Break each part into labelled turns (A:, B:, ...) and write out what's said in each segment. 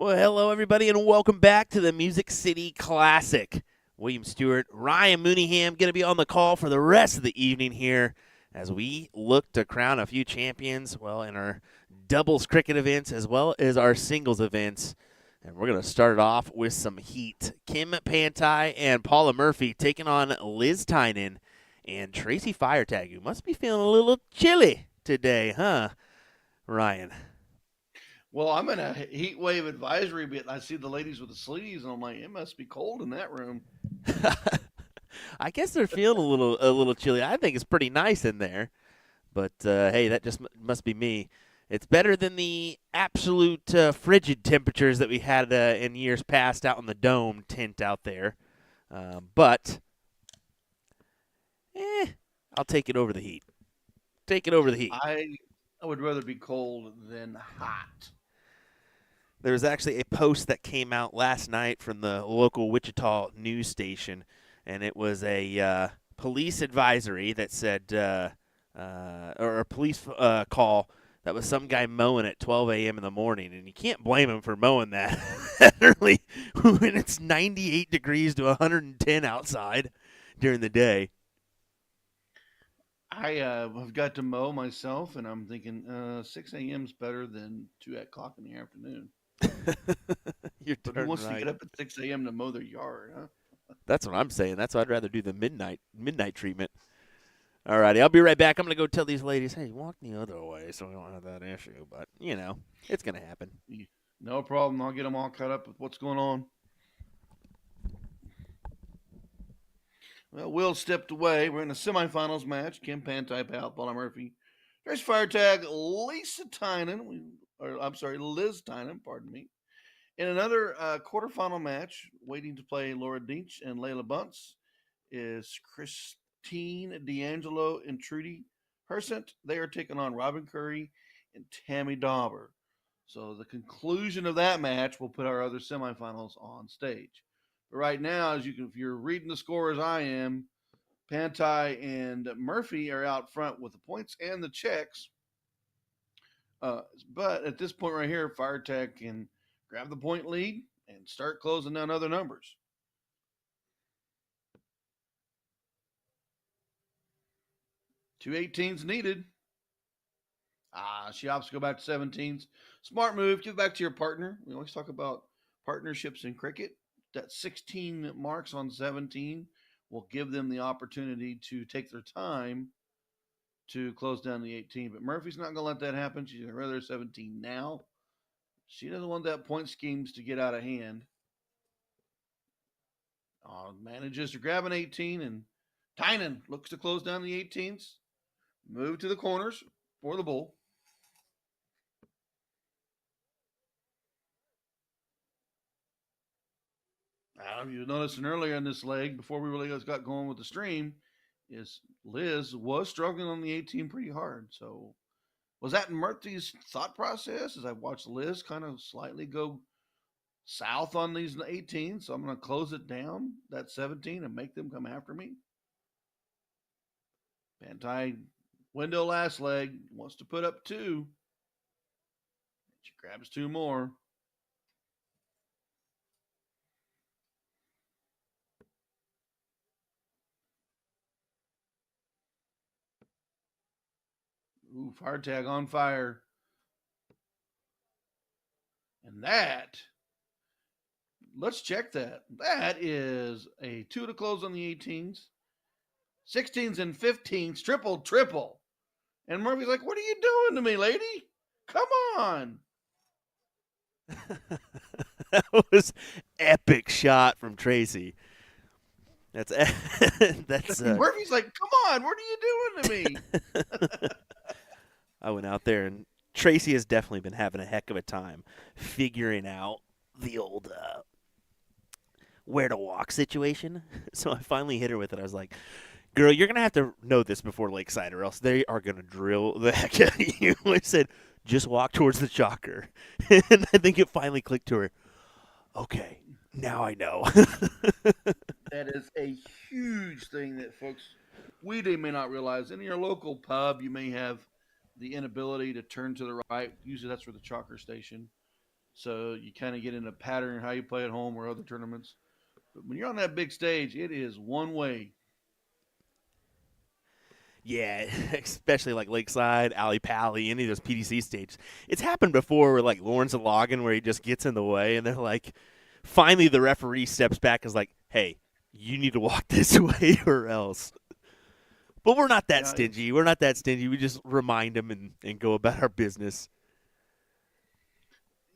A: Well, hello, everybody, and welcome back to the Music City Classic. William Stewart, Ryan Mooneyham going to be on the call for the rest of the evening here as we look to crown a few champions, well, in our doubles cricket events as well as our singles events. And we're going to start it off with some heat. Kim Pantai and Paula Murphy taking on Liz Tynan and Tracy Firetag, who must be feeling a little chilly today, huh, Ryan?
B: Well, I'm in a heat wave advisory bit, and I see the ladies with the sleeves, and I'm like, it must be cold in that room.
A: I guess they're feeling a little chilly. I think it's pretty nice in there, but hey, that just must be me. It's better than the absolute frigid temperatures that we had in years past out in the dome tent out there. But I'll take it over the heat. Take it over the heat.
B: I I would rather be cold than hot.
A: There was actually a post that came out last night from the local Wichita news station, and it was a police advisory that said, or a police call that was some guy mowing at 12 a.m. in the morning, and you can't blame him for mowing that early when it's 98 degrees to 110 outside during the day.
B: I have got to mow myself, and I'm thinking 6 a.m. is better than 2 o'clock in the afternoon.
A: You're
B: But who
A: darn
B: wants to
A: right.
B: get up at 6 a.m. to mow their yard, huh?
A: That's what I'm saying. That's why I'd rather do the midnight treatment. Alrighty, I'll be right back. I'm gonna go tell these ladies, hey, walk the other way so we don't have that issue. But it's gonna happen.
B: No problem. I'll get them all caught up with what's going on. Well, Will stepped away. We're in a semifinals match. Kim Pantai, Paula Murphy. There's fire tag Lisa Tynan. I'm sorry, Liz Tynan, pardon me. In another quarterfinal match, waiting to play Laura Deitch and Layla Bunce is Christine D'Angelo and Trudy Hersent. They are taking on Robin Curry and Tammy Dauber. So the conclusion of that match will put our other semifinals on stage. But right now, if you're reading the score as I am, Pantai and Murphy are out front with the points and the checks. But at this point right here, Firetech can grab the point lead and start closing down other numbers. Two 18s needed. She opts to go back to 17s. Smart move. Give back to your partner. We always talk about partnerships in cricket. That 16 marks on 17 will give them the opportunity to take their time to close down the 18. But Murphy's not going to let that happen. She's going to rather 17 now. She doesn't want that point schemes to get out of hand. Manages to grab an 18, and Tynan looks to close down the 18s. Move to the corners for the bull. You noticed earlier in this leg, before we really got going with the stream, is Liz was struggling on the 18 pretty hard. So was that Murphy's thought process as I watched Liz kind of slightly go south on these 18? So I'm going to close it down, that 17, and make them come after me. Pantai window last leg wants to put up two. She grabs two more. Ooh, fire tag on fire. And let's check that. That is a two to close on the 18s, 16s, and 15s, triple, triple. And Murphy's like, what are you doing to me, lady? Come on.
A: That was epic shot from Tracy. That's that's.
B: Murphy's like, come on, what are you doing to me?
A: I went out there, and Tracy has definitely been having a heck of a time figuring out the old where to walk situation. So I finally hit her with it. I was like, "Girl, you're gonna have to know this before Lakeside, or else they are gonna drill the heck out of you." I said, "Just walk towards the chalker," and I think it finally clicked to her. Okay, now I know.
B: That is a huge thing that folks they may not realize. In your local pub, you may have the inability to turn to the right. Usually, that's for the chalker station. So you kind of get in a pattern how you play at home or other tournaments. But when you're on that big stage, it is one way.
A: Yeah, especially like Lakeside, Ali Pally, any of those PDC stages. It's happened before where like Lawrence and Logan where he just gets in the way and they're like, finally the referee steps back and is like, hey, you need to walk this way or else. But we're not that
B: Yeah, it's
A: stingy. We're not that stingy. We just remind them and go about our business.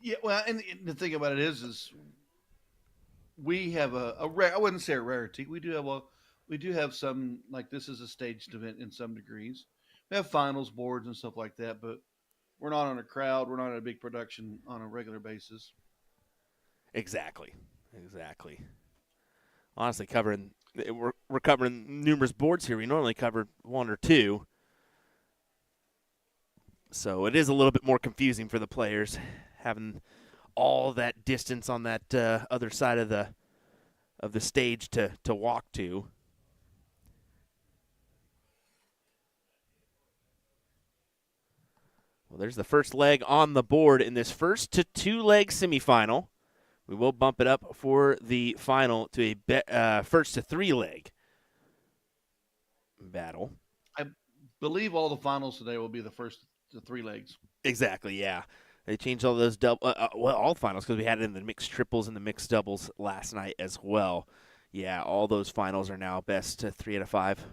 B: yeah. Well, and the thing about it is we have a rare. I wouldn't say a rarity. We do have some like this is a staged event in some degrees. We have finals boards and stuff like that, but we're not on a crowd. We're not on a big production on a regular basis.
A: Exactly. Exactly. Honestly, we're covering numerous boards here. We normally cover one or two. So it is a little bit more confusing for the players having all that distance on that other side of the stage to walk to. Well, there's the first leg on the board in this first to two leg semifinal. We will bump it up for the final to a first to three leg battle.
B: I believe all the finals today will be the first the three legs.
A: Exactly, yeah. They changed all those all finals because we had it in the mixed triples and the mixed doubles last night as well. Yeah, all those finals are now best to 3 out of 5.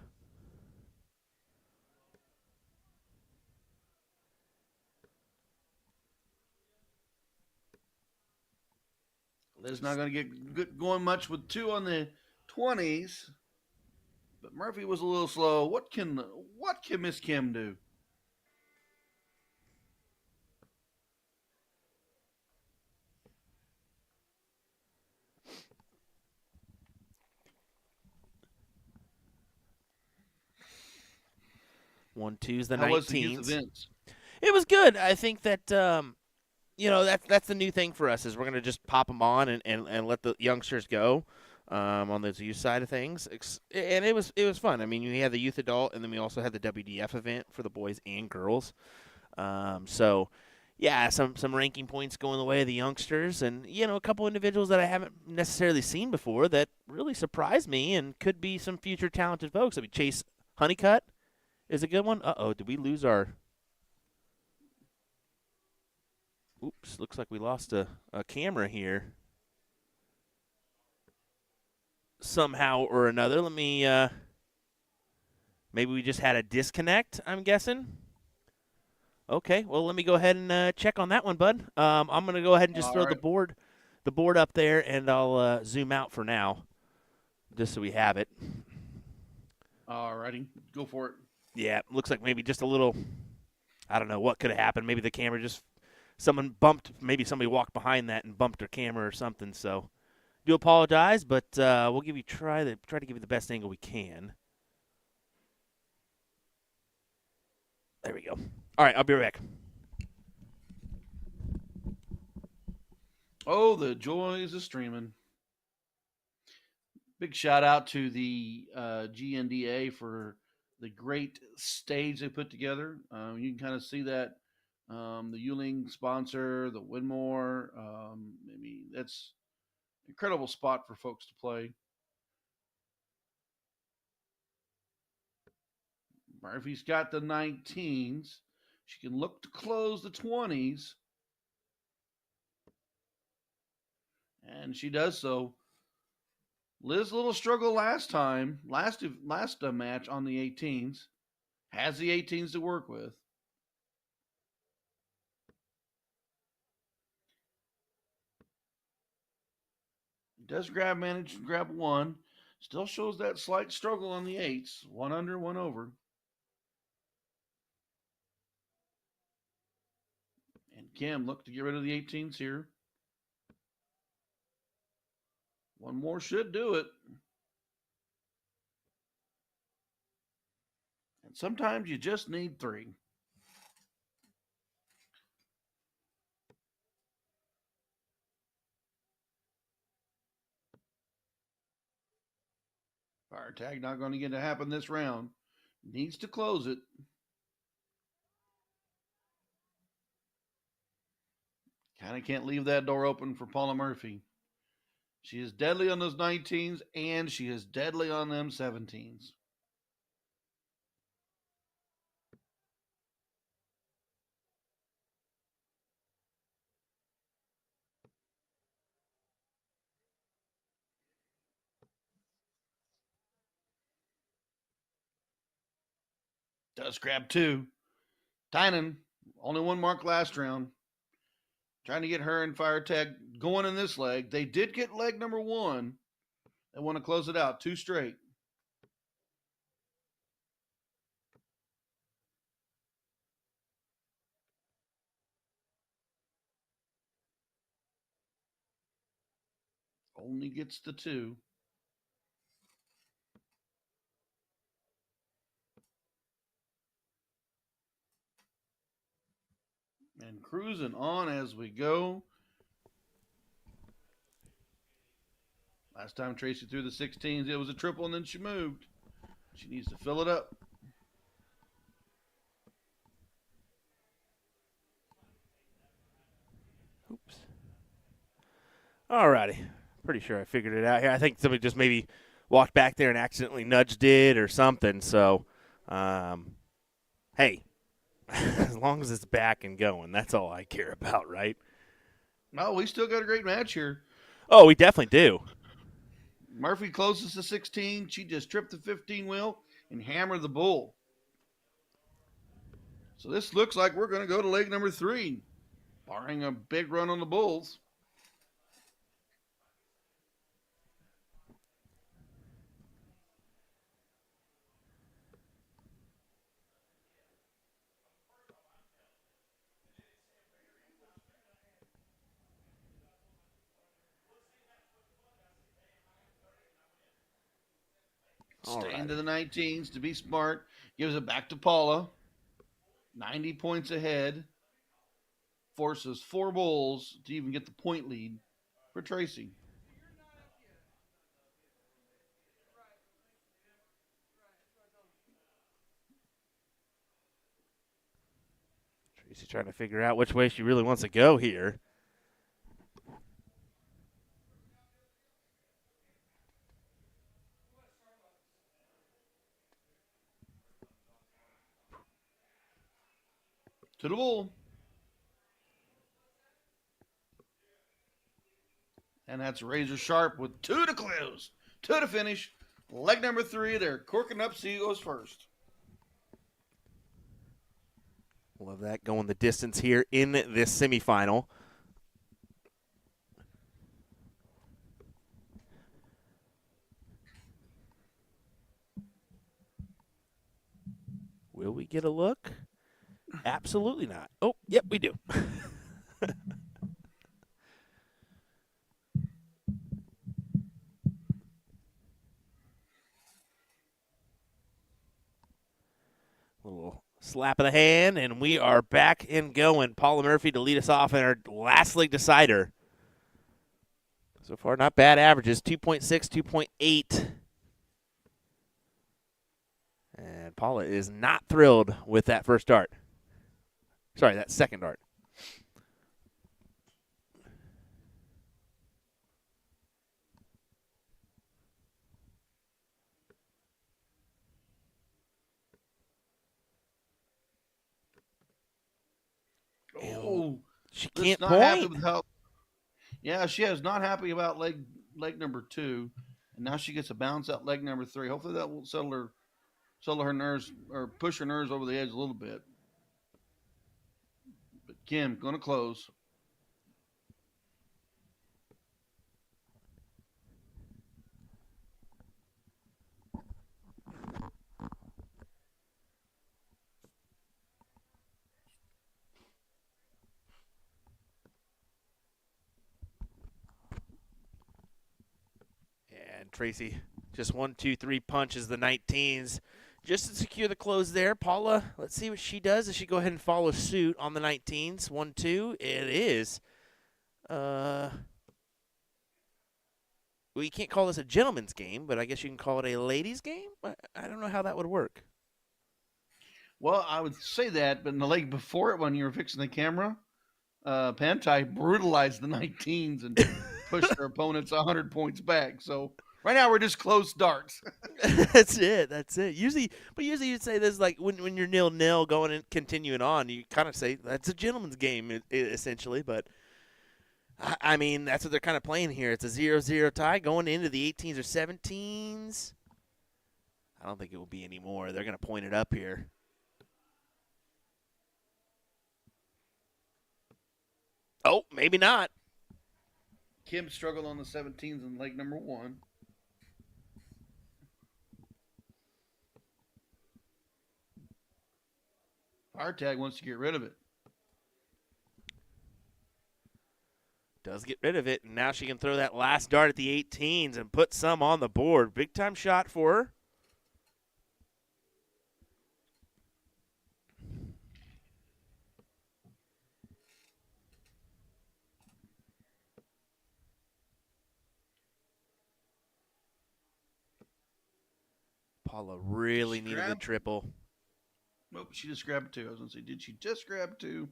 B: Liz not going to get going much with two on the 20s, but Murphy was a little slow. What can Miss Kim do?
A: 1-2's the
B: How was the youth
A: 19s.
B: events?
A: It was good. I think that that's the new thing for us is we're gonna just pop them on and let the youngsters go on the youth side of things. And it was fun. I mean, we had the youth adult, and then we also had the WDF event for the boys and girls. So yeah, some ranking points going the way of the youngsters, and a couple individuals that I haven't necessarily seen before that really surprised me and could be some future talented folks. I mean, Chase Honeycutt is a good one. Did we lose our? Oops, looks like we lost a camera here somehow or another. Let me. Maybe we just had a disconnect. I'm guessing. Okay, well let me go ahead and check on that one, bud. I'm gonna go ahead and just
B: All
A: throw
B: right.
A: the board up there, and I'll zoom out for now, just so we have it.
B: All righty. Go for it.
A: Yeah, looks like maybe just a little. I don't know what could have happened. Maybe the camera just someone bumped. Maybe somebody walked behind that and bumped their camera or something. So do apologize, but we'll give you try to give you the best angle we can. There we go. All right, I'll be right back.
B: Oh, the joys of streaming. Big shout out to the GNDA for the great stage they put together. You can kind of see that the Yuling sponsor, the Winmore. Maybe that's an incredible spot for folks to play. Murphy's got the 19s. She can look to close the 20s, and she does so. Liz, a little struggle last time, last match on the 18s. Has the 18s to work with. Does manage to grab one. Still shows that slight struggle on the eights. One under, one over. And Kim look to get rid of the 18s here. One more should do it. And sometimes you just need three. Fire tag not going to get to happen this round. Needs to close it. Kind of can't leave that door open for Paula Murphy. She is deadly on those 19s, and she is deadly on them 17s. Does grab two. Tynan, only one mark last round. Trying to get her and Fire Tag going in this leg. They did get leg number one. They want to close it out. Two straight. Only gets the two. And cruising on as we go. Last time Tracy threw the 16s, it was a triple and then she moved. She needs to fill it up.
A: Oops. All righty. Pretty sure I figured it out here. I think somebody just maybe walked back there and accidentally nudged it or something. So, hey, as long as it's back and going, that's all I care about, right?
B: No, we still got a great match here.
A: Oh, we definitely do.
B: Murphy closes to 16. She just tripped the 15 wheel and hammered the bull. So this looks like we're going to go to leg number 3, barring a big run on the bulls. Staying to the 19s to be smart. Gives it back to Paula. 90 points ahead. Forces 4 bulls to even get the point lead for Tracy.
A: Tracy trying to figure out which way she really wants to go here.
B: To the bull. And that's razor sharp with 2 to close. 2 to finish. Leg number 3, they're corking up, so he goes first.
A: Love that, going the distance here in this semifinal. Will we get a look? Absolutely not. Oh, yep, we do. Little slap of the hand, and we are back and going. Paula Murphy to lead us off in our last league decider. So far, not bad averages, 2.6, 2.8. And Paula is not thrilled with that first dart. Sorry, that second dart.
B: Oh,
A: she can't
B: not
A: point.
B: happy with how. Yeah, she is not happy about leg number 2, and now she gets a bounce out leg number 3. Hopefully that will settle her nerves or push her nerves over the edge a little bit. But Kim gonna close.
A: And Tracy just 1, 2, 3 punches the 19s just to secure the close there. Paula, let's see what she does. Does she go ahead and follow suit on the 19s? 1, 2. It is. Well, you can't call this a gentleman's game, but I guess you can call it a ladies' game. I don't know how that would work.
B: Well, I would say that, but in the leg before it, when you were fixing the camera, Pantai brutalized the 19s and pushed their opponents 100 points back. So right now we're just close darts.
A: That's it. That's it. Usually you'd say this like when you're 0-0 going and continuing on, you kind of say that's a gentleman's game essentially. But I mean that's what they're kind of playing here. It's a 0-0 tie going into the 18s or 17s. I don't think it will be any more. They're going to point it up here. Oh, maybe not.
B: Kim struggled on the 17s in leg number 1. Fire Tag wants to get rid of it.
A: Does get rid of it, and now she can throw that last dart at the 18s and put some on the board. Big time shot for her. Paula really needed the triple.
B: Nope, she just grabbed 2. I was going to say, did she just grab 2?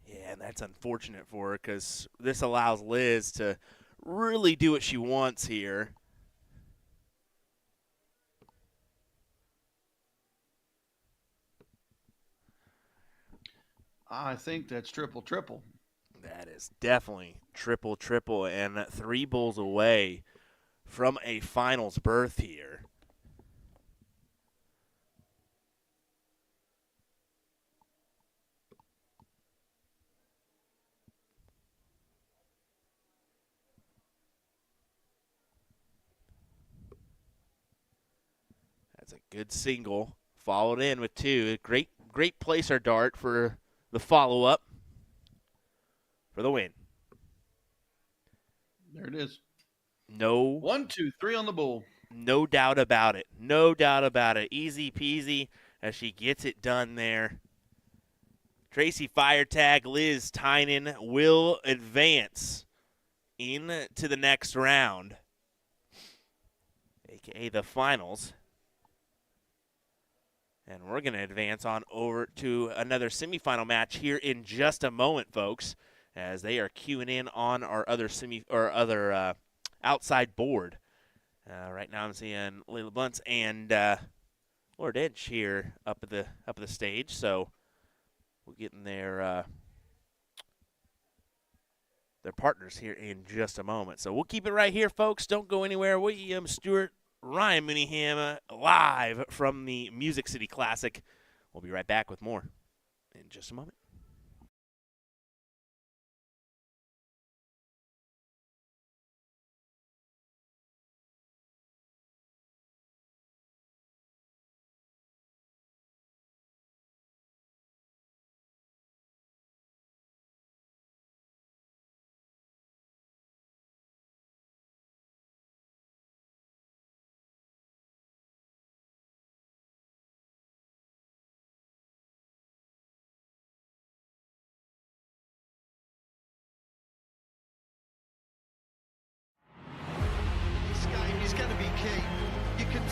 A: Yeah, and that's unfortunate for her because this allows Liz to really do what she wants here.
B: I think that's triple.
A: That is definitely triple, and 3 bulls away from a finals berth here. That's a good single, followed in with 2. Great placer dart for the follow-up for the win.
B: There it is.
A: No.
B: 1, 2, 3 on the bull.
A: No doubt about it. No doubt about it. Easy peasy as she gets it done there. Tracy Fire Tag, Liz Tynan will advance into the next round, a.k.a. the finals. And we're going to advance on over to another semifinal match here in just a moment, folks, as they are queuing in on our other outside board. Right now I'm seeing Layla Bunce and Lord Edge here up at the stage, so we'll get in their partners here in just a moment. So we'll keep it right here, folks. Don't go anywhere. William Stewart, Ryan Mooneyham, live from the Music City Classic. We'll be right back with more in just a moment.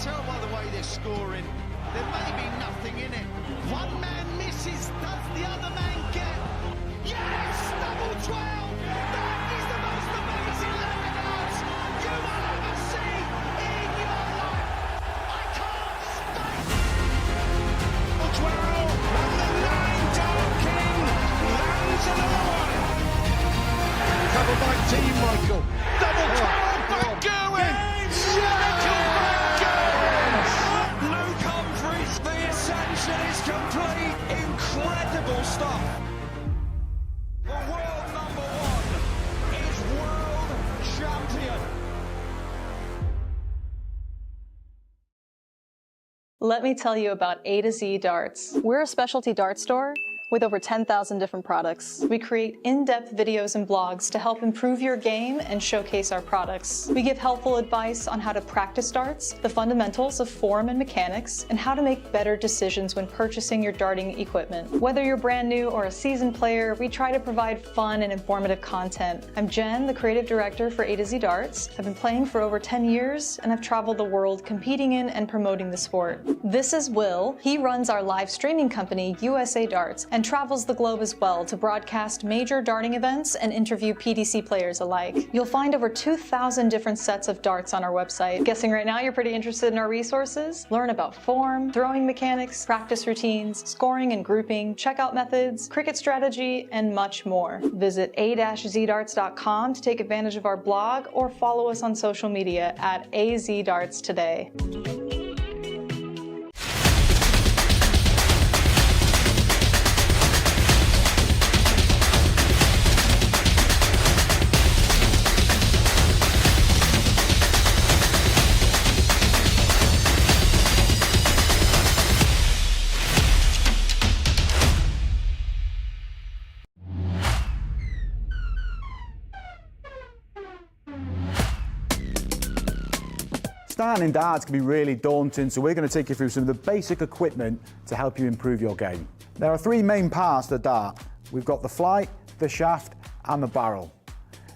C: Tell by the way they're scoring, there may be nothing in it. One man misses, does the other man get? Yes! Double 12! That is the most amazing leg dance you will ever see in your life! I can't stay! 12, and the 9 Dark King lands another one! Covered by Team Michael. Double 12, back going! Is complete, incredible stuff. The world number 1 is world champion.
D: Let me tell you about A to Z Darts. We're a specialty dart store with over 10,000 different products. We create in-depth videos and blogs to help improve your game and showcase our products. We give helpful advice on how to practice darts, the fundamentals of form and mechanics, and how to make better decisions when purchasing your darting equipment. Whether you're brand new or a seasoned player, we try to provide fun and informative content. I'm Jen, the creative director for A to Z Darts. I've been playing for over 10 years, and I've traveled the world competing in and promoting the sport. This is Will. He runs our live streaming company, USA Darts, and travels the globe as well to broadcast major darting events and interview PDC players alike. You'll find over 2,000 different sets of darts on our website. Guessing right now you're pretty interested in our resources? Learn about form, throwing mechanics, practice routines, scoring and grouping, checkout methods, cricket strategy, and much more. Visit a-zdarts.com to take advantage of our blog or follow us on social media at AZDarts today.
E: Starting in darts can be really daunting, so we're going to take you through some of the basic equipment to help you improve your game. There are three main parts to the dart. We've got the flight, the shaft, and the barrel.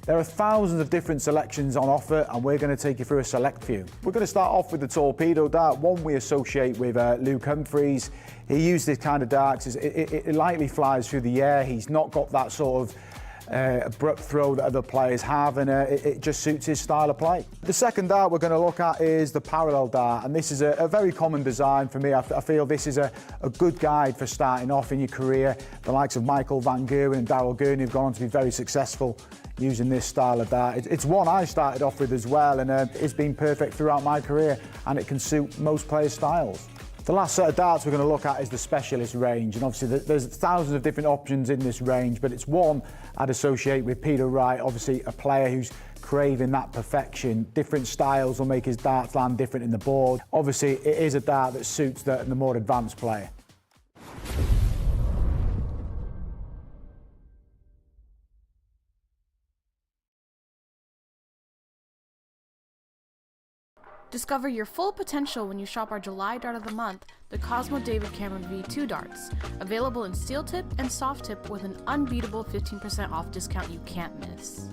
E: There are thousands of different selections on offer, and we're going to take you through a select few. We're going to start off with the torpedo dart, one we associate with Luke Humphries. He used this kind of dart because it lightly flies through the air. He's not got that sort of abrupt throw that other players have, and it just suits his style of play. The second dart we're going to look at is the parallel dart, and this is a very common design for me. I feel this is a good guide for starting off in your career. The likes of Michael Van Gerwen and Darrell Gurney have gone on to be very successful using this style of dart. It's one I started off with as well, and it's been perfect throughout my career, and it can suit most players' styles. The last set of darts we're going to look at is the specialist range, and obviously there's thousands of different options in this range, but it's one I'd associate with Peter Wright, obviously a player who's craving that perfection. Different styles will make his darts land different in the board. Obviously it is a dart that suits the more advanced player.
F: Discover your full potential when you shop our July Dart of the Month, the Cosmo David Cameron V2 darts, available in steel tip and soft tip with an unbeatable 15% off discount you can't miss.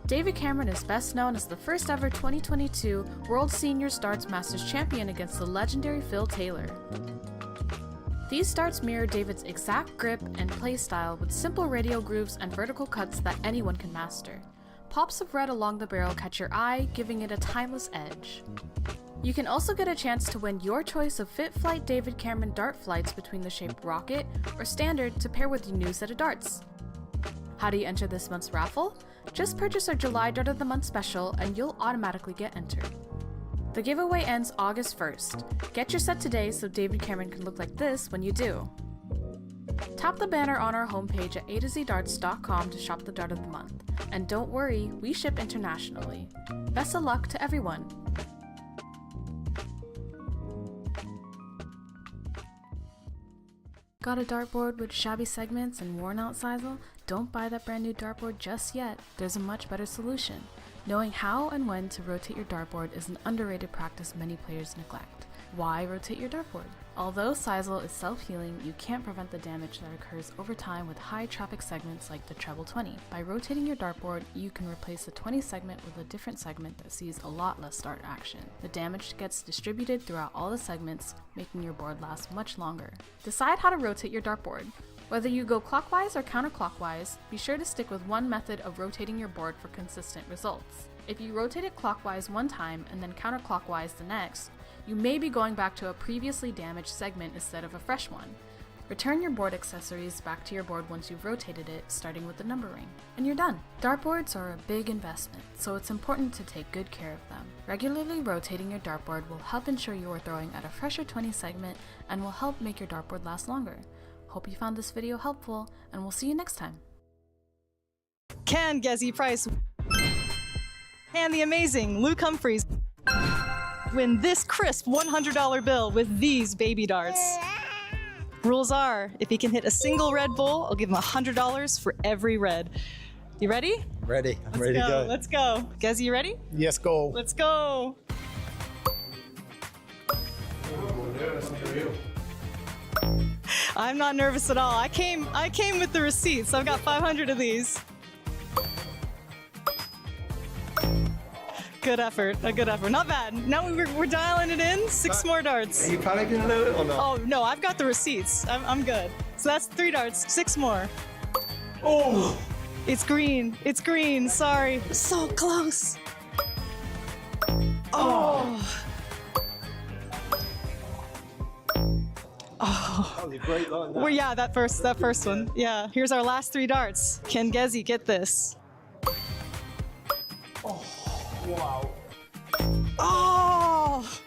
F: David Cameron is best known as the first ever 2022 World Seniors Darts Masters champion against the legendary Phil Taylor. These darts mirror David's exact grip and play style with simple radial grooves and vertical cuts that anyone can master. Pops of red along the barrel catch your eye, giving it a timeless edge. You can also get a chance to win your choice of Fit Flight David Cameron dart flights between the shape Rocket or Standard to pair with your new set of darts. How do you enter this month's raffle? Just purchase our July Dart of the Month special and you'll automatically get entered. The giveaway ends August 1st. Get your set today so David Cameron can look like this when you do. Tap the banner on our homepage at a2zdarts.com to shop the Dart of the Month. And don't worry, we ship internationally. Best of luck to everyone! Got a dartboard with shabby segments and worn out sisal? Don't buy that brand new dartboard just yet. There's a much better solution. Knowing how and when to rotate your dartboard is an underrated practice many players neglect. Why rotate your dartboard? Although sisal is self-healing, you can't prevent the damage that occurs over time with high traffic segments like the treble 20. By rotating your dartboard, you can replace the 20 segment with a different segment that sees a lot less dart action. The damage gets distributed throughout all the segments, making your board last much longer. Decide how to rotate your dartboard. Whether you go clockwise or counterclockwise, be sure to stick with one method of rotating your board for consistent results. If you rotate it clockwise one time and then counterclockwise the next, you may be going back to a previously damaged segment instead of a fresh one. Return your board accessories back to your board once you've rotated it, starting with the number ring, and you're done. Dartboards are a big investment, so it's important to take good care of them. Regularly rotating your dartboard will help ensure you are throwing at a fresher 20 segment and will help make your dartboard last longer. Hope you found this video helpful, and we'll see you next time.
G: Can Gezi Price and the amazing Luke Humphries win this crisp $100 bill with these baby darts? Rules are, if he can hit a single red bull, I'll give him $100 for every red. You ready?
H: Ready. I'm ready to go.
G: Let's go. Gezi, you ready?
H: Yes, go.
G: Let's go. I'm not nervous at all. I came with the receipts. I've got 500 of these. Good effort. A good effort. Not bad. Now we're dialing it in. 6 more darts.
H: Are you panicking a little bit or not?
G: Oh no, I've got the receipts. I'm good. So that's 3 darts, 6 more. Oh! It's green. It's green. Sorry. So close. Oh. Oh.
H: That was a great line.
G: Well, yeah, that first one. Yeah. Here's our last 3 darts. Can Gezi get this?
H: Wow.
G: Oh.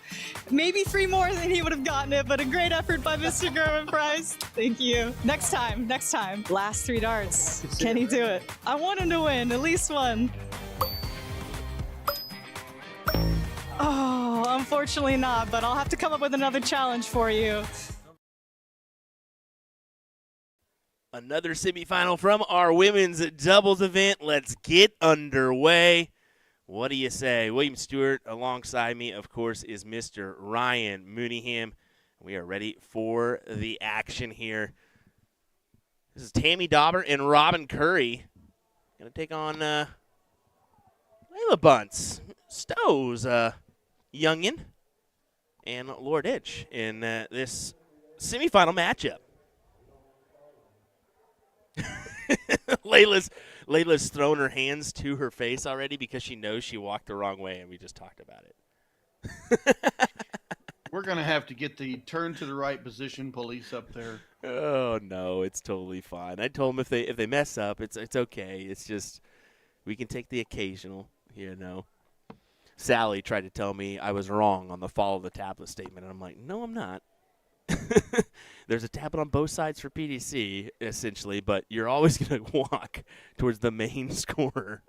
G: Maybe 3 more than he would have gotten it, but a great effort by Mr. Gerwin Price. Thank you. Next time. Last 3 darts. Can he do it? I want him to win, at least one. Oh, unfortunately not, but I'll have to come up with another challenge for you.
A: Another semifinal from our women's doubles event. Let's get underway. What do you say? William Stewart alongside me, of course, is Mr. Ryan Mooneyham. We are ready for the action here. This is Tammy Dauber and Robin Curry. Going to take on Layla Bunce, Stowe's youngin, and Laura Ditch in this semifinal matchup. Layla's thrown her hands to her face already because she knows she walked the wrong way, and we just talked about it.
B: We're going to have to get the turn to the right position police up there.
A: Oh no, it's totally fine. I told them if they mess up, it's okay. It's just we can take the occasional, you know. Sally tried to tell me I was wrong on the follow the tablet statement, and I'm like, no, I'm not. There's a tablet on both sides for PDC, essentially, but you're always going to walk towards the main scorer,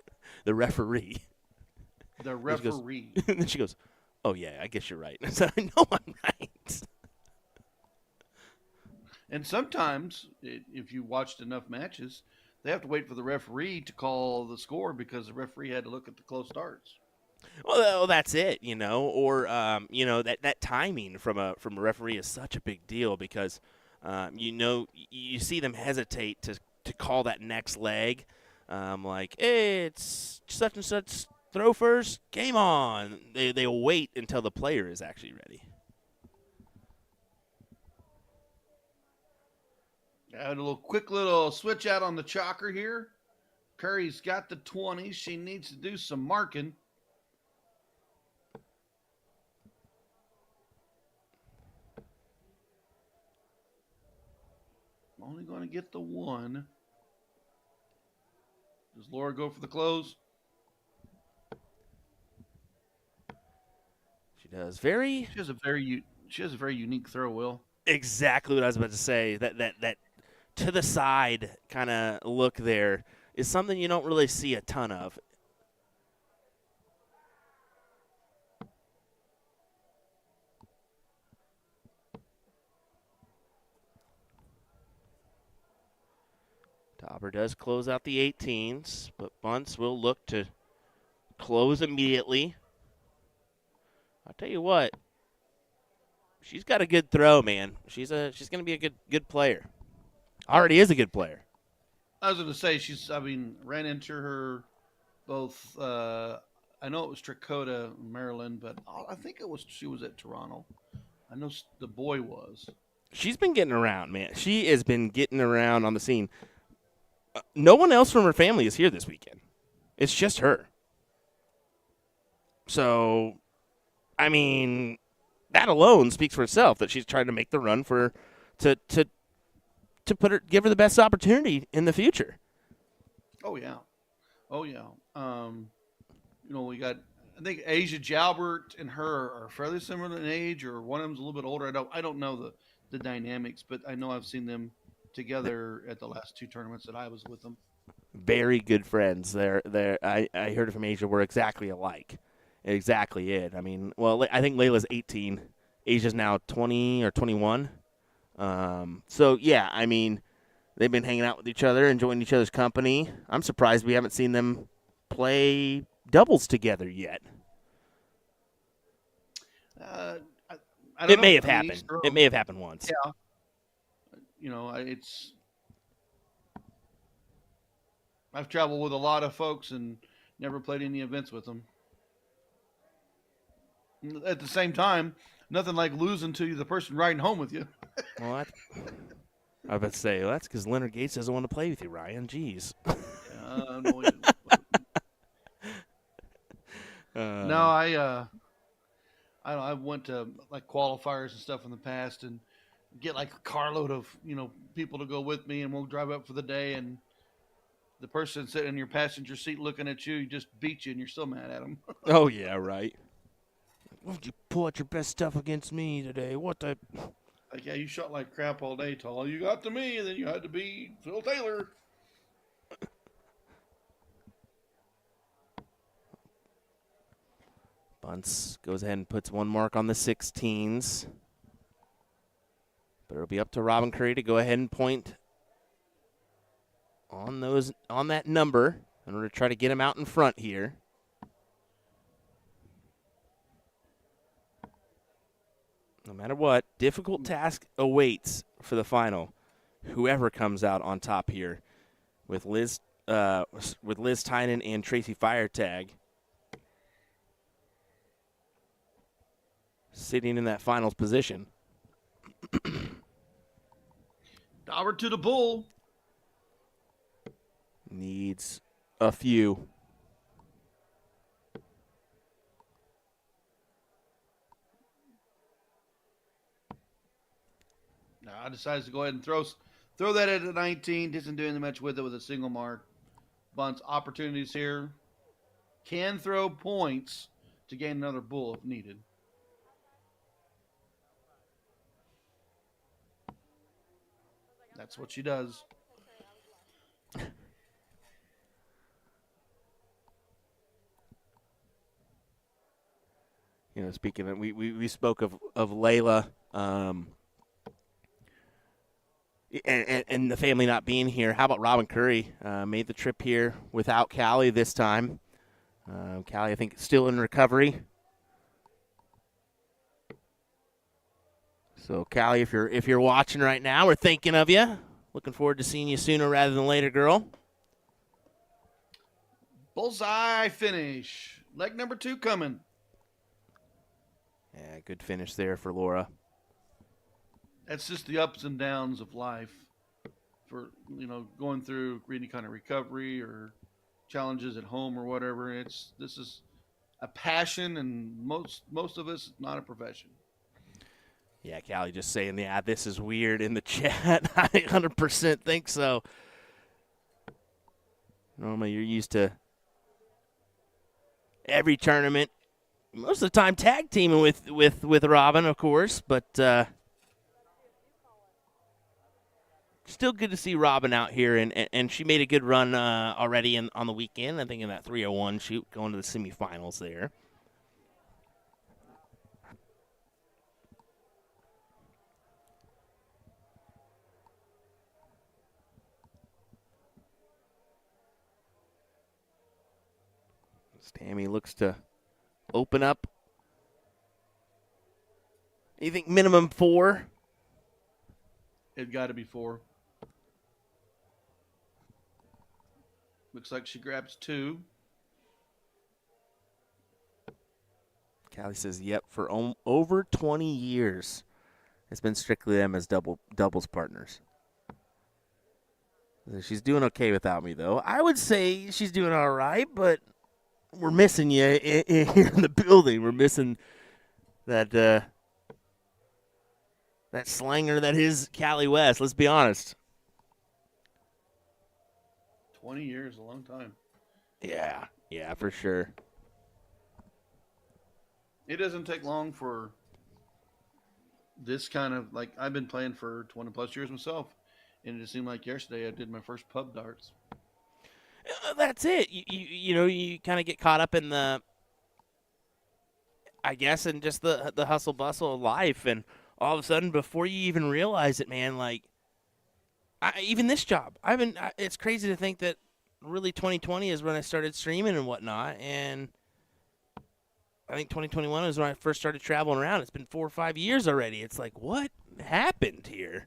A: the referee.
B: The referee.
A: And then she goes, oh, yeah, I guess you're right. I said, I know I'm right.
B: And sometimes, if you watched enough matches, they have to wait for the referee to call the score because the referee had to look at the close darts.
A: Well, that's it, you know, or that timing from a referee is such a big deal because you see them hesitate to call that next leg, like, hey, it's such and such, throw first, game on. They'll wait until the player is actually ready.
B: Got a quick little switch out on the chalker here. Curry's got the 20. She needs to do some marking. Only going to get the 1. Does Laura go for the close?
A: She does.
B: She has a very unique throw, Will.
A: Exactly what I was about to say. That to the side kind of look there is something you don't really see a ton of. Dauber does close out the 18s, but Bunce will look to close immediately. I'll tell you what, she's got a good throw, man. She's going to be a good player. Already is a good player.
B: I was going to say ran into her both. I know it was Trakota, Maryland, but I think she was at Toronto. I know the boy was.
A: She's been getting around, man. She has been getting around on the scene. No one else from her family is here this weekend. It's just her. So, I mean, that alone speaks for itself that she's trying to make the run to give her the best opportunity in the future.
B: Oh yeah. We got. I think Asia Jalbert and her are fairly similar in age, or one of them's a little bit older. I don't know the dynamics, but I know I've seen them together at the last 2 tournaments that I was with them.
A: Very good friends. I heard from Asia were exactly alike. Exactly it. I mean, well, I think Layla's 18. Asia's now 20 or 21. So, yeah, I mean, they've been hanging out with each other, enjoying each other's company. I'm surprised we haven't seen them play doubles together yet.
B: I don't
A: It
B: know.
A: may have happened. It may have happened once.
B: Yeah. I've traveled with a lot of folks and never played any events with them. At the same time, nothing like losing to the person riding home with you.
A: Well, I was about to say, well, that's because Leonard Gates doesn't want to play with you, Ryan. Jeez.
B: No, no, I went to like qualifiers and stuff in the past, and get like a carload of people to go with me, and we'll drive up for the day, and the person sitting in your passenger seat looking at you just beat you, and you're still mad at them.
A: Oh, yeah, right. Why don't you pull out your best stuff against me today? What the?
B: Like, yeah, you shot like crap all day, till all you got to me, and then you had to be Phil Taylor.
A: Bunce goes ahead and puts one mark on the 16s. But it'll be up to Robin Curry to go ahead and point on that number in order to try to get him out in front here. No matter what, difficult task awaits for the final. Whoever comes out on top here with Liz Tynan and Tracy Firetag sitting in that finals position.
B: Dauber to the bull.
A: Needs a few.
B: Now decides to go ahead and throw that at a 19. Isn't doing much with it with a single mark. Bunts opportunities here. Can throw points to gain another bull if needed. That's what she does.
A: Speaking of, we spoke of Layla, and the family not being here. How about Robin Curry? Made the trip here without Callie this time. Callie, I think, still in recovery. So, Callie, if you're watching right now, we're thinking of you. Looking forward to seeing you sooner rather than later, girl.
B: Bullseye finish. Leg number 2 coming.
A: Yeah, good finish there for Laura.
B: That's just the ups and downs of life. For going through any kind of recovery or challenges at home or whatever. This is a passion, and most of us, not a profession.
A: Yeah, Callie just saying, yeah, this is weird in the chat. I 100% think so. Normally you're used to every tournament, most of the time tag teaming with Robin, of course, but still good to see Robin out here, and she made a good run already on the weekend, I think in that 301 shoot, going to the semifinals there. Tammy looks to open up. You think minimum 4?
B: It got to be 4. Looks like she grabs 2.
A: Callie says, yep, for over 20 years, it's been strictly them as doubles partners. She's doing okay without me, though. I would say she's doing all right, but we're missing you here in the building. We're missing that slanger that is Callie West. Let's be honest.
B: 20 years, a long time.
A: Yeah, for sure.
B: It doesn't take long for this kind of, like, I've been playing for 20 plus years myself, and it just seemed like yesterday I did my first pub darts.
A: That's it. You kind of get caught up in the, I guess, in just the hustle bustle of life, and all of a sudden, before you even realize it, man, like, even this job, it's crazy to think that really 2020 is when I started streaming and whatnot, and I think 2021 is when I first started traveling around. It's been 4 or 5 years already. It's like, what happened here?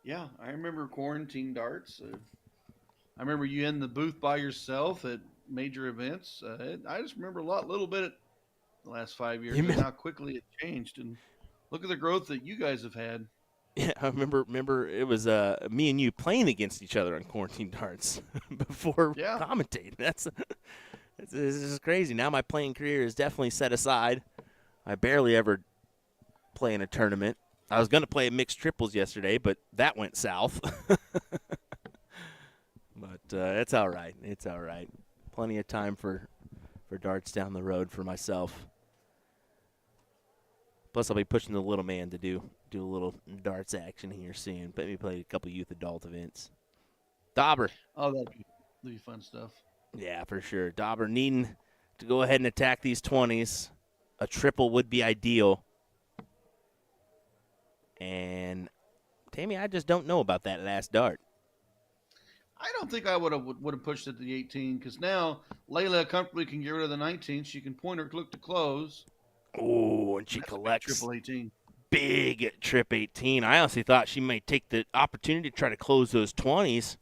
B: Yeah, I remember quarantine darts. I remember you in the booth by yourself at major events. I just remember a little bit the last 5 years, and how quickly it changed. And look at the growth that you guys have had.
A: Yeah, I remember it was me and you playing against each other on Quarantine Darts before
B: Yeah.
A: commentating. This is crazy. Now my playing career is definitely set aside. I barely ever play in a tournament. I was going to play mixed triples yesterday, but that went south. But it's all right. It's all right. Plenty of time for darts down the road for myself. Plus, I'll be pushing the little man to do a little darts action here soon. Maybe play a couple youth adult events. Dauber.
B: Oh, that'd be fun stuff.
A: Yeah, for sure. Dauber needing to go ahead and attack these 20s. A triple would be ideal. And, Tammy, I just don't know about that last dart.
B: I don't think I would have pushed it to the 18 because now Layla comfortably can get rid of the 19. She can point her click to close.
A: Oh, and she
B: That's a big
A: collects
B: triple 18.
A: big trip 18. I honestly thought she might take the opportunity to try to close those 20s.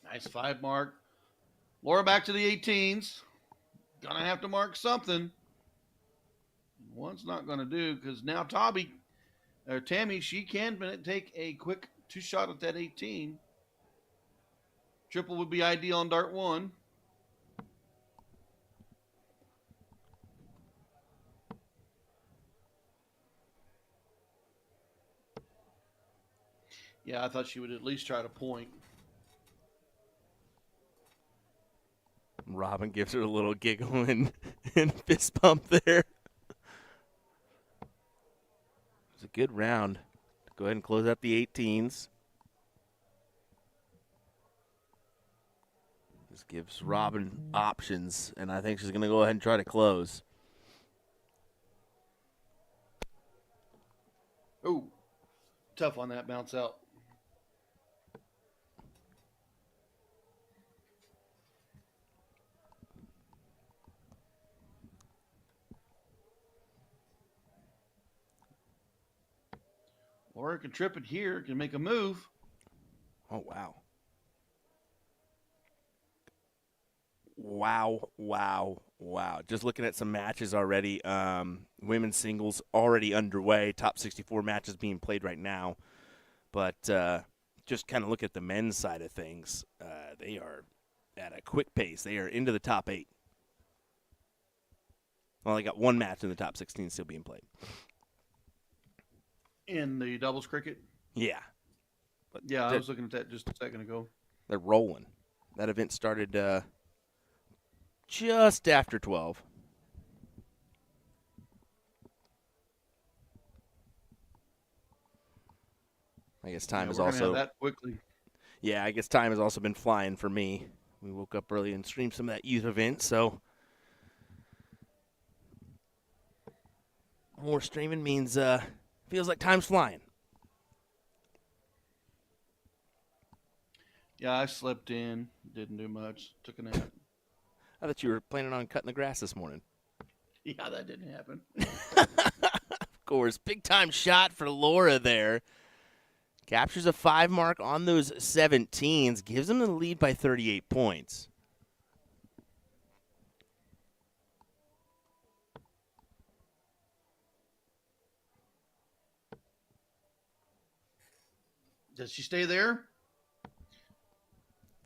B: Nice 5 mark. Laura back to the 18s. Gonna have to mark something. One's not gonna do because now Tammy, she can take a quick 2-shot at that 18. Triple would be ideal on dart 1. Yeah, I thought she would at least try to point.
A: Robin gives her a little giggle and fist bump there. It was a good round. Go ahead and close out the 18s. This gives Robin options, and I think she's going to go ahead and try to close.
B: Oh, tough on that bounce out. Laura can trip it here, can make a move.
A: Oh, wow. Wow. Just looking at some matches already. Women's singles already underway. Top 64 matches being played right now. But just kind of look at the men's side of things. They are at a quick pace. They are into the top 8. Well, they got one match in the top 16 still being played.
B: In the doubles cricket?
A: Yeah.
B: But yeah, I was looking at that just a second ago.
A: They're rolling. That event started just after 12. I guess time is also
B: that quickly.
A: Yeah, I guess time has also been flying for me. We woke up early and streamed some of that youth event, so more streaming means feels like time's flying.
B: Yeah, I slept in, didn't do much, took a nap.
A: I thought you were planning on cutting the grass this morning.
B: Yeah, that didn't happen.
A: Of course, big time shot for Laura there. Captures a 5 mark on those 17s, gives them the lead by 38 points.
B: Does she stay there?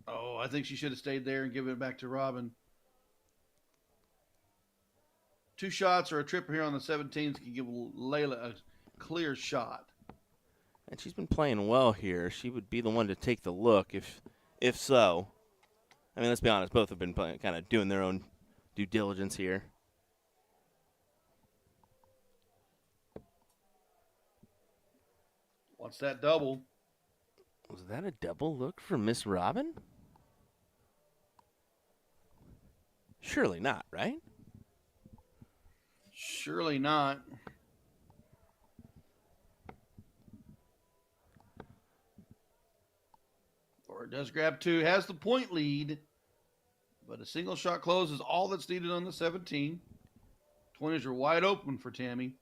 B: Oh, I think she should have stayed there and given it back to Robin. 2 shots or a trip here on the 17s can give Layla a clear shot.
A: And she's been playing well here. She would be the one to take the look if so. I mean, let's be honest. Both have been kind of doing their own due diligence here.
B: What's that double?
A: Was that a double look for Miss Robin? Surely not, right?
B: Surely not. Or it does grab 2, has the point lead, but a single shot close is all that's needed on the 17. 20s are wide open for Tammy.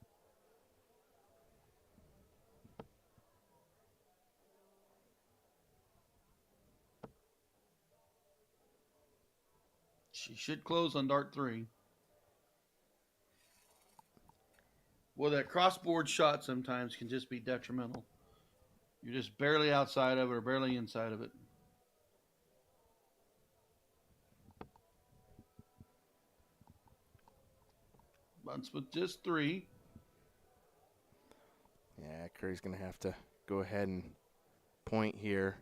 B: She should close on dart 3. Well, that crossboard shot sometimes can just be detrimental. You're just barely outside of it or barely inside of it. Bunts with just 3.
A: Yeah, Curry's going to have to go ahead and point here.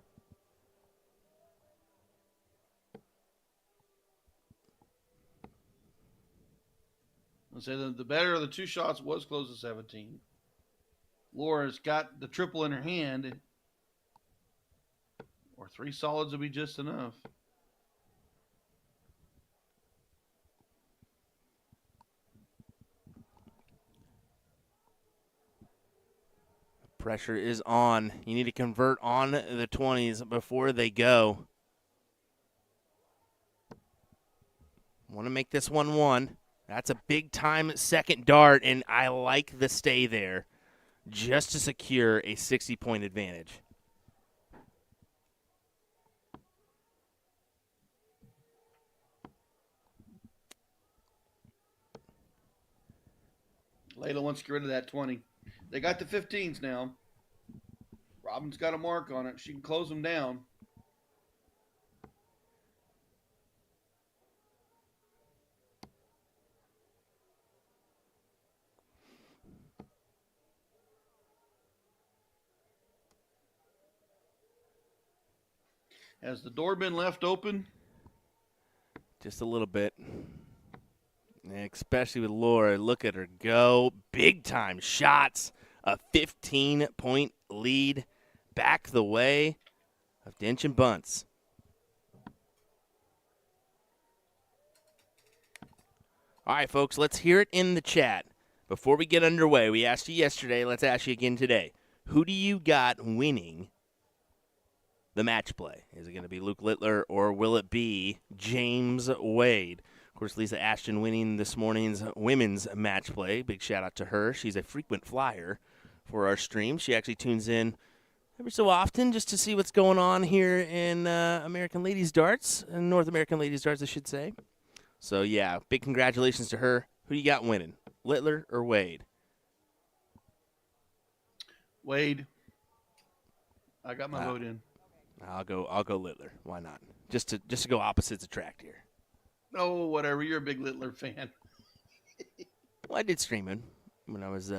B: I'll say the better of the 2 shots was close to 17. Laura's got the triple in her hand, or 3 solids would be just enough.
A: Pressure is on. You need to convert on the 20s before they go. Want to make this 1-1. That's a big-time second dart, and I like the stay there just to secure a 60-point advantage.
B: Layla wants to get rid of that 20. They got the 15s now. Robin's got a mark on it. She can close them down. Has the door been left open?
A: Just a little bit. Especially with Laura. Look at her go. Big-time shots. A 15-point lead back the way of Dench and Bunts. All right, folks, let's hear it in the chat. Before we get underway, we asked you yesterday, let's ask you again today. Who do you got winning the match play? Is it going to be Luke Littler or will it be James Wade? Of course, Lisa Ashton winning this morning's women's match play. Big shout out to her. She's a frequent flyer for our stream. She actually tunes in every so often just to see what's going on here in American Ladies Darts, North American Ladies Darts, I should say. So, yeah, big congratulations to her. Who do you got winning, Littler or Wade?
B: Wade. I got my vote in.
A: I'll go Littler. Why not? Just to go opposites attract here.
B: Oh, whatever. You're a big Littler fan.
A: Well, I did stream him when I was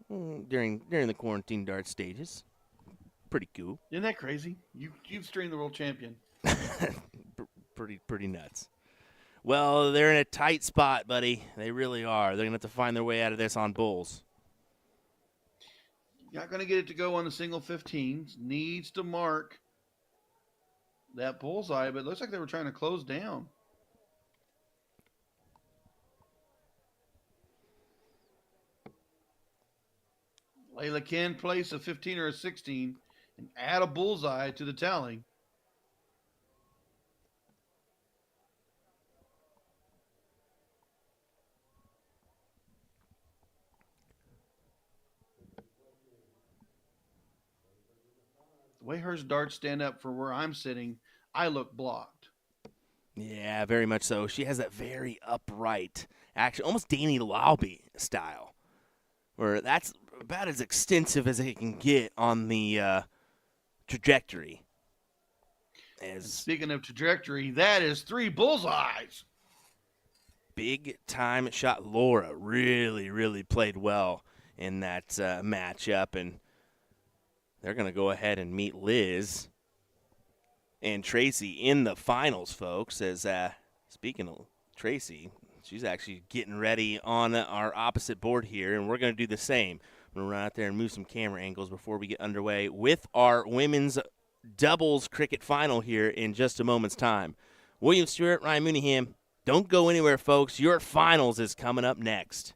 A: during the quarantine dart stages. Pretty cool.
B: Isn't that crazy? You've streamed the world champion.
A: pretty nuts. Well, they're in a tight spot, buddy. They really are. They're going to have to find their way out of this on bulls.
B: Not going to get it to go on the single 15s. Needs to mark that bullseye, but it looks like they were trying to close down. Layla can place a 15 or a 16 and add a bullseye to the tally. The way her darts stand up for where I'm sitting, I look blocked.
A: Yeah, very much so. She has that very upright, actually almost Danny Laube style, where that's about as extensive as it can get on the trajectory.
B: Speaking of trajectory, that is 3 bullseyes.
A: Big time shot. Laura really played well in that matchup, and they're going to go ahead and meet Liz and Tracy in the finals, folks. As speaking of Tracy, she's actually getting ready on our opposite board here, and we're going to do the same. I'm going to run out there and move some camera angles before we get underway with our women's doubles cricket final here in just a moment's time. William Stewart, Ryan Mooneyham, don't go anywhere, folks. Your finals is coming up next.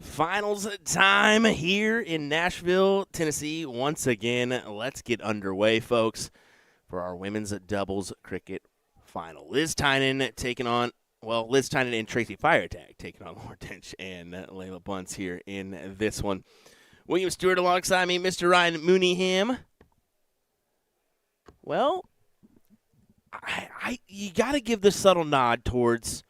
A: Finals time here in Nashville, Tennessee. Once again, let's get underway, folks, for our women's doubles cricket final. Liz Tynan and Tracy Firetag taking on Laura Dench and Layla Bunce here in this one. William Stewart alongside me, Mr. Ryan Mooneyham. Well, you got to give the subtle nod towards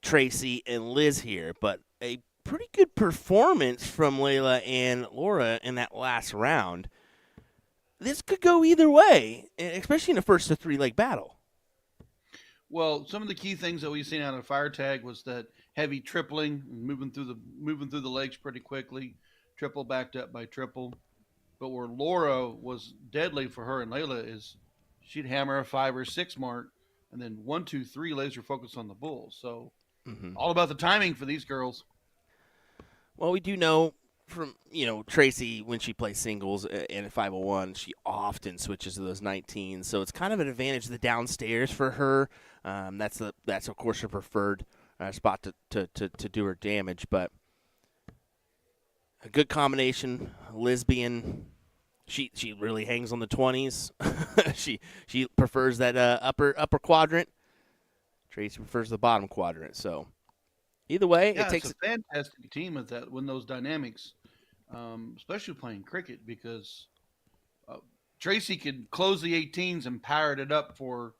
A: Tracy and Liz here, but a pretty good performance from Layla and Laura in that last round. This could go either way, especially in the first of three-leg battle.
B: Well, some of the key things that we've seen out of Firetag was that heavy tripling, moving through the legs pretty quickly, triple backed up by triple. But where Laura was deadly for her and Layla is she'd hammer a 5 or 6 mark, and then 1, 2, 3 laser focus on the bull. So all about the timing for these girls.
A: Well, we do know from, Tracy, when she plays singles in 501, she often switches to those 19s. So it's kind of an advantage the downstairs for her. That's of course her preferred spot to do her damage. But a good combination. Liz being, she really hangs on the 20s. she prefers that upper quadrant. Tracy prefers the bottom quadrant. So either way,
B: Yeah,
A: it takes
B: it's a fantastic team with that when those dynamics, especially playing cricket, because Tracy could close the 18s and power it up for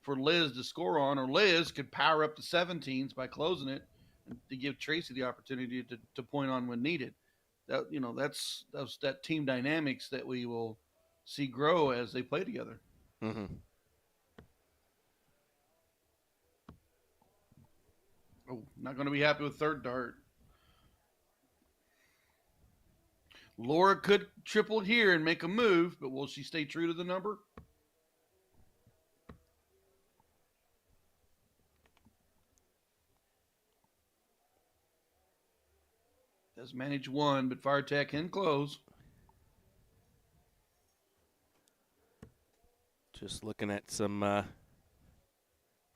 B: Liz to score on, or Liz could power up the 17s by closing it and to give Tracy the opportunity to point on when needed. That's that team dynamics that we will see grow as they play together.
A: Mm-hmm.
B: Oh, not going to be happy with third dart. Laura could triple here and make a move, but will she stay true to the number? Does manage one, but Firetag can close.
A: Just looking at some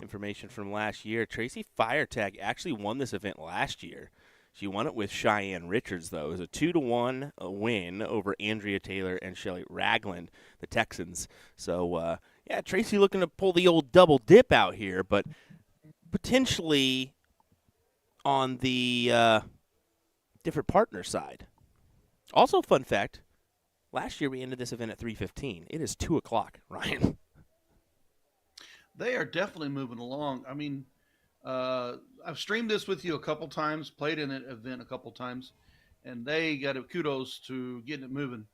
A: information from last year. Tracy Firetag actually won this event last year. She won it with Cheyenne Richards, though. It was a 2-1 win over Andrea Taylor and Shelly Ragland, the Texans. So, Tracy looking to pull the old double dip out here, but potentially on the different partner side. Also, fun fact, last year we ended this event at 3:15. It is 2 o'clock, Ryan.
B: They are definitely moving along. I mean, I've streamed this with you a couple times, played in an event a couple times, and they got a kudos to getting it moving.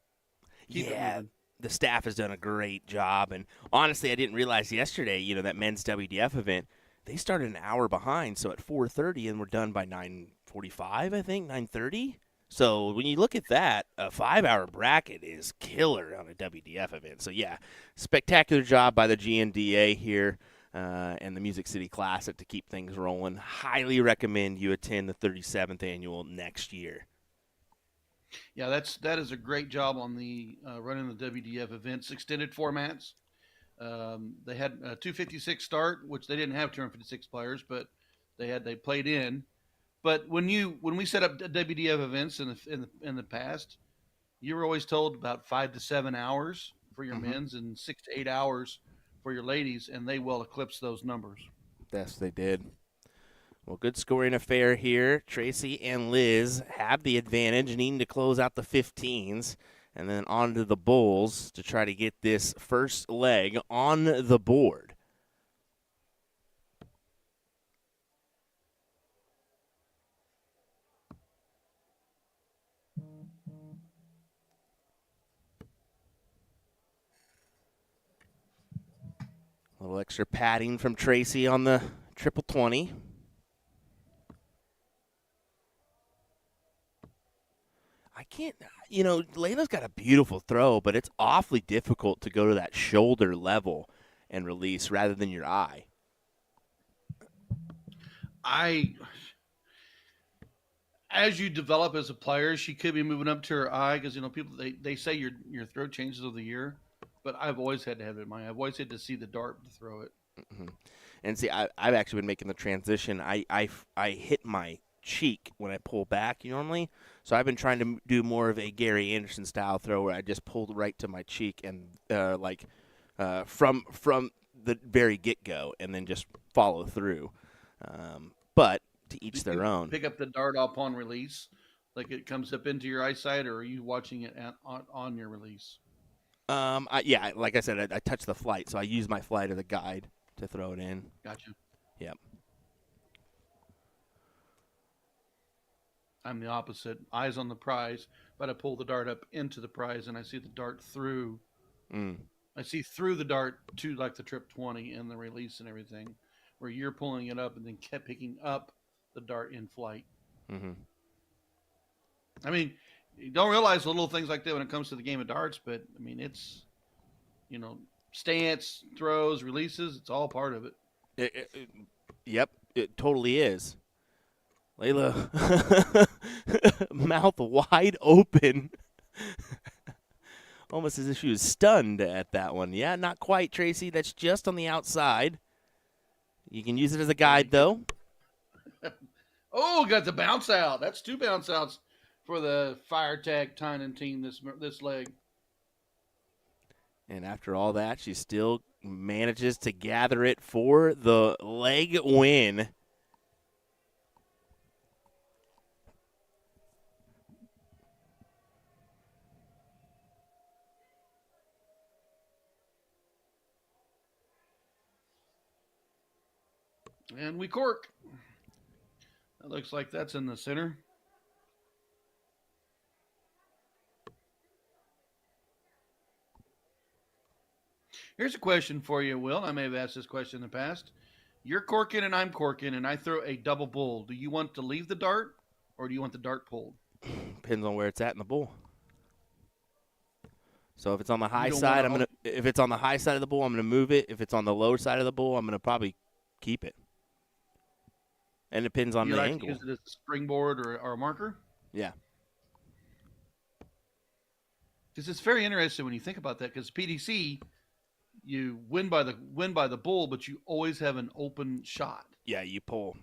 B: Keep it moving.
A: The staff has done a great job. And honestly, I didn't realize yesterday, that men's WDF event, they started an hour behind, so at 4:30, and we're done by 9:45, I think, 9:30. So when you look at that, a 5-hour bracket is killer on a WDF event. So, spectacular job by the GNDA here and the Music City Classic to keep things rolling. Highly recommend you attend the 37th annual next year.
B: Yeah, that is a great job on the running the WDF events, extended formats. They had a 256 start, which they didn't have 256 players, but they played in. But when we set up WDF events in the past, you were always told about 5 to 7 hours for your men's and 6 to 8 hours for your ladies, and they well eclipsed those numbers.
A: Yes, they did. Well, good scoring affair here. Tracy and Liz have the advantage, needing to close out the 15s, and then on to the Bulls to try to get this first leg on the board. A little extra padding from Tracy on the triple 20. I can't, Layla's got a beautiful throw, but it's awfully difficult to go to that shoulder level and release rather than your eye.
B: As you develop as a player, she could be moving up to her eye because, people, they say your throw changes over the year. But I've always had to have it in mind. I've always had to see the dart to throw it.
A: Mm-hmm. And see, I've actually been making the transition. I hit my cheek when I pull back normally. So I've been trying to do more of a Gary Anderson style throw where I just pulled right to my cheek and from the very get-go and then just follow through. But to each their own.
B: Pick up the dart upon release, like it comes up into your eyesight, or are you watching it on your release?
A: Like I said, I touch the flight, so I use my flight as a guide to throw it in.
B: Gotcha.
A: Yep.
B: I'm the opposite. Eyes on the prize, but I pull the dart up into the prize, and I see the dart through. I see through the dart to like the trip 20 and the release and everything, where you're pulling it up and then kept picking up the dart in flight.
A: Mm-hmm.
B: I mean, you don't realize the little things like that when it comes to the game of darts, but I mean, it's, stance, throws, releases, it's all part of it.
A: Yep, it totally is. Layla, mouth wide open. Almost as if she was stunned at that one. Yeah, not quite, Tracy. That's just on the outside. You can use it as a guide, though.
B: Oh, got the bounce out. That's 2 bounce outs for the Fire Tag Tynan team this leg.
A: And after all that, she still manages to gather it for the leg win.
B: And we cork. That looks like that's in the center. Here's a question for you, Will. I may have asked this question in the past. You're corking and I'm corking, and I throw a double bull. Do you want to leave the dart, or do you want the dart pulled?
A: Depends on where it's at in the bull. So if it's on the high side, if it's on the high side of the bull, I'm gonna move it. If it's on the low side of the bull, I'm gonna probably keep it. And it depends on
B: you
A: the
B: like
A: angle.
B: To use it as a springboard or a marker?
A: Yeah.
B: Because it's very interesting when you think about that. Because PDC, you win by the bull, but you always have an open shot.
A: Yeah, you pull.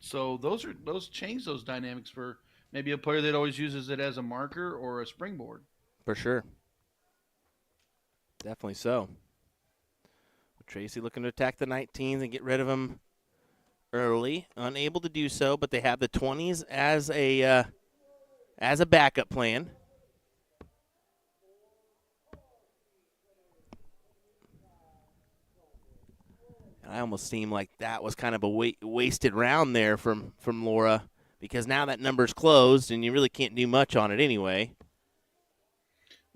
B: So those change those dynamics for maybe a player that always uses it as a marker or a springboard.
A: For sure. Definitely so. Tracy looking to attack the 19s and get rid of them early. Unable to do so, but they have the 20s as a backup plan. And I almost seem like that was kind of a wasted round there from Laura, because now that number's closed and you really can't do much on it anyway.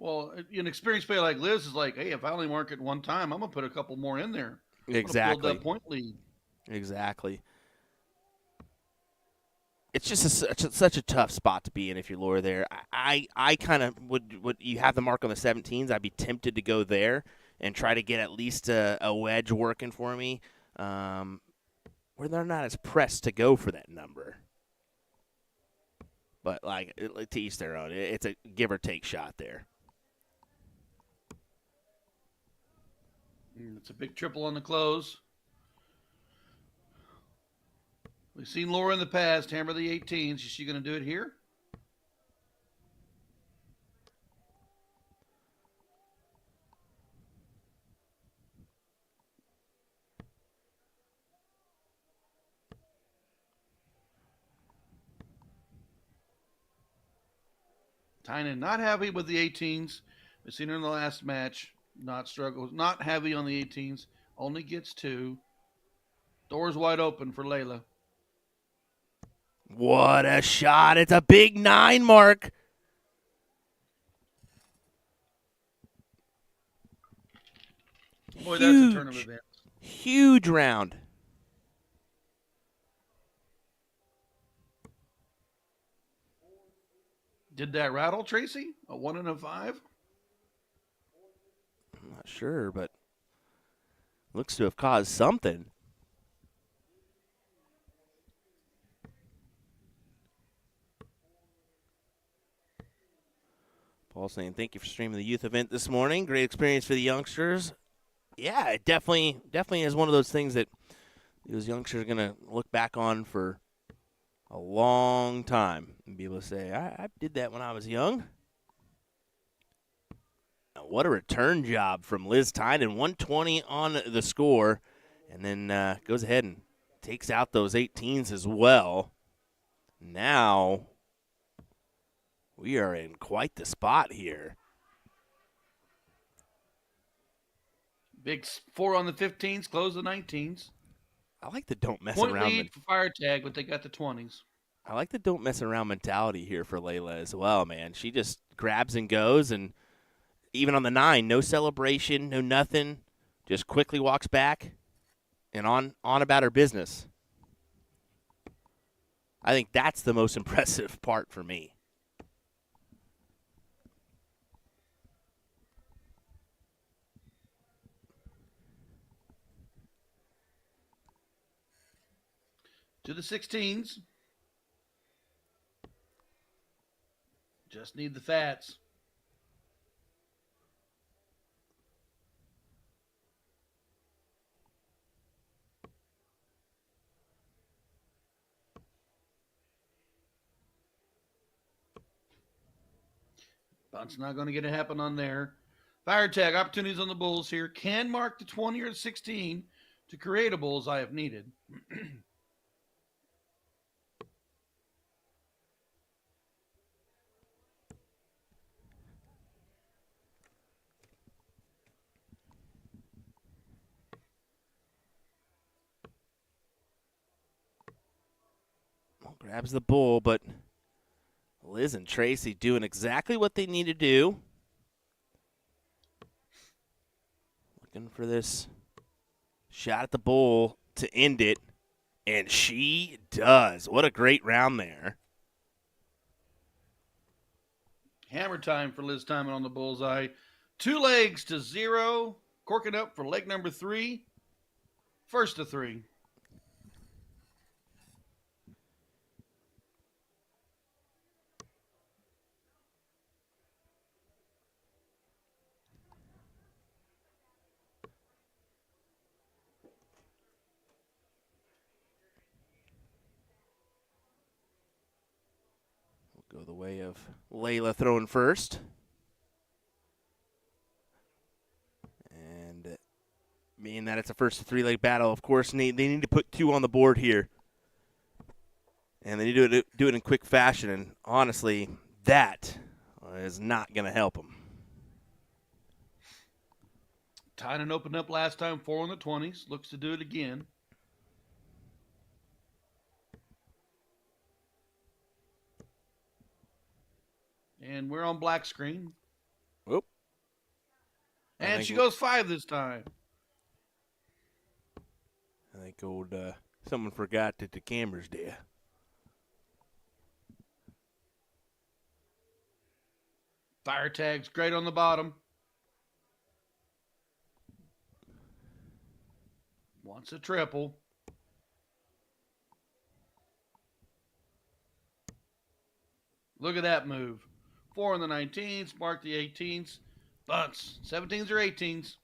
B: Well, an experienced player like Liz is like, hey, if I only mark it one time, I'm going to put a couple more in there.
A: Exactly.
B: Build that point lead.
A: Exactly. It's just such a tough spot to be in if you're Laura there. I kind of would you have the mark on the 17s, I'd be tempted to go there and try to get at least a wedge working for me, where they're not as pressed to go for that number. But to each their own. It's a give or take shot there.
B: It's a big triple on the close. We've seen Laura in the past hammer the 18s. Is she going to do it here? Tynan not happy with the 18s. We've seen her in the last match. Not heavy on the 18s. Only gets 2. Doors wide open for Layla.
A: What a shot. It's a big 9 mark.
B: Boy, that's a turn of events.
A: Huge round.
B: Did that rattle, Tracy? A 1 and a 5?
A: I'm not sure, but looks to have caused something. Paul saying, thank you for streaming the youth event this morning. Great experience for the youngsters. Yeah, it definitely is one of those things that those youngsters are going to look back on for a long time and be able to say, I did that when I was young. What a return job from Liz Tynan, 120 on the score, and then goes ahead and takes out those 18s as well. Now we are in quite the spot here.
B: Big 4 on the 15s, close the 19s.
A: I like the don't mess
B: Point
A: around.
B: lead for Fire Tag, but they got the 20s.
A: I like the don't mess around mentality here for Layla as well, man. She just grabs and goes, and even on the 9, no celebration, no nothing, just quickly walks back and on about her business. I think that's the most impressive part for me.
B: To the 16s. Just need the fats. Bunt's not going to get it happen on there. Fire Tag opportunities on the Bulls here. Can mark the 20 or the 16 to create a bullseye if needed.
A: Grabs the bull, but Liz and Tracy doing exactly what they need to do. Looking for this shot at the bull to end it, and she does. What a great round there.
B: Hammer time for Liz Timon on the bullseye. 2 legs to 0. Corking up for leg number 3. First to 3.
A: Go the way of Layla throwing first. And being that it's a first 3-leg battle, of course, they need to put 2 on the board here. And they need to do it in quick fashion. And honestly, that is not going to help them.
B: Tynan opened up last time, 4 on the 20s. Looks to do it again. And we're on black screen.
A: Whoop.
B: And she goes 5 this time.
A: I think someone forgot that the camera's there.
B: Fire Tag's great on the bottom. Wants a triple. Look at that move. 4 on the 19s, mark the 18s. Bunts, 17s or 18s.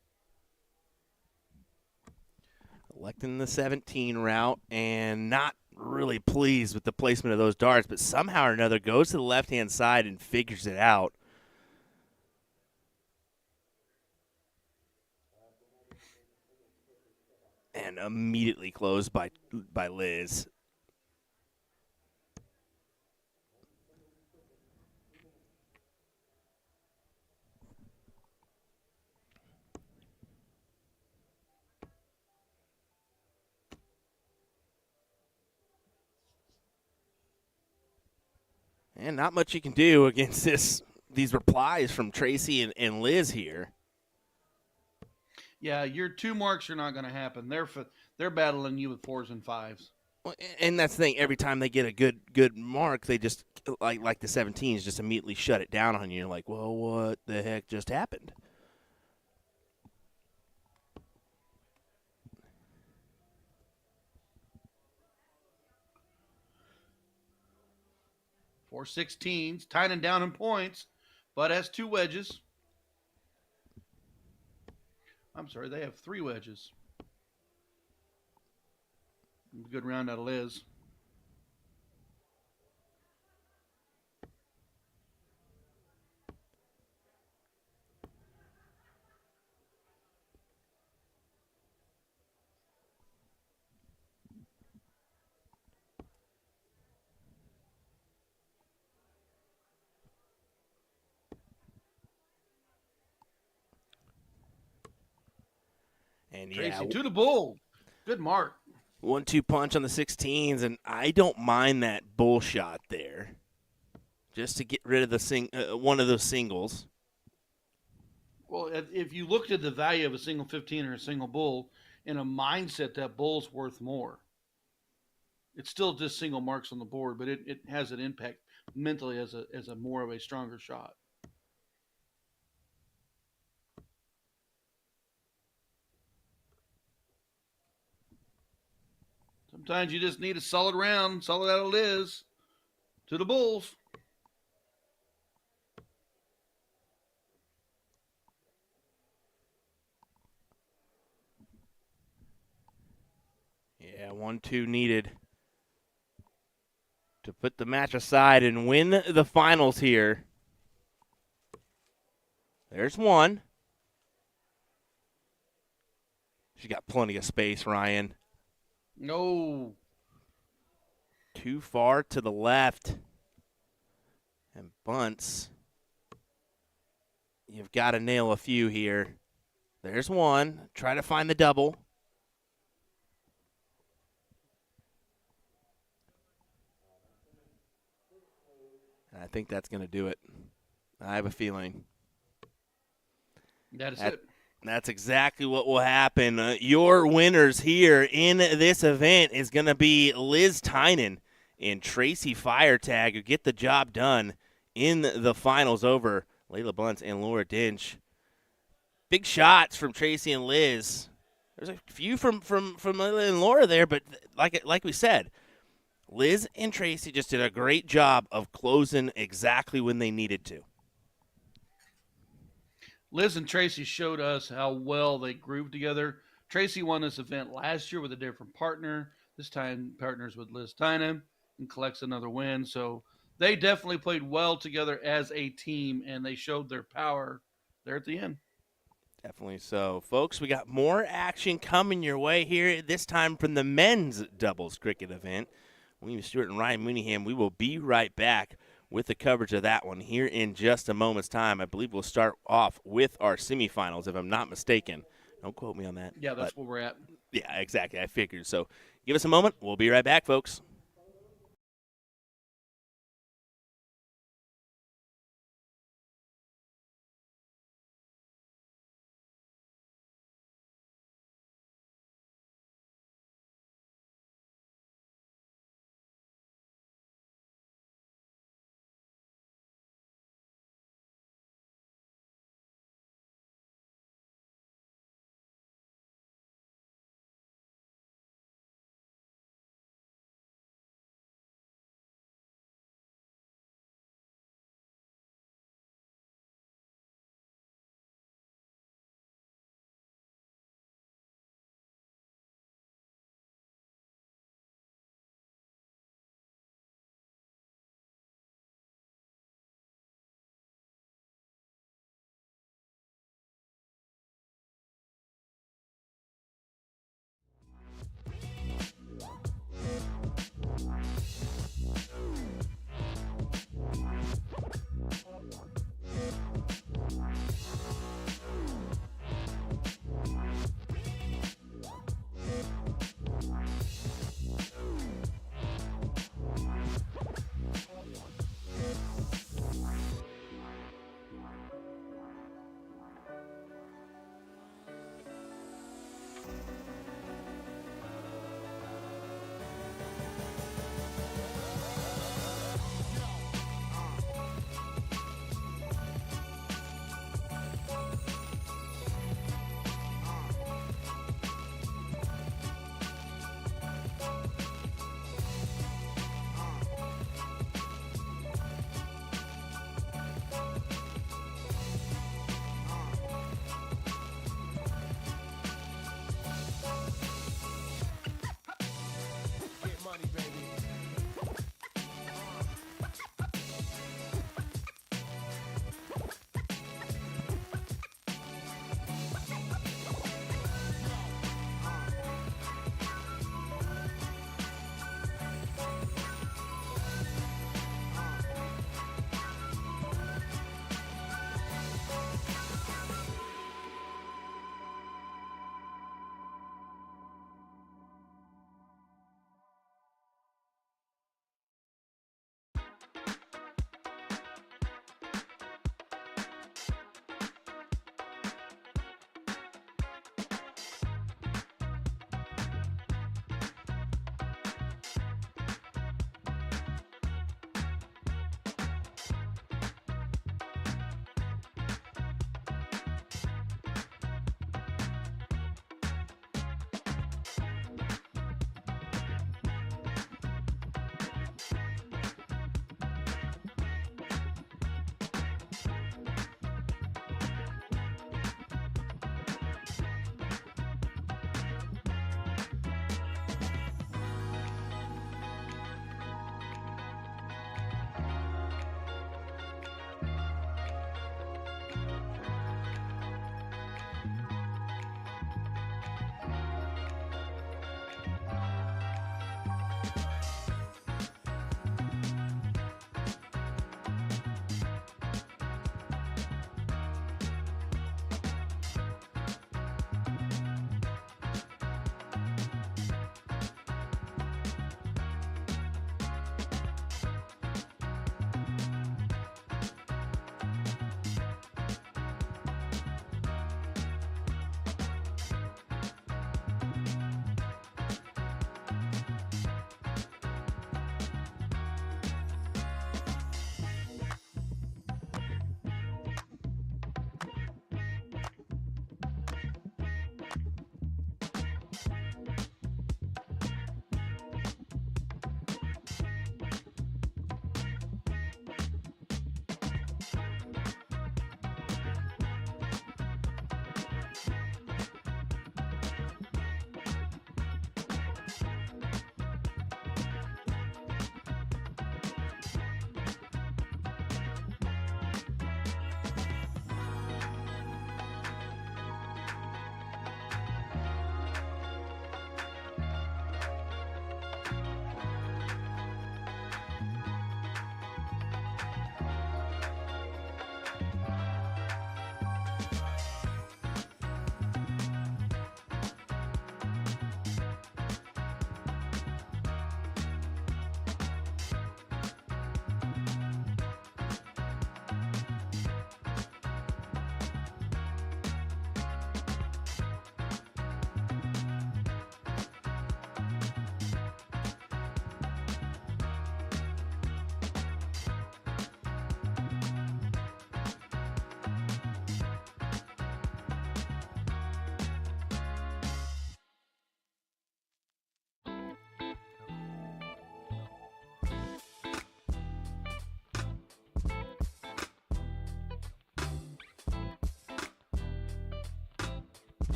A: Electing the 17 route and not really pleased with the placement of those darts, but somehow or another goes to the left-hand side and figures it out. And immediately closed by Liz. And not much you can do against these replies from Tracy and Liz here.
B: Yeah, your 2 marks are not going to happen. They're battling you with 4s and 5s.
A: Well, and that's the thing. Every time they get a good mark, they just like the 17s just immediately shut it down on you. You're like, well, what the heck just happened?
B: Four 16s, Tynan down in points, but has 2 wedges. I'm sorry, they have 3 wedges. Good round out of Liz.
A: And
B: Tracy to the bull. Good mark.
A: 1-2 punch on the 16s, and I don't mind that bull shot there, just to get rid of the one of those singles.
B: Well, if you looked at the value of a single 15 or a single bull, in a mindset that bull's worth more. It's still just single marks on the board, but it has an impact mentally as a more of a stronger shot. Sometimes you just need a solid round, solid out of Liz to the bulls.
A: Yeah, 1-2 needed to put the match aside and win the finals here. There's one. She got plenty of space, Ryan.
B: No.
A: Too far to the left. And bunts. You've got to nail a few here. There's one. Try to find the double. And I think that's going to do it. I have a feeling.
B: That is it.
A: That's exactly what will happen. Your winners here in this event is going to be Liz Tynan and Tracy Firetag, who get the job done in the finals over Layla Bunce and Laura Dinch. Big shots from Tracy and Liz. There's a few from Layla and Laura there, but like we said, Liz and Tracy just did a great job of closing exactly when they needed to.
B: Liz and Tracy showed us how well they grooved together. Tracy won this event last year with a different partner. This time partners with Liz Tynan and collects another win. So they definitely played well together as a team, and they showed their power there at the end.
A: Definitely so. Folks, we got more action coming your way here, this time from the men's doubles cricket event. William Stewart and Ryan Mooneyham, we will be right back with the coverage of that one here in just a moment's time. I believe we'll start off with our semifinals, if I'm not mistaken. Don't quote me on that.
B: Yeah, that's where we're at.
A: Yeah, exactly. I figured. So give us a moment. We'll be right back, folks.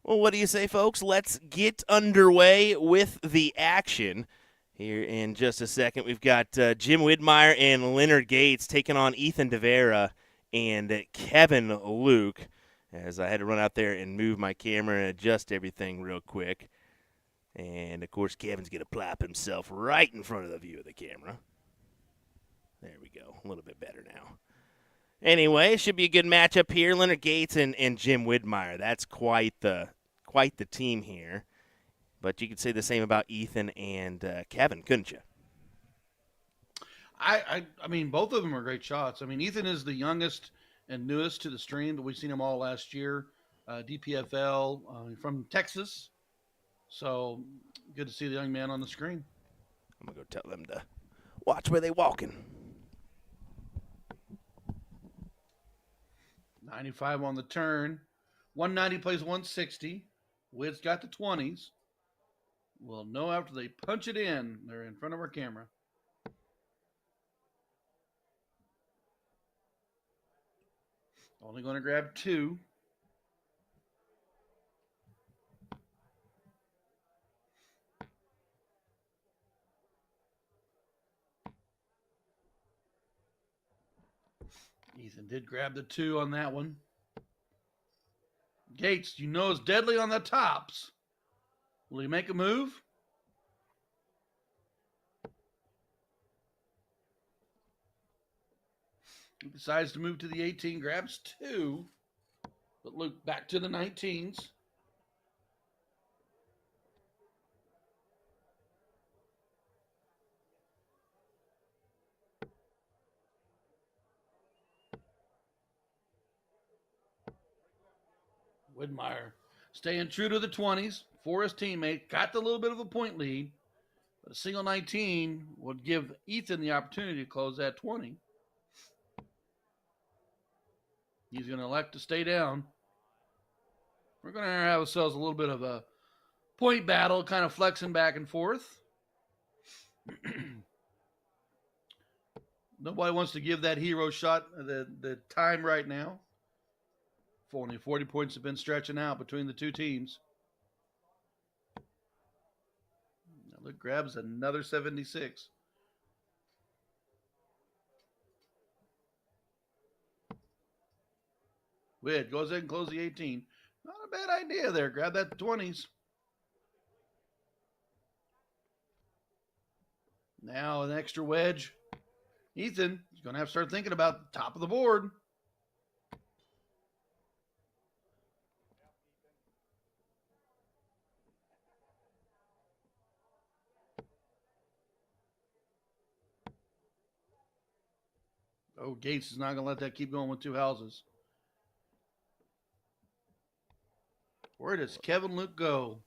A: Well, what do you say, folks? Let's get underway with the action. Here in just a second, we've got Jim Widmeyer and Leonard Gates taking on Ethan DeVera and Kevin Luke, as I had to run out there and move my camera and adjust everything real quick. And, of course, Kevin's going to plop himself right in front of the view of the camera. There we go. A little bit better now. Anyway, it should be a good matchup here. Leonard Gates and Jim Widmeyer. That's quite the team here. But you could say the same about Ethan and Kevin, couldn't you?
B: I mean, both of them are great shots. I mean, Ethan is the youngest and newest to the stream, but we've seen him all last year. DPFL from Texas. So good to see the young man on the screen.
A: I'm going to go tell them to watch where they walking.
B: 95 on the turn. 190 plays 160. Wid's got the 20s. We'll know after they punch it in. They're in front of our camera. Only going to grab 2. Ethan did grab the 2 on that one. Gates, you know, is deadly on the tops. Will he make a move? He decides to move to the 18, grabs 2. But Luke back to the 19s. Widmeyer staying true to the 20s for his teammate. Got the little bit of a point lead. But a single 19 would give Ethan the opportunity to close that 20. He's going to elect to stay down. We're going to have ourselves a little bit of a point battle, kind of flexing back and forth. Nobody wants to give that hero shot the time right now. Only 40 points have been stretching out between the two teams. Now Luke grabs another 76. Wid goes ahead and close the 18. Not a bad idea there. Grab that 20s. Now an extra wedge. Ethan is going to have to start thinking about the top of the board. Oh, Gates is not going to let that keep going with 2 houses. Where does Kevin Luke go?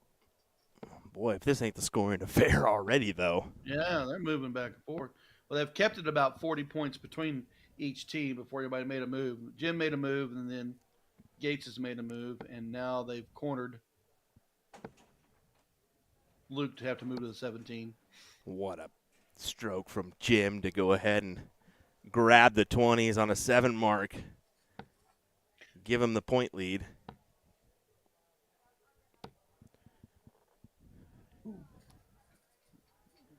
A: Boy, if this ain't the scoring affair already, though.
B: Yeah, they're moving back and forth. Well, they've kept it about 40 points between each team before anybody made a move. Jim made a move, and then Gates has made a move, and now they've cornered Luke to have to move to the 17.
A: What a stroke from Jim to go ahead and grab the 20s on a 7 mark. Give him the point lead.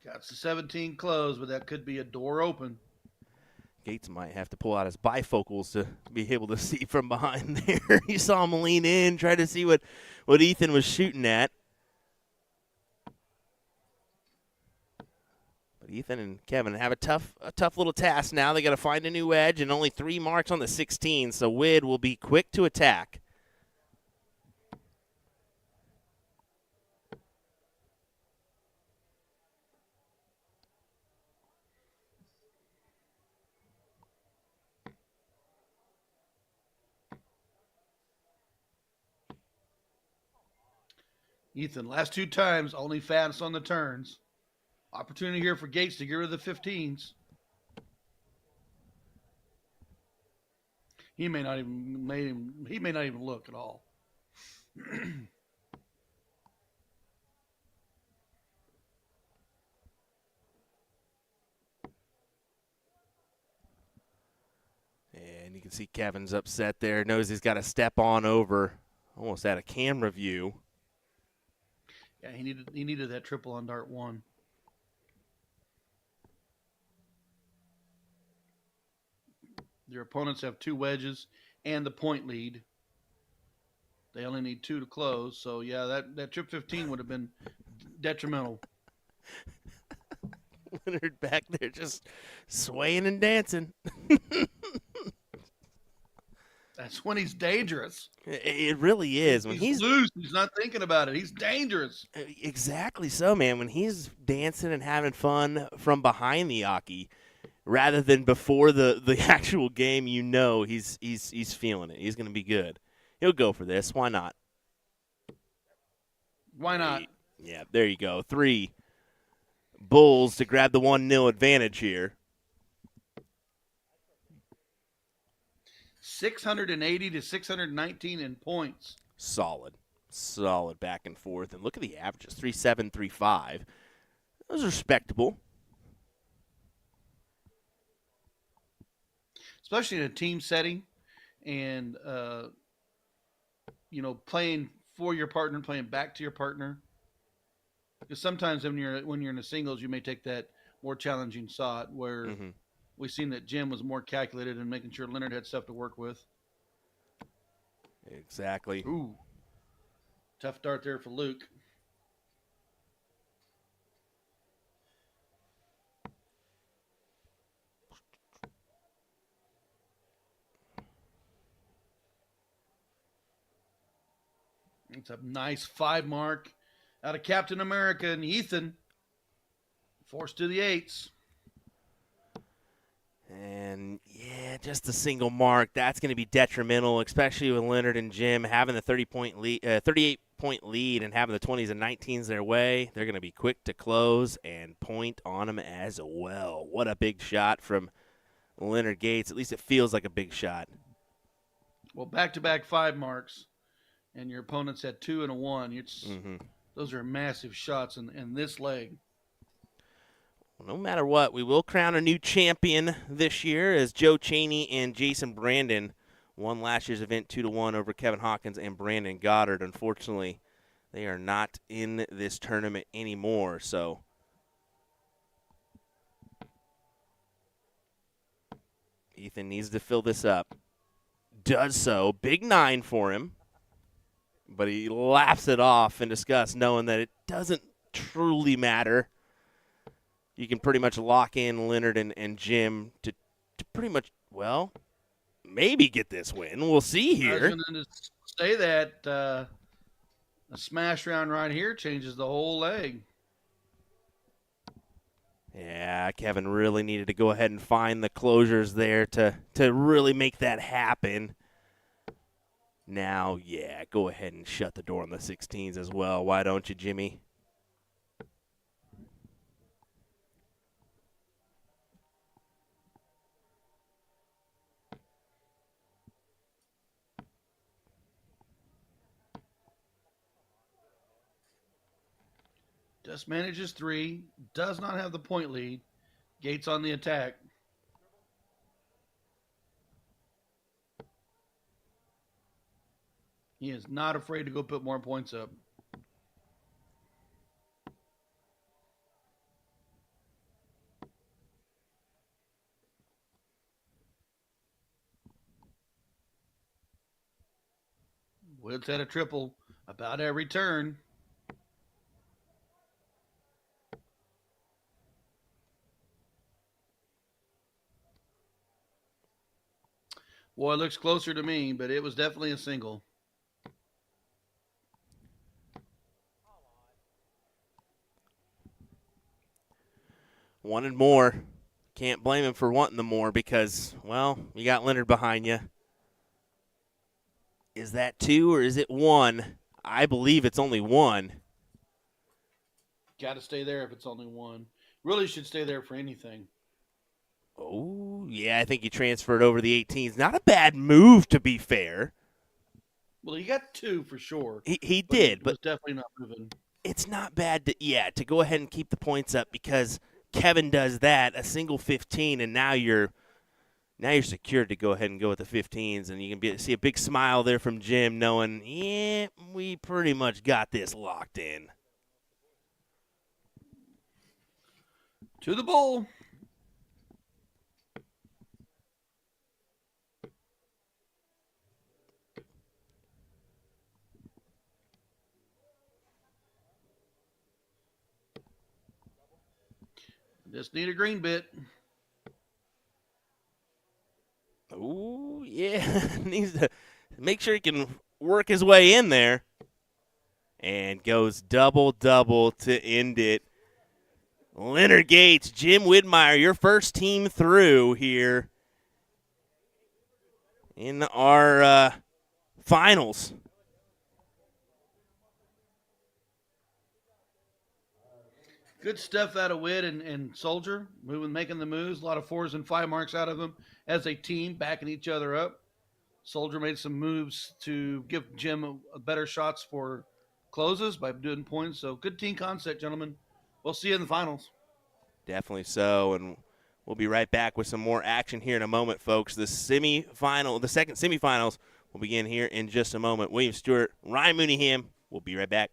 B: Got the 17 closed, but that could be a door open.
A: Gates might have to pull out his bifocals to be able to see from behind there. You saw him lean in, try to see what Ethan was shooting at. But Ethan and Kevin have a tough little task now. They got to find a new edge, and only 3 marks on the 16, so Wid will be quick to attack.
B: Ethan, last 2 times, only fast on the turns. Opportunity here for Gates to get rid of the 15s. He may not even look at all.
A: And you can see Kevin's upset there. Knows he's got to step on over Almost out of camera view.
B: Yeah, he needed that triple on dart 1. Their opponents have 2 wedges and the point lead. They only need 2 to close. So, yeah, that trip 15 would have been detrimental.
A: Leonard back there just swaying and dancing.
B: That's when he's dangerous.
A: It really is. When he's
B: loose, he's not thinking about it. He's dangerous.
A: Exactly so, man. When he's dancing and having fun from behind the Aki, rather than before the actual game, he's feeling it. He's going to be good. He'll go for this. Why not?
B: Why not?
A: Yeah, there you go. 3 Bulls to grab the 1-0 advantage here.
B: 680 to 619 in points.
A: Solid back and forth. And look at the averages, 3.7, 3.5. Those are respectable.
B: Especially in a team setting and, playing for your partner, playing back to your partner. Because sometimes when you're in a singles, you may take that more challenging shot where we've seen that Jim was more calculated in making sure Leonard had stuff to work with.
A: Exactly.
B: Ooh. Tough dart there for Luke. It's a nice 5 mark out of Captain America and Ethan. Forced to the 8s.
A: And, yeah, just a single mark. That's going to be detrimental, especially with Leonard and Jim having the 38-point lead and having the 20s and 19s their way. They're going to be quick to close and point on them as well. What a big shot from Leonard Gates. At least it feels like a big shot.
B: Well, back-to-back 5 marks, and your opponent's at 2 and a 1. Those are massive shots in this leg.
A: No matter what, we will crown a new champion this year as Joe Cheney and Jason Brandon won last year's event 2-1 over Kevin Hawkins and Brandon Goddard. Unfortunately, they are not in this tournament anymore. So Ethan needs to fill this up. Does so. Big 9 for him. But he laughs it off in disgust, knowing that it doesn't truly matter. You can pretty much lock in Leonard and Jim to pretty much, well, maybe get this win. We'll see here.
B: I was going to say that a smash round right here changes the whole leg.
A: Yeah, Kevin really needed to go ahead and find the closures there to really make that happen. Now, yeah, go ahead and shut the door on the 16s as well. Why don't you, Jimmy?
B: Just manages 3, does not have the point lead. Gates on the attack. He is not afraid to go put more points up. Woods had a triple about every turn. Boy, it looks closer to me, but it was definitely a single.
A: Wanted more. Can't blame him for wanting the more because, well, you got Leonard behind you. Is that 2 or is it 1? I believe it's only 1.
B: Got to stay there if it's only 1. Really should stay there for anything.
A: Oh, yeah, I think he transferred over the 18s. Not a bad move, to be fair.
B: Well, he got 2 for sure.
A: He did, but
B: definitely not moving.
A: It's not bad to go ahead and keep the points up because Kevin does that, a single 15, and now you're now you're secured to go ahead and go with the 15s, and you can see a big smile there from Jim knowing, yeah, we pretty much got this locked in.
B: To the bull. Just need a green bit.
A: Ooh, yeah. Needs to make sure he can work his way in there. And goes double-double to end it. Leonard Gates, Jim Widmeyer, your first team through here in our finals.
B: Good stuff out of Witt and Soldier, making the moves. A lot of 4s and 5 marks out of them as a team, backing each other up. Soldier made some moves to give Jim better shots for closes by doing points. So good team concept, gentlemen. We'll see you in the finals.
A: Definitely so, and we'll be right back with some more action here in a moment, folks. The second semifinals will begin here in just a moment. William Stewart, Ryan Mooneyham. We'll be right back.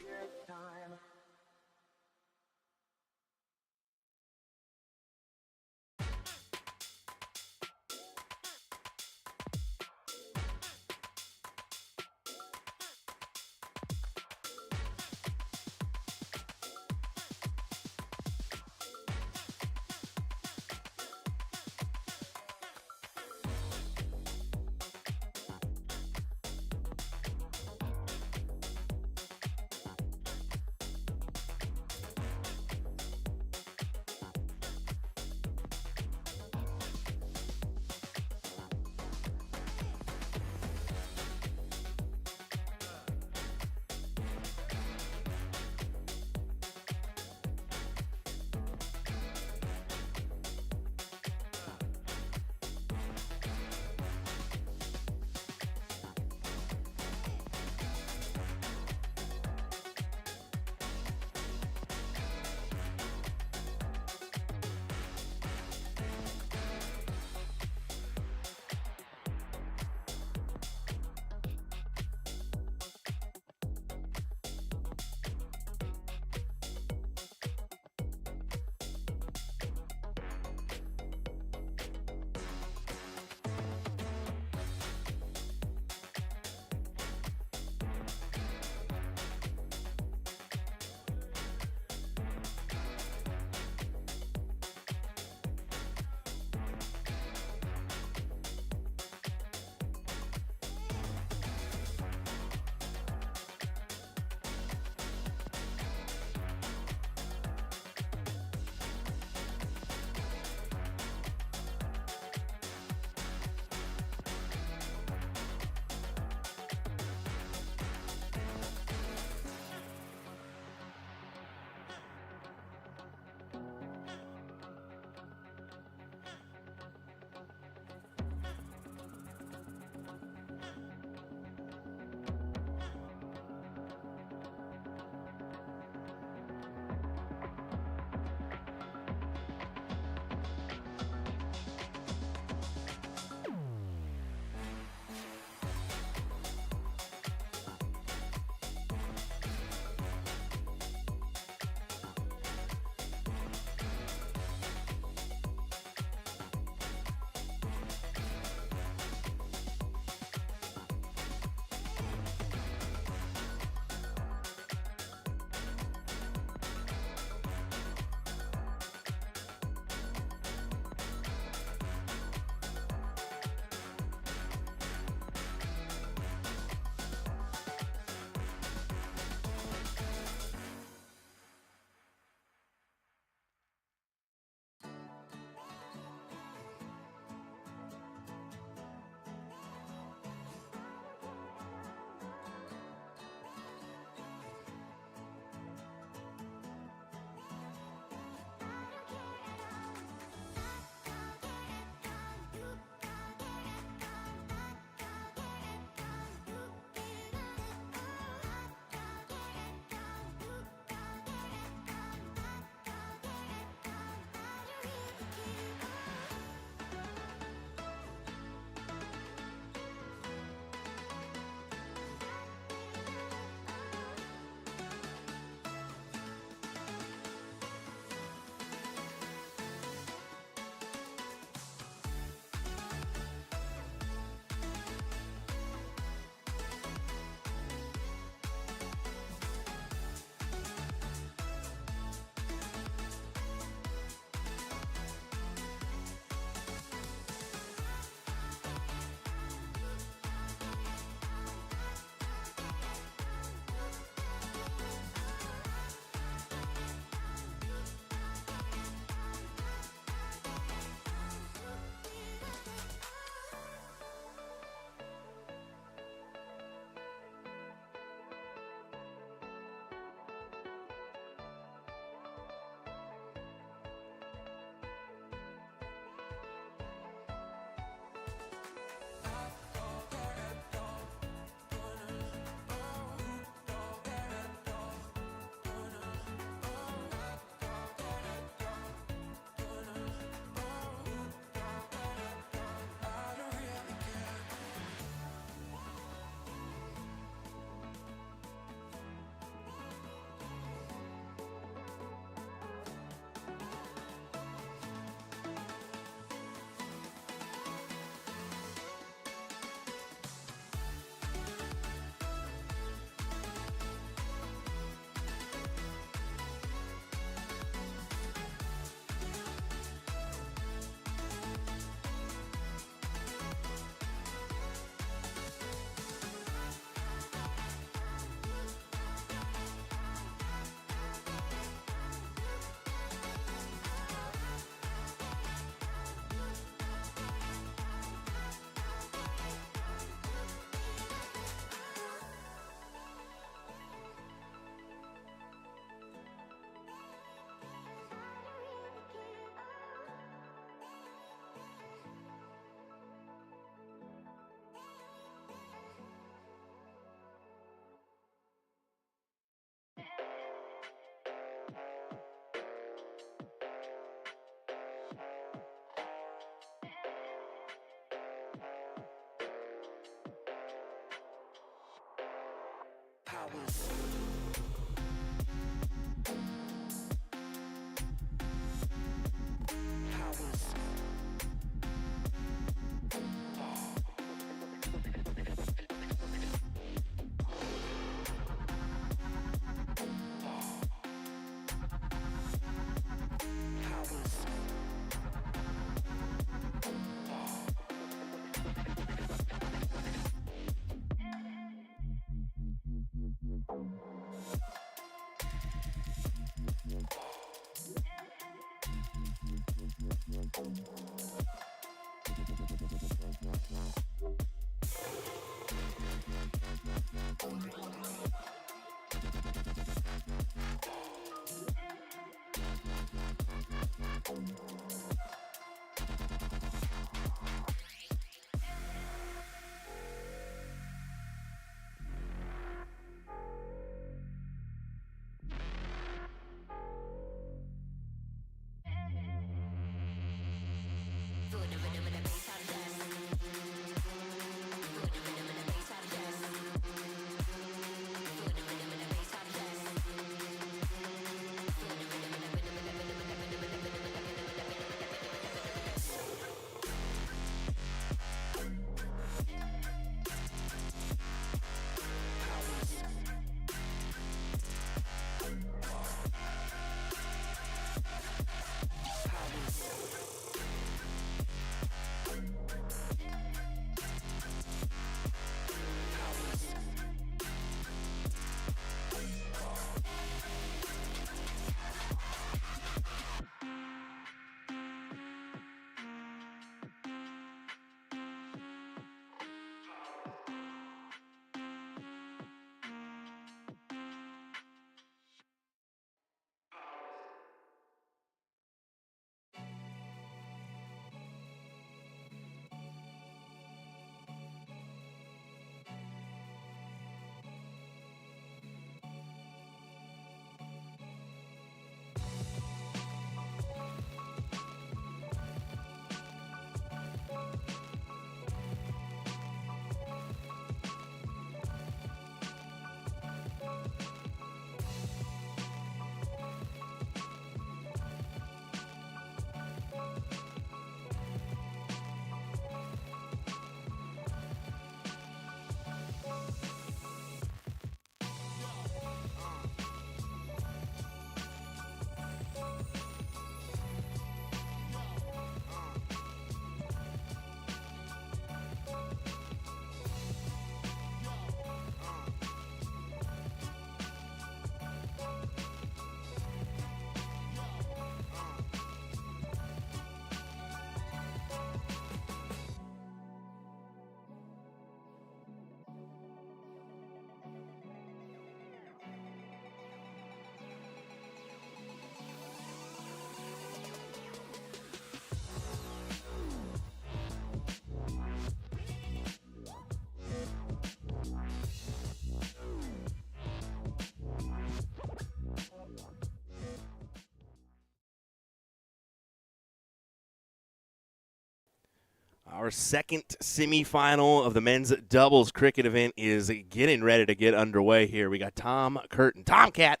A: Our second semifinal of the men's doubles cricket event is getting ready to get underway here. We got Tom Curtin, Tomcat,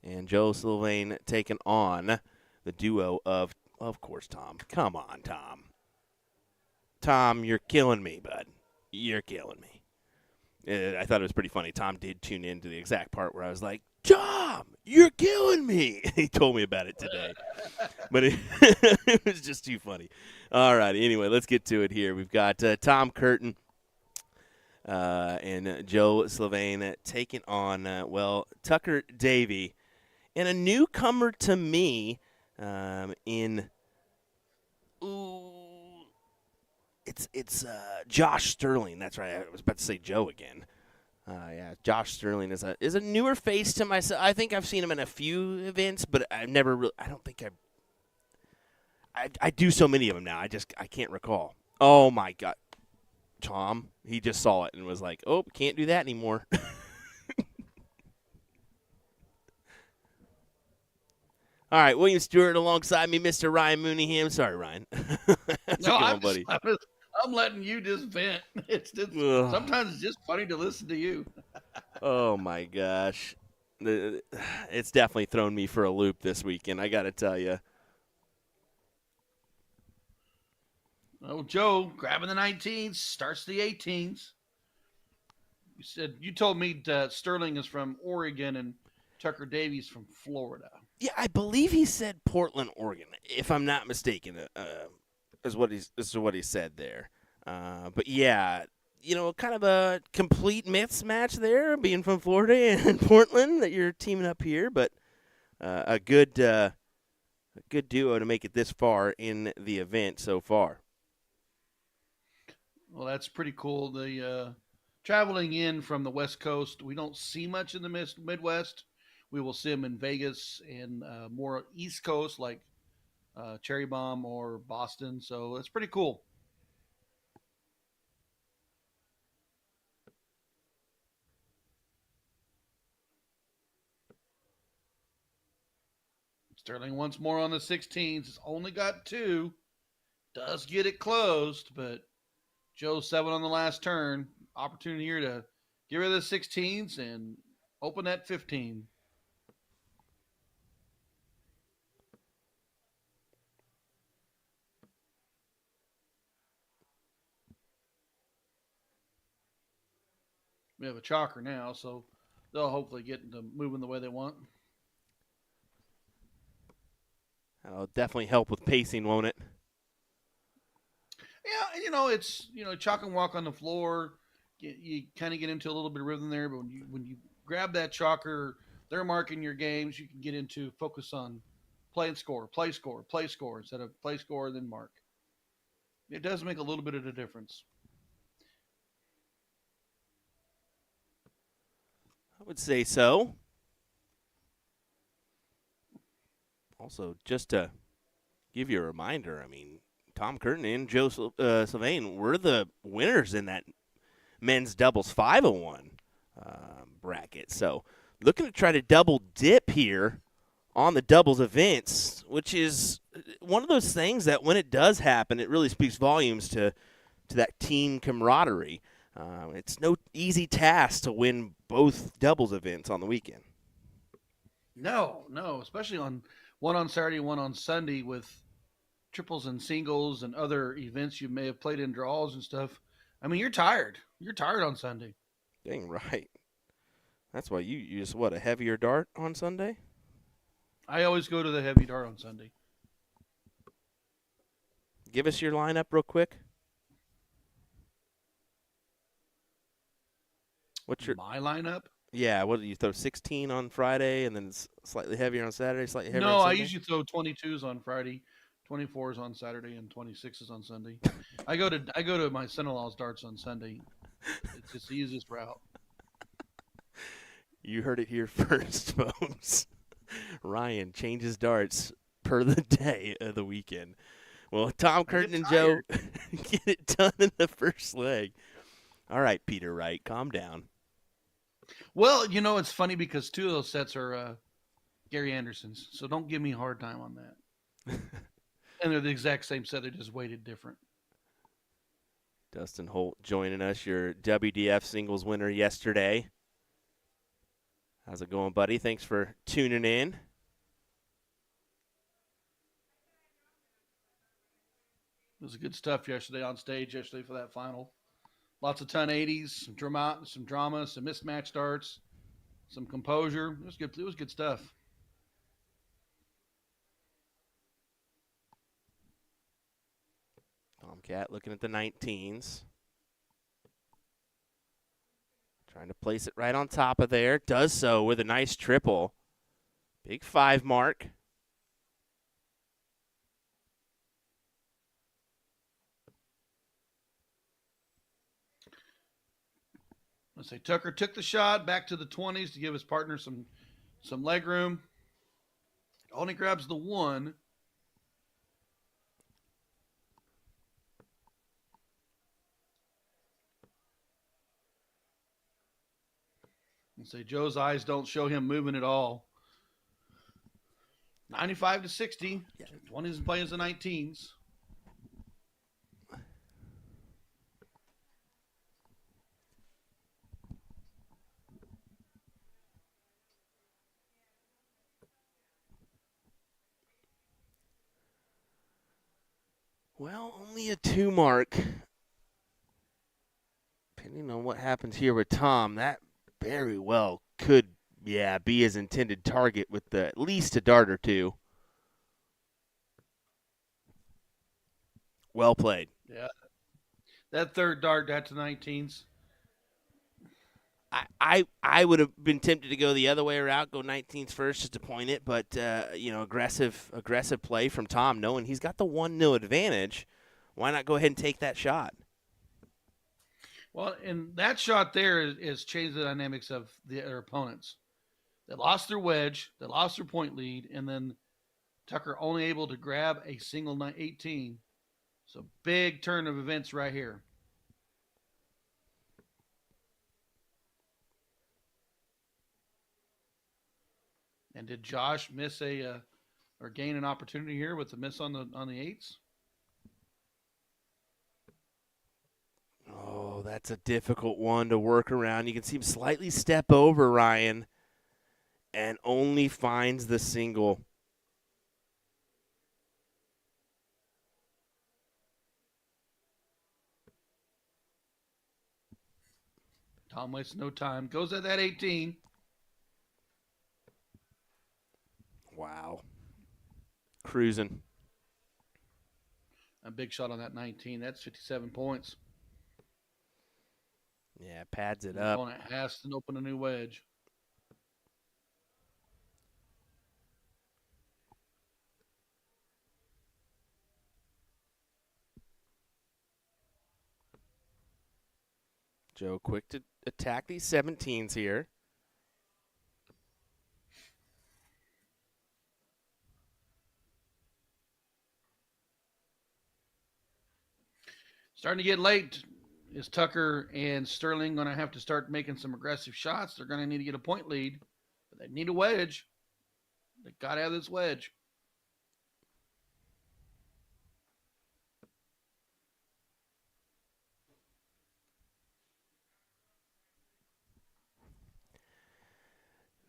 A: and Joe Sylvain taking on the duo of course, Tom. Come on, Tom. Tom, you're killing me, bud. You're killing me. I thought it was pretty funny. Tom did tune in to the exact part where I was like, Tom, you're killing me. He told me about it today. But it was just too funny. All right, anyway, let's get to it here. We've got Tom Curtin and Joe Sylvain taking on, Tucker Davey. And a newcomer to me it's Josh Sterling. That's right. I was about to say Joe again. Yeah, Josh Sterling is a newer face to myself. I think I've seen him in a few events, but I've never really. I don't think I do so many of them now. I can't recall. Oh my God, Tom! He just saw it and was like, "Oh, can't do that anymore." All right, William Stewart alongside me, Mr. Ryan Mooneyham. Sorry, Ryan. Buddy?
B: I'm letting you just vent. It's just, sometimes it's just funny to listen to you.
A: Oh, my gosh. It's definitely thrown me for a loop this weekend, I got to tell you.
B: Oh, Joe grabbing the 19s, starts the 18s. You told me that Sterling is from Oregon and Tucker Davies from Florida.
A: Yeah, I believe he said Portland, Oregon, if I'm not mistaken, is what he said there. But yeah, kind of a complete mismatch there, being from Florida and Portland, that you're teaming up here. But a good duo to make it this far in the event so far.
B: Well, that's pretty cool. The traveling in from the West Coast, we don't see much in the Midwest. We will see them in Vegas and more East Coast, like Cherry Bomb or Boston. So it's pretty cool. Sterling once more on the 16s. It's only got 2. Does get it closed, but Joe 7 on the last turn. Opportunity here to get rid of the 16s and open that 15. We have a chalker now, so they'll hopefully get into moving the way they want.
A: That'll definitely help with pacing, won't it?
B: Yeah, it's chalk and walk on the floor. You kind of get into a little bit of rhythm there, but when you grab that chalker, they're marking your games. You can get into focus on play and score, play score instead of play score then mark. It does make a little bit of a difference.
A: I would say so. Also, just to give you a reminder, I mean, Tom Curtin and Joe Sylvain were the winners in that men's doubles 5-1 bracket. So looking to try to double dip here on the doubles events, which is one of those things that when it does happen, it really speaks volumes to that team camaraderie. It's no easy task to win both doubles events on the weekend.
B: No, especially on one on Saturday, one on Sunday with triples and singles and other events you may have played in draws and stuff. I mean, you're tired. You're tired on Sunday.
A: Dang right. That's why you use, a heavier dart on Sunday?
B: I always go to the heavy dart on Sunday.
A: Give us your lineup real quick. What's your
B: my lineup?
A: Yeah, what do you throw 16 on Friday and then slightly heavier on Saturday, slightly heavier
B: No,
A: on
B: I
A: Sunday?
B: usually throw 22s on Friday, 24s on Saturday, and 26s on Sunday. I go to my son-in-law's darts on Sunday. It's just the easiest route.
A: You heard it here first, folks. Ryan changes darts per the day of the weekend. Well, Tom Curtin and Joe get it done in the first leg. All right, Peter Wright, calm down.
B: Well, it's funny because 2 of those sets are Gary Anderson's, so don't give me a hard time on that. And they're the exact same set, they're just weighted different.
A: Dustin Holt joining us, your WDF singles winner yesterday. How's it going, buddy? Thanks for tuning in.
B: It was good stuff yesterday on stage for that final. Lots of 1080s, some drama, some mismatch darts, some composure. It was good. It was good stuff.
A: Tomcat looking at the 19s. Trying to place it right on top of there. Does so with a nice triple. Big 5 mark.
B: Let's say Tucker took the shot back to the 20s to give his partner some leg room. Only grabs the 1. Let's say Joe's eyes don't show him moving at all. 95 to 60. 20s playing as the 19s.
A: Well, only a 2 mark. Depending on what happens here with Tom, that very well could, be his intended target with at least a dart or two. Well played.
B: Yeah. That third dart got to 19s.
A: I would have been tempted to go the other way around, go 19s first just to point it, but aggressive play from Tom, knowing he's got the 1-0 advantage. Why not go ahead and take that shot?
B: Well, and that shot there is changed the dynamics of their opponents. They lost their wedge, they lost their point lead, and then Tucker only able to grab a single 18. So big turn of events right here. And did Josh miss or gain an opportunity here with the miss on the eights?
A: Oh, that's a difficult one to work around. You can see him slightly step over Ryan and only finds the single.
B: Tom wastes no time. Goes at that 18.
A: Wow. Cruising.
B: A big shot on that 19. That's 57 points.
A: Yeah, pads it
B: The
A: up.
B: opponent has to open a new wedge.
A: Joe quick to attack these 17s here.
B: Starting to get late. Is Tucker and Sterling going to have to start making some aggressive shots? They're going to need to get a point lead, but they need a wedge. They got to have this wedge.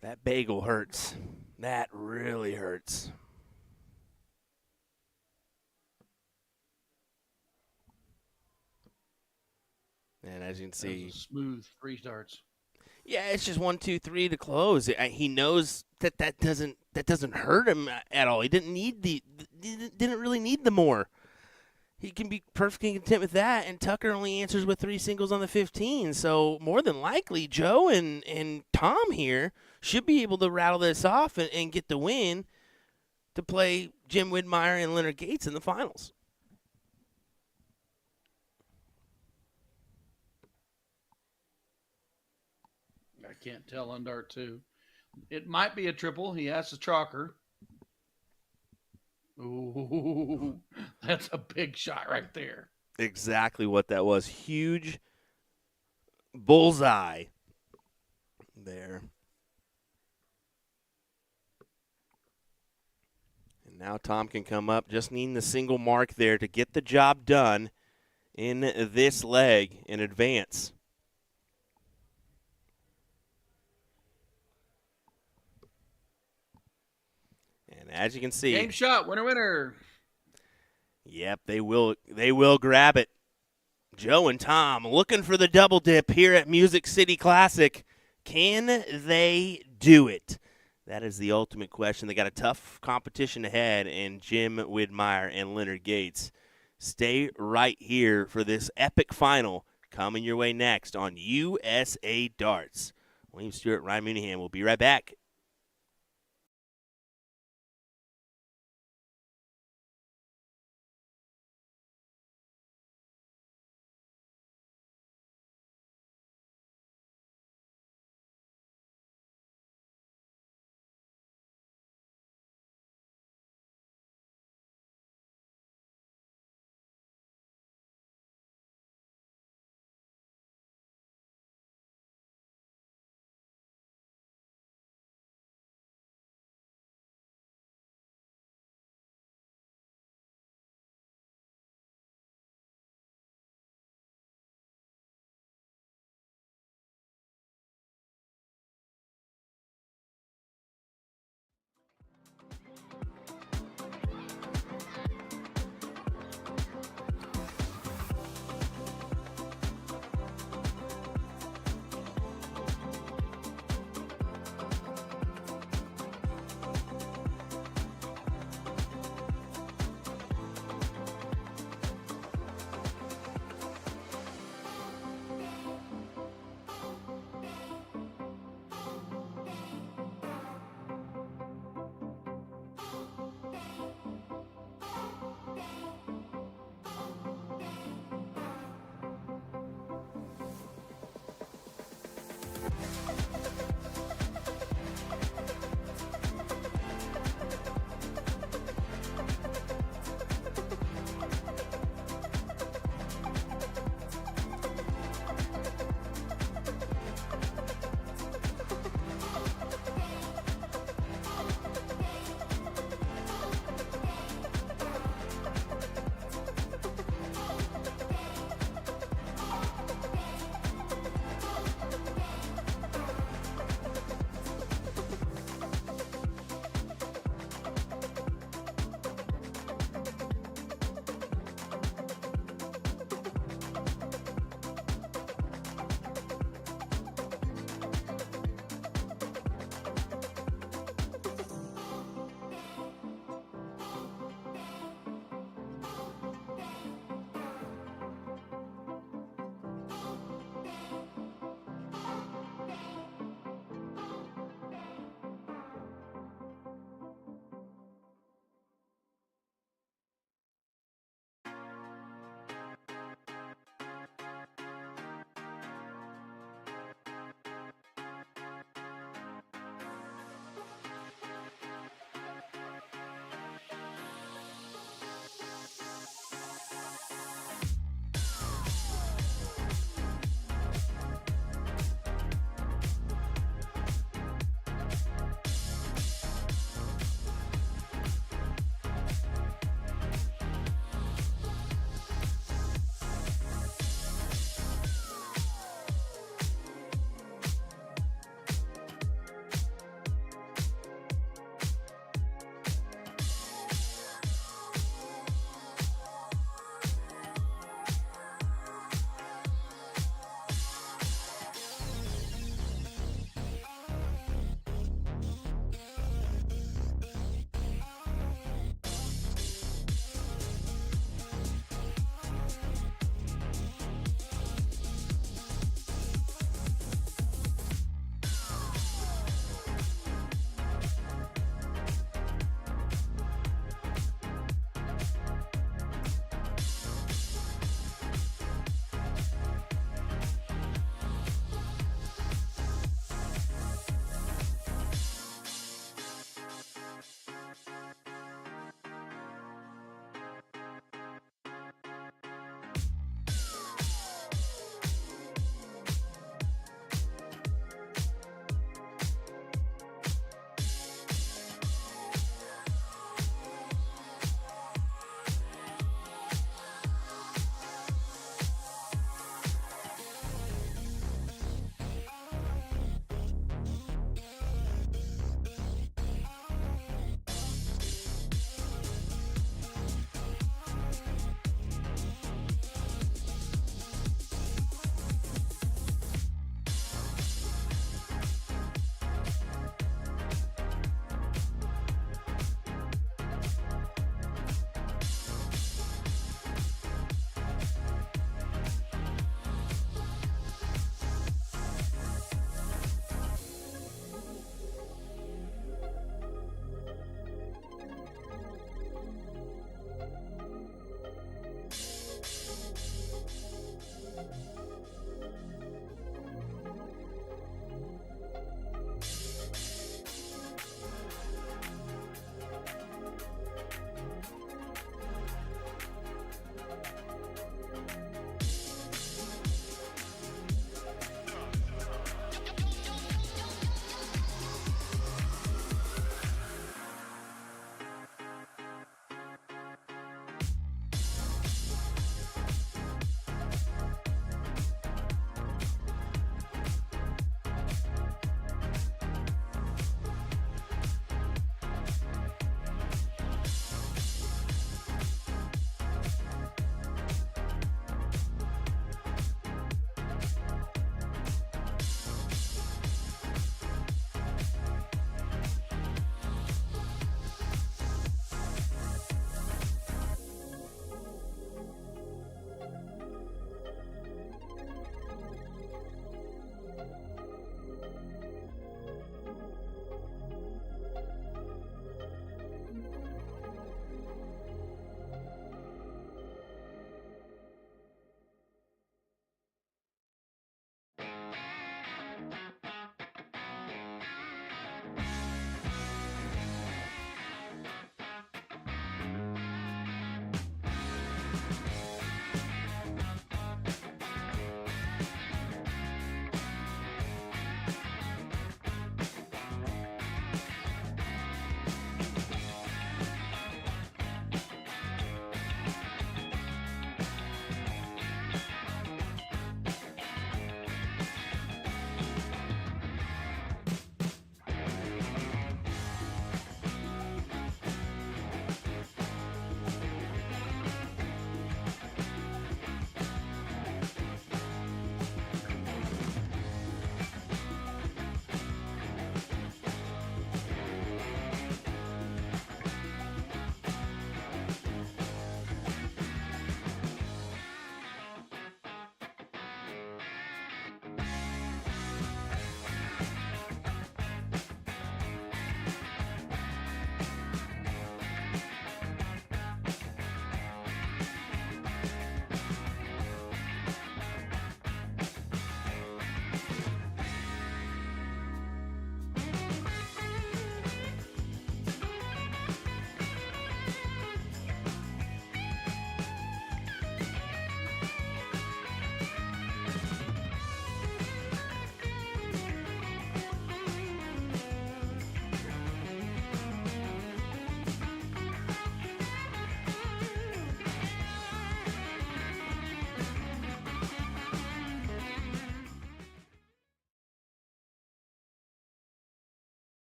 A: That bagel hurts. That really hurts. And as you can see,
B: Smooth 3 starts.
A: Yeah, it's just 1, 2, 3 to close. He knows that doesn't hurt him at all. He didn't really need the more. He can be perfectly content with that. And Tucker only answers with 3 singles on the 15. So more than likely, Joe and Tom here should be able to rattle this off and get the win to play Jim Widmeyer and Leonard Gates in the finals.
B: I can't tell on dart 2. It might be a triple. He has a chalker. Ooh, that's a big shot right there.
A: Exactly what that was. Huge bullseye there. And now Tom can come up, just needing the single mark there to get the job done in this leg in advance. And as you can see,
B: Game shot, winner.
A: Yep, they will grab it. Joe and Tom looking for the double dip here at Music City Classic. Can they do it? That is the ultimate question. They got a tough competition ahead in Jim Widmeyer and Leonard Gates. Stay right here for this epic final coming your way next on USA Darts. William Stewart, Ryan Mooneyham will be right back.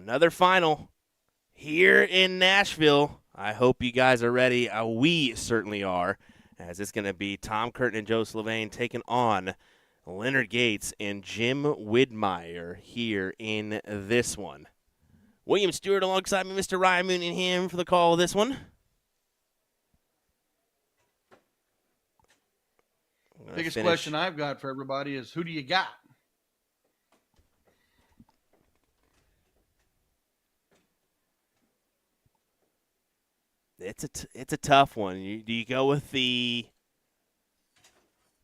A: Another final here in Nashville. I hope you guys are ready. We certainly are, as it's going to be Tom Curtin and Joe Sylvain taking on Leonard Gates and Jim Widmeyer here in this one. William Stewart alongside me, Mr. Ryan Mooneyham for the call of this one.
B: Biggest question I've got for everybody is, who do you got?
A: It's a tough one. Do you go with the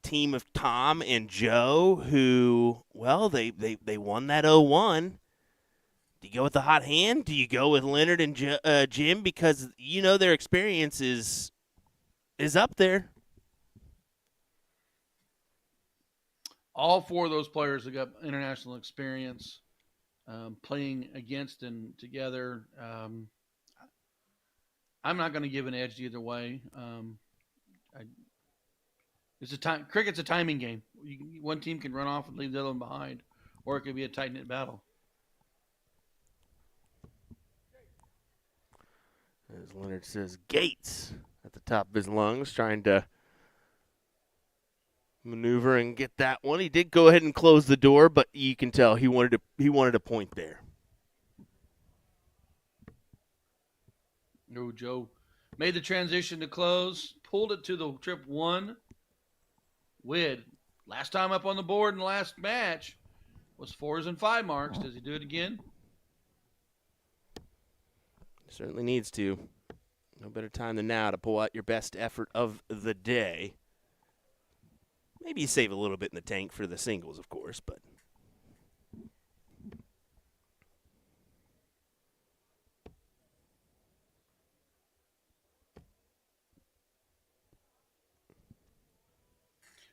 A: team of Tom and Joe, who, well, they won that 0-1? Do you go with the hot hand? Do you go with Leonard and Jim, because you know their experience is up there?
B: All four of those players have got international experience playing against and together. I'm not going to give an edge either way. Cricket's a timing game. One team can run off and leave the other one behind, or it could be a tight-knit battle.
A: As Leonard says, Gates at the top of his lungs, trying to maneuver and get that one. He did go ahead and close the door, but you can tell he wanted a point there.
B: No, Joe made the transition to close, pulled it to the trip one. Wid, last time up on the board in the last match, was 4s and 5 marks. Does he do it again?
A: Certainly needs to. No better time than now to pull out your best effort of the day. Maybe you save a little bit in the tank for the singles, of course, but.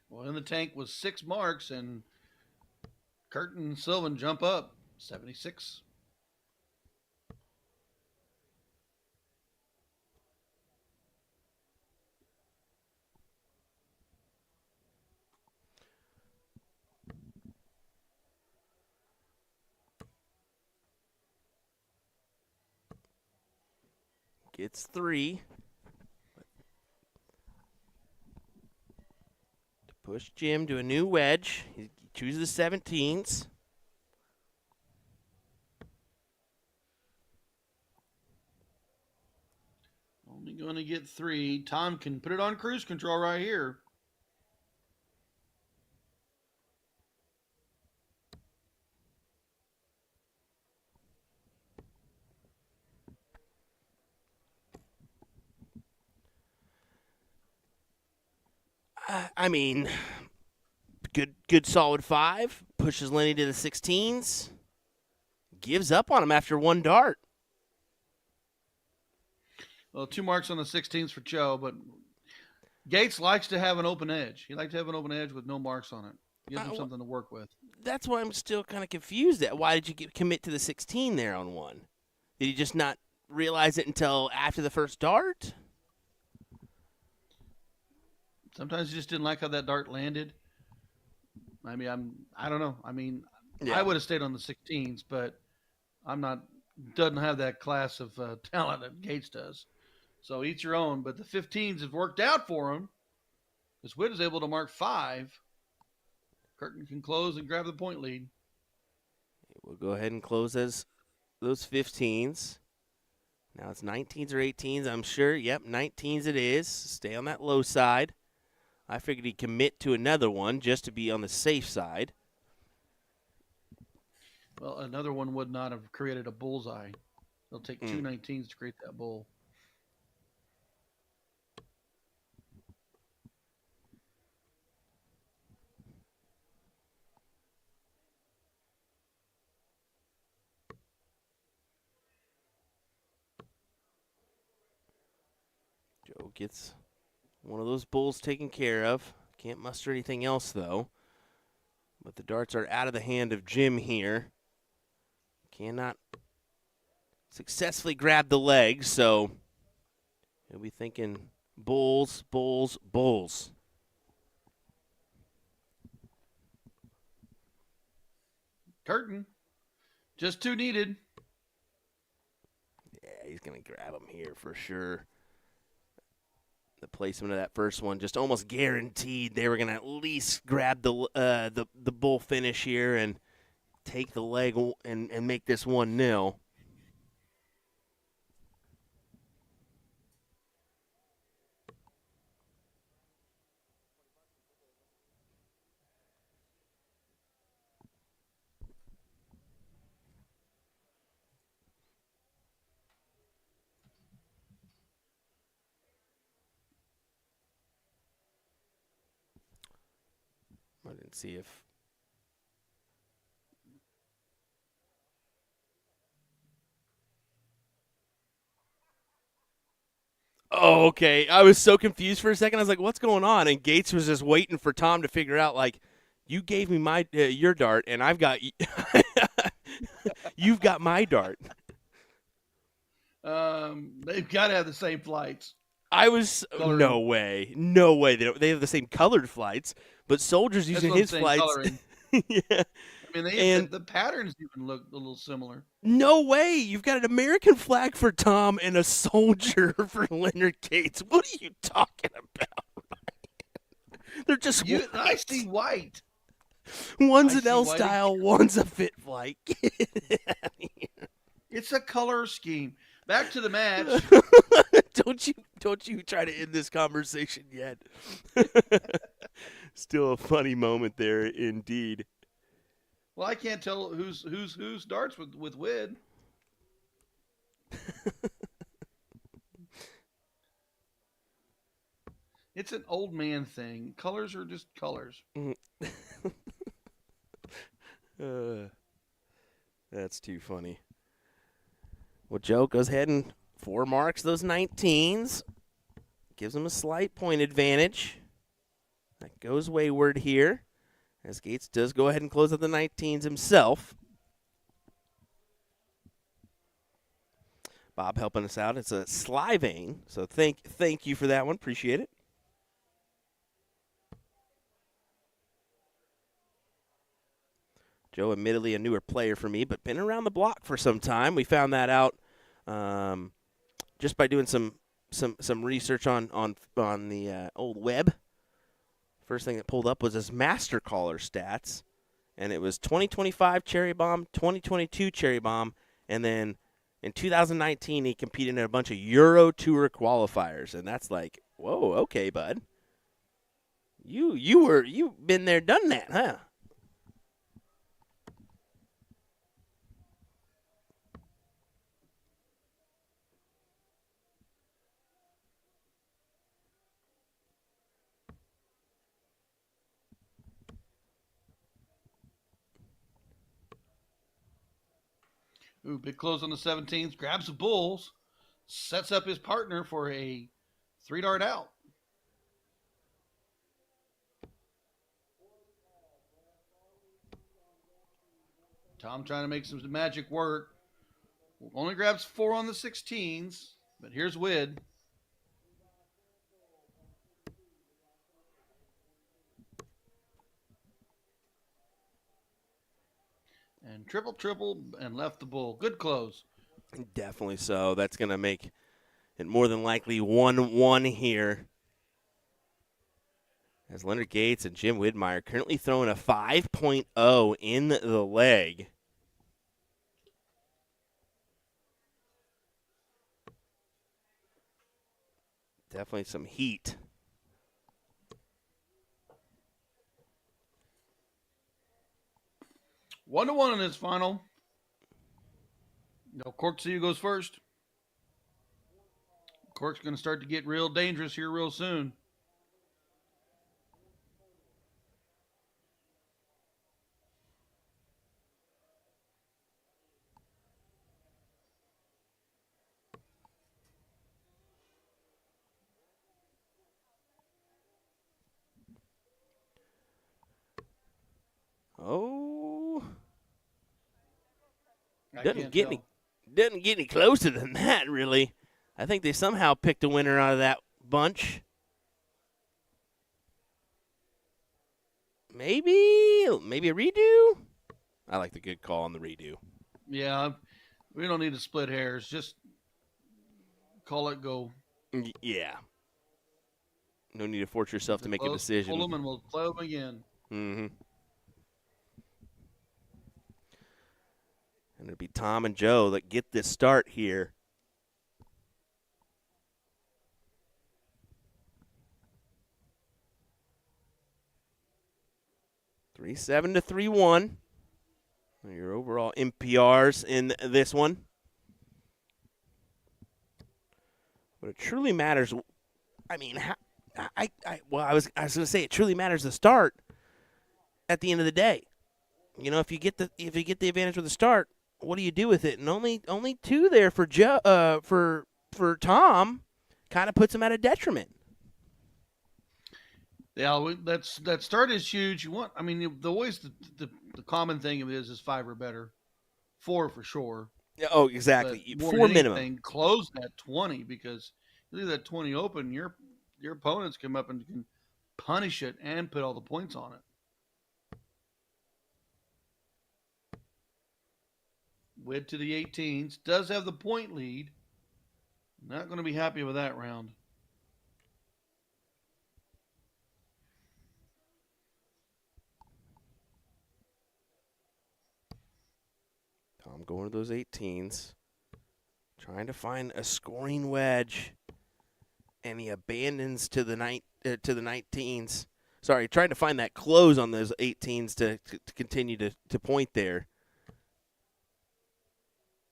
B: Well, in the tank was 6 marks, and Curtin and Sylvan jump up 76.
A: Gets 3. To push Jim to a new wedge. He chooses the 17s.
B: Only going to get 3. Tom can put it on cruise control right here.
A: I mean, good solid 5. Pushes Lenny to the 16s. Gives up on him after one dart.
B: Well, 2 marks on the 16s for Joe, but Gates likes to have an open edge. He likes to have an open edge with no marks on it. Gives him something to work with.
A: That's why I'm still kind of confused at why did you commit to the 16 there on one? Did you just not realize it until after the first dart?
B: Sometimes he just didn't like how that dart landed. I mean, I don't know. I mean,
A: Yeah.
B: I would have stayed on the 16s, but doesn't have that class of talent that Gates does. So each your own. But the 15s have worked out for him, because Witt is able to mark 5. Curtin can close and grab the point lead.
A: We'll go ahead and close those 15s. Now it's 19s or 18s, I'm sure. Yep, 19s it is. Stay on that low side. I figured he'd commit to another one just to be on the safe side.
B: Well, another one would not have created a bullseye. It'll take 2 19s to create that bull.
A: Joe gets one of those bulls taken care of. Can't muster anything else, though. But the darts are out of the hand of Jim here. Cannot successfully grab the leg, so he'll be thinking bulls, bulls, bulls.
B: Curtin, just 2 needed.
A: going to grab him here for sure. The placement of that first one just almost guaranteed they were going to at least grab the bull finish here and take the leg and make this 1-0. I didn't see if Oh, okay. I was so confused for a second. I was like, "What's going on?" And Gates was just waiting for Tom to figure out, like, you gave me my your dart, and I've got you've got my dart.
B: They've got to have the same flights.
A: I was no way. They have the same colored flights, but Soldier's
B: That's
A: using
B: what I'm
A: his
B: saying,
A: flights.
B: coloring.
A: Yeah.
B: I mean,
A: And-
B: the patterns even look a little similar.
A: No way. You've got an American flag for Tom and a soldier for Leonard Gates. What are you talking about? They're just
B: I
A: white.
B: see white.
A: One's
B: I
A: an
B: see
A: L
B: white.
A: style, one's a fit flight.
B: It's a color scheme. Back to the match.
A: Don't you try to end this conversation yet. Still a funny moment there indeed.
B: Well, I can't tell who's darts with Wid. It's an old man thing. Colors are just colors.
A: That's too funny. Well, Joe goes ahead and 4 marks those 19s. Gives him a slight point advantage. That goes wayward here, as Gates does go ahead and close up the 19s himself. Bob helping us out. It's a sly vein, so thank you for that one. Appreciate it. Joe, admittedly a newer player for me, but been around the block for some time. We found that out just by doing some research on the old web. First thing that pulled up was his master caller stats, and it was 2025 Cherry Bomb, 2022 Cherry Bomb, and then in 2019 he competed in a bunch of Euro Tour qualifiers, and that's like, whoa, okay, bud. You've been there, done that, huh?
B: Ooh, big close on the 17th. Grabs the bulls. Sets up his partner for a 3-dart out. Tom trying to make some magic work. Only grabs 4 on the 16s, but here's Wid. And triple, and left the bull. Good close.
A: Definitely so. That's going to make it more than likely 1-1 here. As Leonard Gates and Jim Widmeyer currently throwing a 5.0 in the leg. Definitely some heat.
B: 1-1 in this final. No, Cork see who goes first. Cork's going to start to get real dangerous here real soon.
A: Oh.
B: I
A: Doesn't
B: can't
A: get any closer than that, really. I think they somehow picked a winner out of that bunch. Maybe a redo? I like the good call on the redo.
B: Yeah, we don't need to split hairs. Just call it go.
A: Yeah. No need to force yourself to make a decision.
B: Pull them and we'll play them again.
A: Mm-hmm. And it'll be Tom and Joe that get this start here. (3-7 to 3-1). Your overall MPRs in this one. But it truly matters. I mean, I was going to say it truly matters to start at the end of the day. You know, if you get the advantage with the start, what do you do with it? And only 2 there for Joe, for Tom, kind of puts him at a detriment.
B: Yeah, that start is huge. You want, I mean, the common thing of it is 5 or better, 4 for sure.
A: Yeah, oh, exactly.
B: But more
A: 4
B: than
A: minimum.
B: anything, close that 20 because you leave that 20 open, your opponents come up and can punish it and put all the points on it. Wid to the 18s does have the point lead. Not going to be happy with that round.
A: Tom going to those 18s, trying to find a scoring wedge, and he abandons to the 19s. Sorry, trying to find that close on those 18s to continue to point there.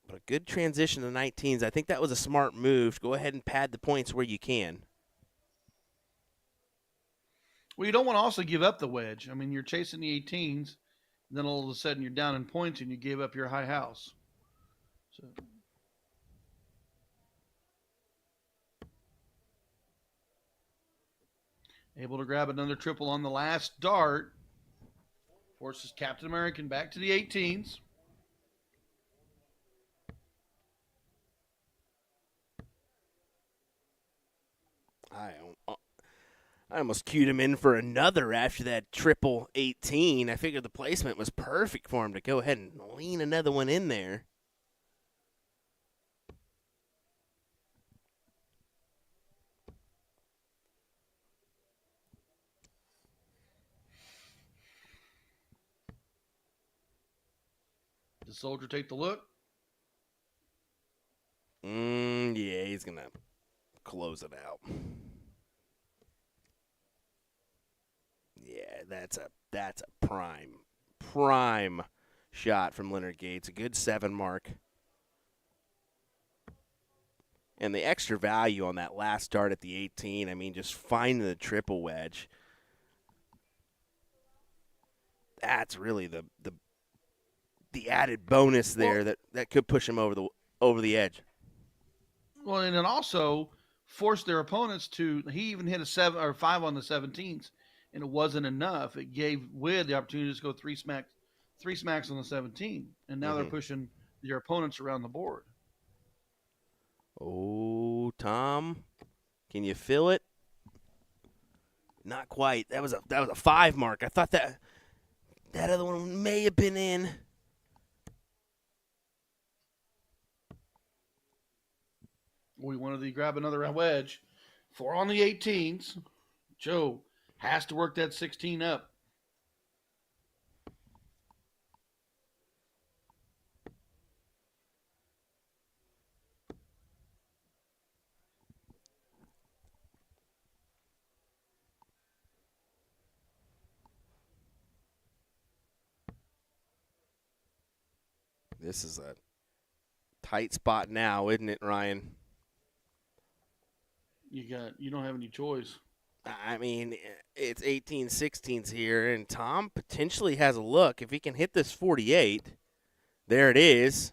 A: But a good transition to 19s. I think that was a smart move. Go ahead and pad the points where you can.
B: Well, you don't want to also give up the wedge. I mean, you're chasing the 18s, and then all of a sudden you're down in points and you gave up your high house. So able to grab another triple on the last dart. Forces Captain American back to the 18s.
A: I almost queued him in for another after that triple 18. I figured the placement was perfect for him to go ahead and lean another one in there.
B: The soldier take the look.
A: Yeah, he's going to close it out. Yeah, that's a prime shot from Leonard Gates. A good 7 mark. And the extra value on that last dart at the 18, I mean, just finding the triple wedge. That's really the added bonus there that could push him over the edge.
B: Well, and it also forced their opponents to. He even hit a 7 or 5 on the 17s, and it wasn't enough. It gave Wid the opportunity to go three smacks on the 17, and now they're pushing their opponents around the board.
A: Oh, Tom, can you feel it? Not quite. That was a 5 mark. I thought that other one may have been in.
B: We wanted to grab another wedge. 4 on the 18s. Joe has to work that 16 up.
A: This is a tight spot now, isn't it, Ryan?
B: You don't have any choice.
A: I mean, it's 18-16s here, and Tom potentially has a look. If he can hit this 48, there it is.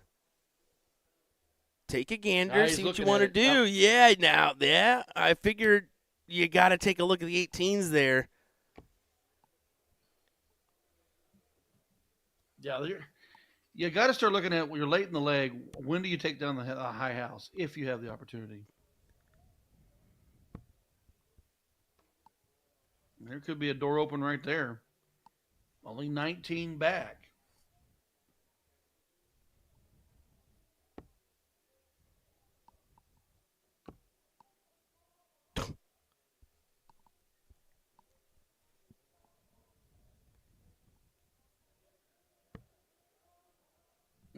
A: Take a gander, see what you want to do. Yeah, I figured you got to take a look at the 18s there.
B: Yeah, you got to start looking at when you're late in the leg. When do you take down the high house if you have the opportunity? There could be a door open right there. Only 19 back.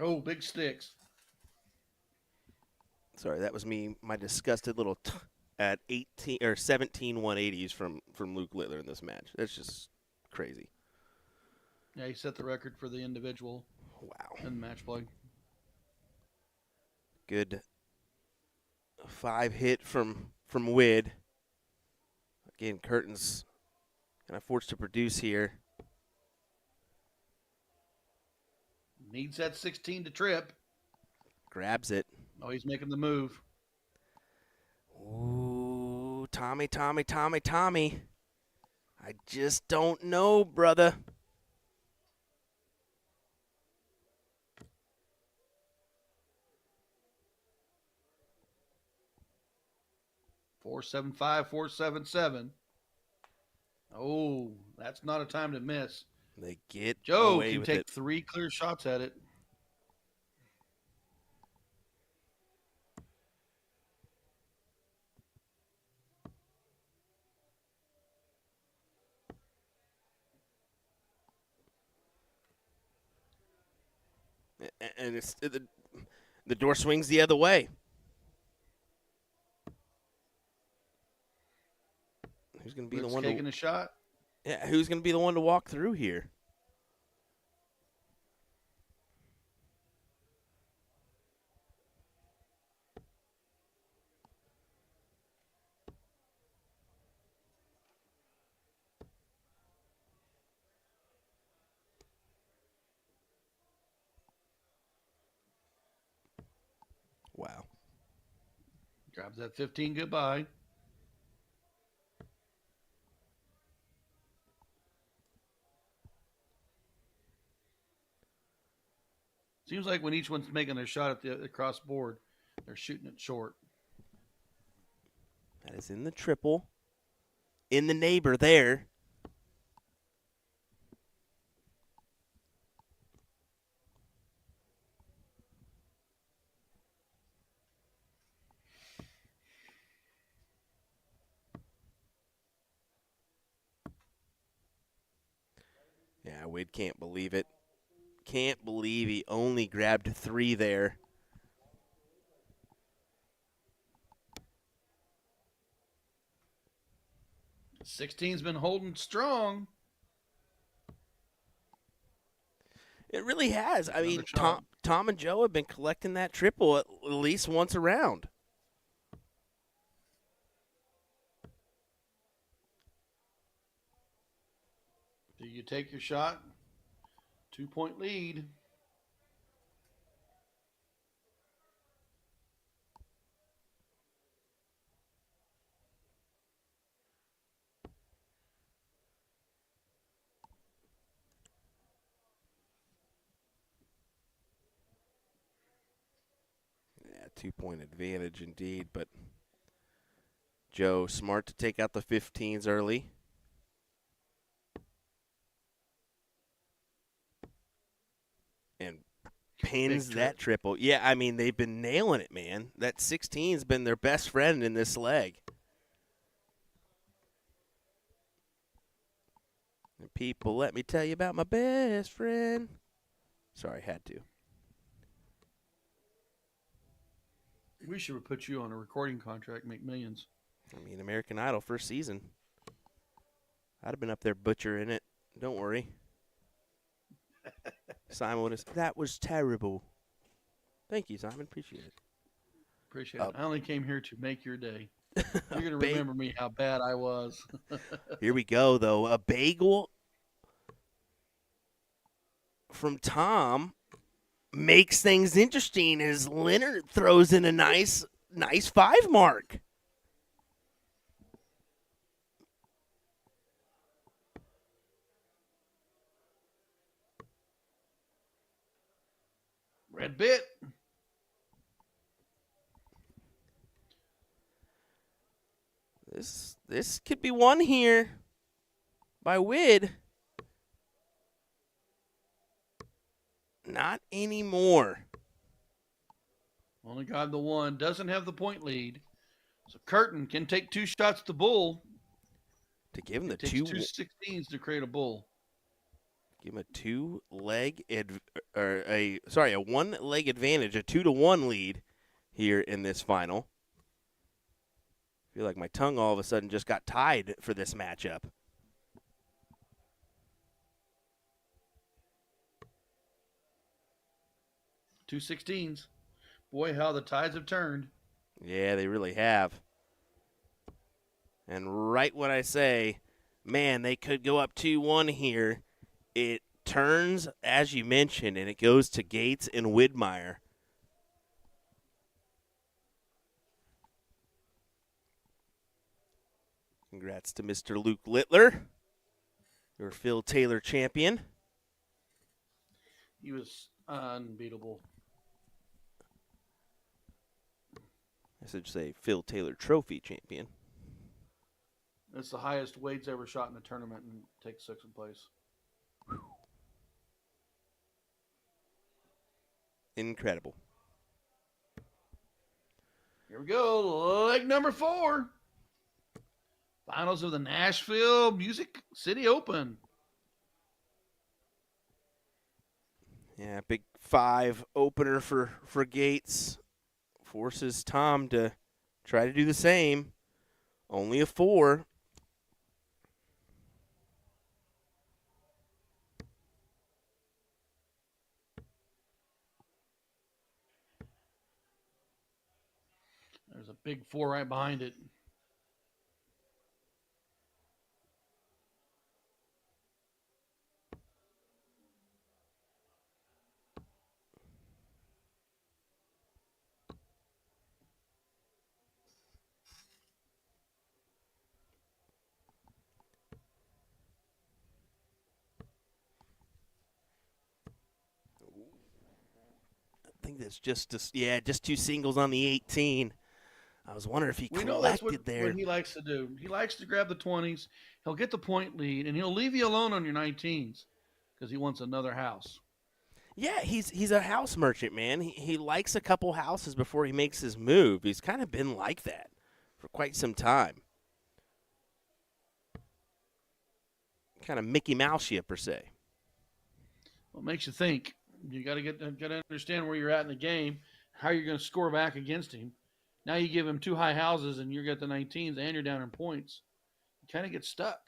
B: Oh, big sticks.
A: Sorry, that was me. My disgusted little at 18 or 17 180s from Luke Littler in this match. That's just crazy.
B: Yeah, he set the record for the individual
A: Wow.
B: in match play.
A: Good 5 hit from Wid. Again, Curtin's kind of forced to produce here.
B: Needs that 16 to trip.
A: Grabs it.
B: Oh, he's making the move.
A: Ooh, Tommy. I just don't know, brother.
B: $475, $477. Oh, that's not a time to miss.
A: They get
B: Joe
A: away
B: can
A: with
B: take
A: it.
B: 3 clear shots at it.
A: And the door swings the other way. Who's going to be the one
B: taking
A: to
B: a shot?
A: Yeah, who's going to be the one to walk through here? Wow.
B: Grabs that 15 goodbye. Seems like when each one's making a shot at the cross board, they're shooting it short.
A: That is in the triple. In the neighbor there. Yeah, Wade can't believe it. Can't believe he only grabbed 3 there.
B: '16's been holding strong.
A: It really has. I mean,
B: shot.
A: Tom and Joe have been collecting that triple at least once a round.
B: Do you take your shot? 2-point lead.
A: Yeah, 2-point advantage indeed, but Joe smart to take out the 15s early. And pins that triple. Yeah, I mean, they've been nailing it, man. That 16's been their best friend in this leg. And people, let me tell you about my best friend. Sorry, had to.
B: We should put you on a recording contract, make millions.
A: I mean, American Idol first season. I'd have been up there butchering it. Don't worry. Simon would have said, that was terrible. Thank you, Simon. Appreciate it.
B: Appreciate it. I only came here to make your day. You're going to remember me how bad I was.
A: Here we go, though. A bagel from Tom makes things interesting as Leonard throws in a nice 5 mark.
B: Red bit.
A: This could be won here by Wid. Not anymore.
B: Only got the 1. Doesn't have the point lead. So Curtin can take 2 shots at the bull.
A: To give him the
B: Takes
A: 2
B: 2 16s to create a bull.
A: Give him a a one-leg advantage, a 2-1 lead here in this final. I feel like my tongue all of a sudden just got tied for this matchup.
B: Two 16s. Boy, how the tides have turned.
A: Yeah, they really have. And right when I say, man, they could go up 2-1 here, it turns, as you mentioned, and it goes to Gates and Widmeyer. Congrats to Mr. Luke Littler, your Phil Taylor champion.
B: He was unbeatable.
A: I should say Phil Taylor Trophy champion.
B: That's the highest Wade's ever shot in a tournament and takes second place.
A: Incredible.
B: Here we go. Leg number 4. Finals of the Nashville Music City Open.
A: Yeah, big 5 opener for Gates. Forces Tom to try to do the same. Only a 4.
B: There's a big 4 right behind it.
A: I think that's just 2 singles on the 18. I was wondering if he
B: We know that's
A: collected there.
B: what he likes to do. He likes to grab the 20s. He'll get the point lead, and he'll leave you alone on your 19s because he wants another house.
A: Yeah, he's a house merchant, man. He likes a couple houses before he makes his move. He's kind of been like that for quite some time. Kind of Mickey Mouse-y, per se.
B: Well, it makes you think. You got to understand where you're at in the game, how you're going to score back against him. Now you give him 2 high houses, and you get the 19s, and you're down in points. You kind of get stuck.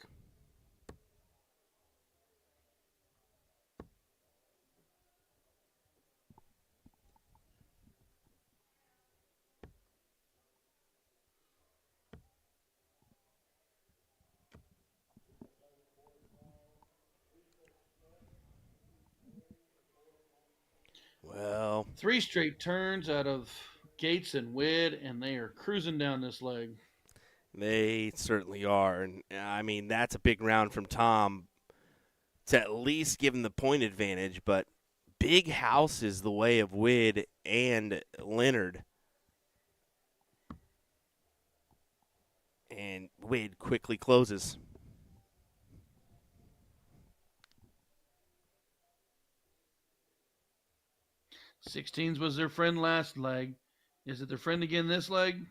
A: Well,
B: 3 straight turns out of Gates and Wid, and they are cruising down this leg.
A: they certainly are. And, I mean, that's a big round from Tom to at least give him the point advantage. But big house is the way of Wid and Leonard. And Wid quickly closes.
B: Sixteens was their friend last leg. Is it their friend again this leg?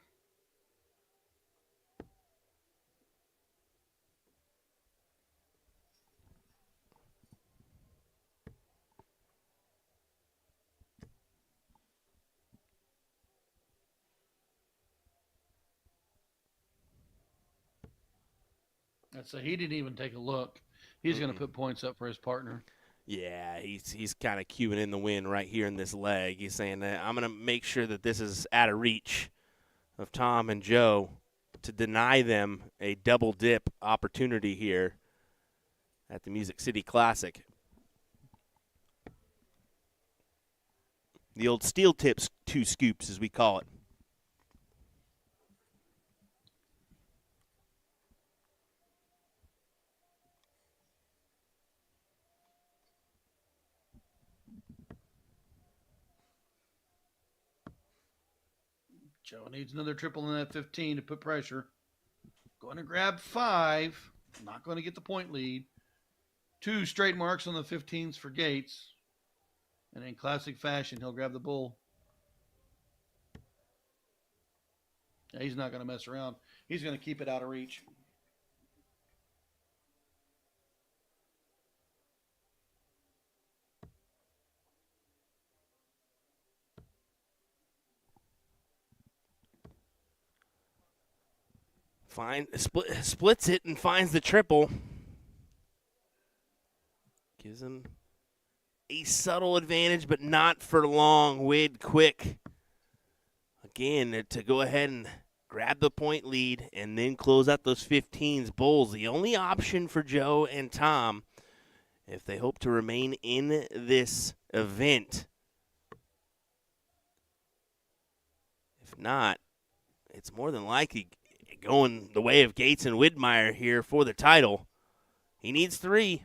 B: So he didn't even take a look. He's going to put points up for his partner.
A: Yeah, he's kind of cueing in the wind right here in this leg. He's saying that I'm going to make sure that this is out of reach of Tom and Joe to deny them a double dip opportunity here at the Music City Classic. The old steel tips 2 scoops, as we call it.
B: Joe needs another triple in that 15 to put pressure. Going to grab 5. Not going to get the point lead. 2 straight marks on the 15s for Gates. And in classic fashion, he'll grab the bull. Yeah, he's not going to mess around. He's going to keep it out of reach.
A: splits it and finds the triple. Gives him a subtle advantage, but not for long. Wid quick again to go ahead and grab the point lead and then close out those 15s. Bulls, the only option for Joe and Tom if they hope to remain in this event. If not, it's more than likely going the way of Gates and Widmeyer here for the title. He needs 3.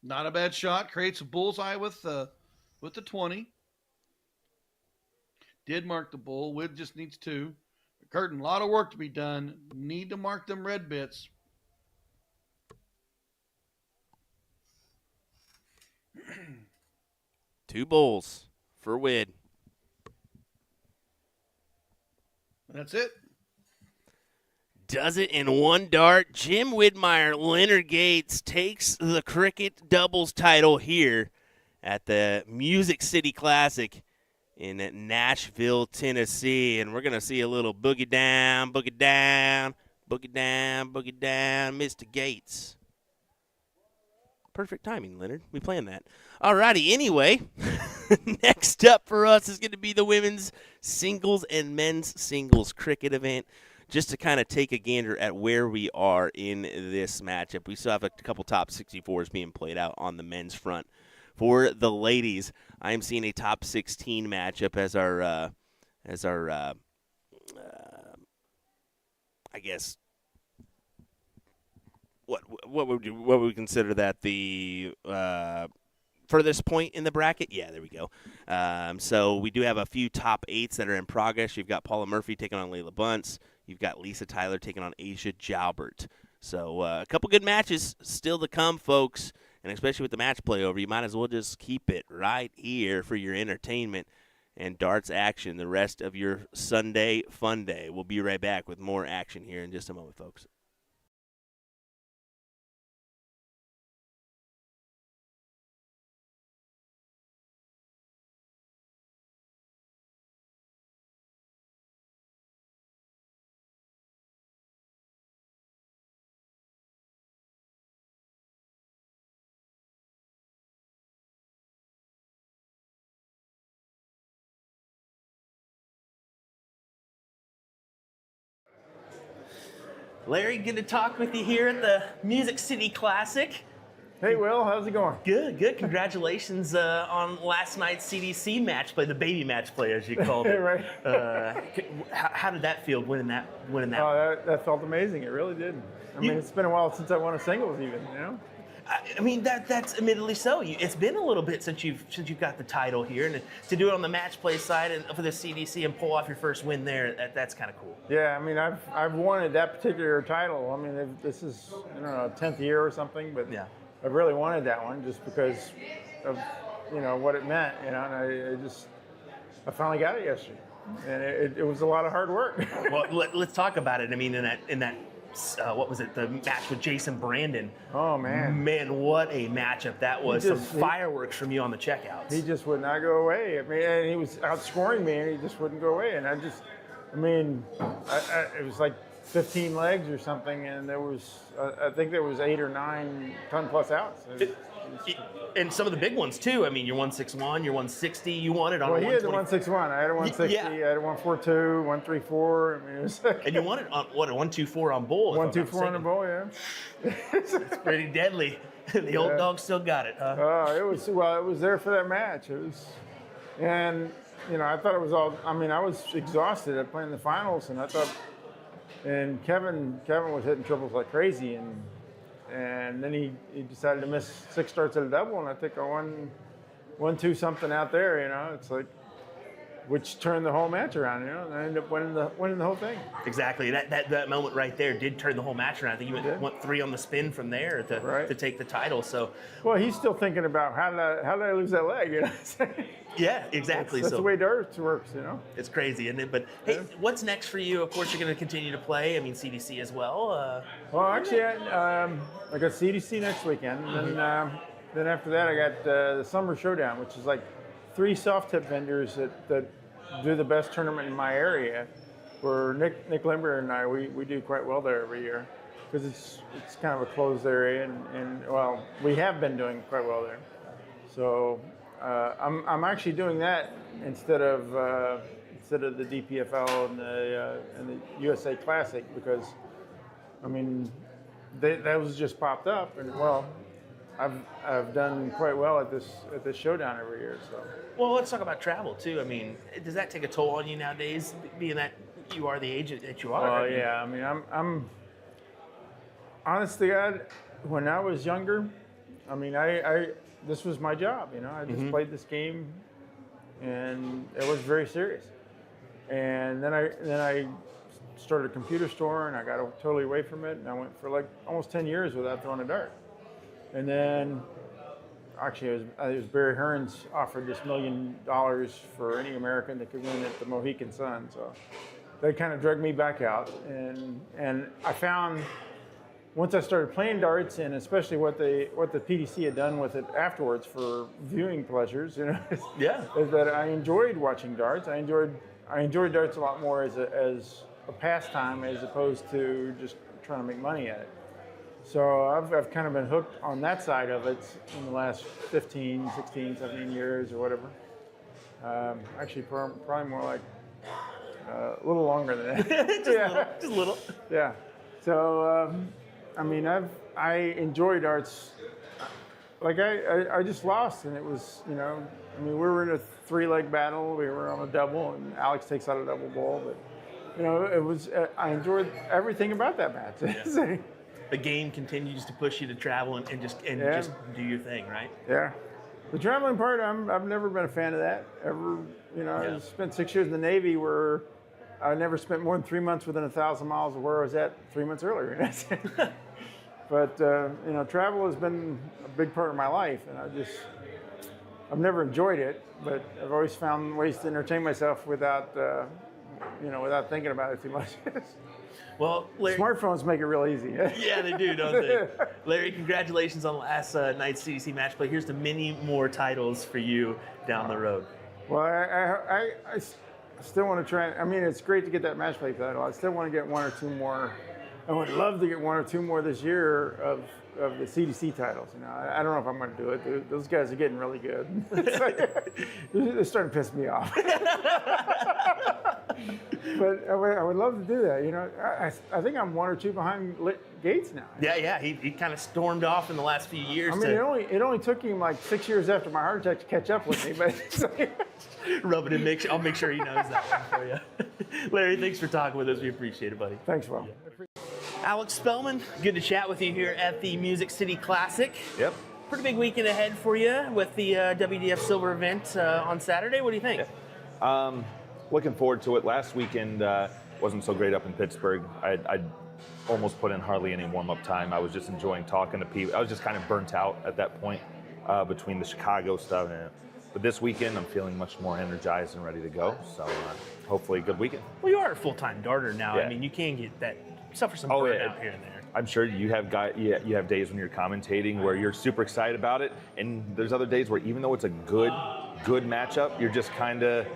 B: Not a bad shot. Creates a bullseye with the 20. Did mark the bull. Wood just needs 2. Curtin, a lot of work to be done. Need to mark them red bits.
A: Two bulls for Wid.
B: That's it.
A: Does it in one dart. Jim Widmeyer, Leonard Gates takes the cricket doubles title here at the Music City Classic in Nashville, Tennessee. And we're going to see a little boogie down, boogie down, boogie down, boogie down, Mr. Gates. Perfect timing, Leonard. We planned that. All righty, anyway, next up for us is going to be the women's singles and men's singles cricket event. Just to kind of take a gander at where we are in this matchup. We still have a couple top 64s being played out on the men's front. For the ladies, I am seeing a top 16 matchup as our I guess what would we consider that, the furthest point in the bracket? Yeah, there we go. So we do have a few top 8s that are in progress. You've got Paula Murphy taking on Layla Bunce. You've got Lisa Tyler taking on Asia Jalbert. So a couple good matches still to come, folks. And especially with the match play over, you might as well just keep it right here for your entertainment and darts action the rest of your Sunday fun day. We'll be right back with more action here in just a moment, folks. Larry, good to talk with you here at the Music City Classic.
I: Hey, Will, how's it going?
A: Good, good. Congratulations on last night's CDC match play, the baby match play, as you called it.
I: Right.
A: How did that feel, winning that?
I: Oh, that felt amazing. It really did. I mean, it's been a while since I won a singles, even. You know.
A: I mean, that's admittedly so. It's been a little bit since you've got the title here, and to do it on the match play side and for the CDC and pull off your first win there, that's kind of cool.
I: Yeah, I mean, I've wanted that particular title. I mean, this is 10th year or something, but yeah, I've really wanted that one just because of what it meant. And I finally got it yesterday, and it was a lot of hard work.
A: Well, let's talk about it. I mean, in that. What was it? The match with Jason Brandon.
I: Oh man!
A: Man, what a matchup that was! Some fireworks from you on the checkouts.
I: He just would not go away. I mean, and he was outscoring me, and he just wouldn't go away. And it was like 15 legs or something, and I think there was 8 or 9 ton plus outs.
A: And some of the big ones too. I mean, you're 161, you're 160. You won it on.
I: Well, he had the 161. I had a 160. Yeah. I had a 142, 134. I mean, it was.
A: And you won it on what, a 124 on bull?
I: 124 on the bull, yeah.
A: It's pretty deadly. The old dog still got it, huh?
I: Oh, it was. Well, it was there for that match. It was, and I thought it was all. I mean, I was exhausted at playing the finals, and I thought, and Kevin was hitting triples like crazy, and then he decided to miss 6 starts at a double, and I think I won 2 something out there. It's like, which turned the whole match around. And I ended up winning the whole thing.
A: Exactly. That moment right there did turn the whole match around. I think you went 3 on the spin from there to take the title. So.
I: Well, he's still thinking about how did I lose that leg?
A: Yeah, exactly.
I: That's the way darts works,
A: It's crazy, isn't it? But hey, what's next for you? Of course, you're going to continue to play. I mean, CDC as well.
I: Well, actually, I got CDC next weekend, and then after that, I got the Summer Showdown, which is like three soft tip vendors that do the best tournament in my area. Where Nick Limber and I, we do quite well there every year because it's kind of a closed area, and well, we have been doing quite well there. So I'm actually doing that instead of the DPFL and the USA Classic because, I mean, those just popped up, and well, I've done quite well at this showdown every year. So.
A: Well, let's talk about travel too. I mean, does that take a toll on you nowadays, being that you are the agent that you are?
I: Oh yeah, I mean, I'm honest to God, when I was younger, I mean, I this was my job. You know, I just played this game, and it was very serious. And then I started a computer store, and I got totally away from it, and I went for like almost 10 years without throwing a dart. And then, actually, it was Barry Hearns offered this $1 million for any American that could win at the Mohegan Sun. So they kind of dragged me back out, and I found once I started playing darts, and especially what the PDC had done with it afterwards for viewing pleasures, you know, is that I enjoyed watching darts. I enjoyed darts a lot more as a pastime as opposed to just trying to make money at it. So I've kind of been hooked on that side of it in the last 15, 16, 17 years or whatever. Actually, probably more like a little longer than that.
A: just a little.
I: Yeah. So, I mean, I enjoy darts. Like I just lost, and it was, you know, I mean, we were in a 3-leg battle. We were on a double, and Alex takes out a double ball. But, you know, it was, I enjoyed everything about that match.
A: Yeah. The game continues to push you to travel and just do your thing, right?
I: Yeah. The traveling part, I've never been a fan of that. Ever, you know, I spent 6 years in the Navy where I never spent more than 3 months within 1,000 miles of where I was at 3 months earlier. But, you know, travel has been a big part of my life, and I've never enjoyed it, but I've always found ways to entertain myself without thinking about it too much.
A: Well, Larry,
I: smartphones make it real easy.
A: Yeah, they do, don't they? Larry, congratulations on last night's CDC match play. Here's to many more titles for you down the road.
I: Well, I still want to try. I mean, it's great to get that match play title. I still want to get one or two more. I would love to get one or two more this year of the CDC titles. You know, I don't know if I'm going to do it. Those guys are getting really good. They're starting to piss me off. But I would love to do that. You know, I think I'm one or two behind Gates now.
A: Yeah. He kind of stormed off in the last few years.
I: I mean, it only took him like 6 years after my heart attack to catch up with me. But
A: rub it in. I'll make sure he knows that one for you. Larry, thanks for talking with us. We appreciate it, buddy.
I: Thanks, Will.
A: Alex Spellman, good to chat with you here at the Music City Classic.
J: Yep.
A: Pretty big weekend ahead for you with the WDF Silver event on Saturday. What do you think?
J: Looking forward to it. Last weekend wasn't so great up in Pittsburgh. I almost put in hardly any warm-up time. I was just enjoying talking to people. I was just kind of burnt out at that point between the Chicago stuff. But this weekend, I'm feeling much more energized and ready to go. So hopefully a good weekend.
A: Well, you are a full-time darter now.
J: Yeah.
A: I mean, you can get that, suffer some burnout here and there.
J: I'm sure you have you have days when you're commentating where you're super excited about it, and there's other days where even though it's a good matchup, you're just kind of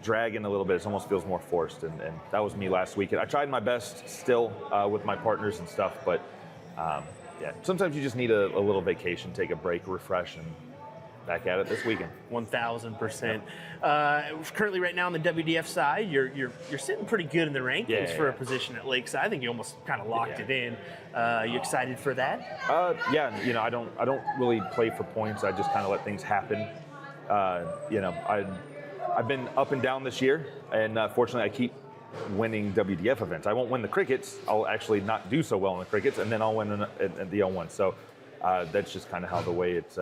J: dragging a little bit. It almost feels more forced, and that was me last weekend. I tried my best still with my partners and stuff, but sometimes you just need a little vacation, take a break, refresh, and back at it this weekend.
A: 1,000%. Currently, right now on the WDF side, you're sitting pretty good in the rankings for a position at Lakeside. I think you almost kind of locked it in. You excited for that?
J: Yeah. You know, I don't really play for points. I just kind of let things happen. You know, I've been up and down this year, and fortunately, I keep winning WDF events. I won't win the crickets. I'll actually not do so well in the crickets, and then I'll win at the L1. So. That's just kind of how the way it's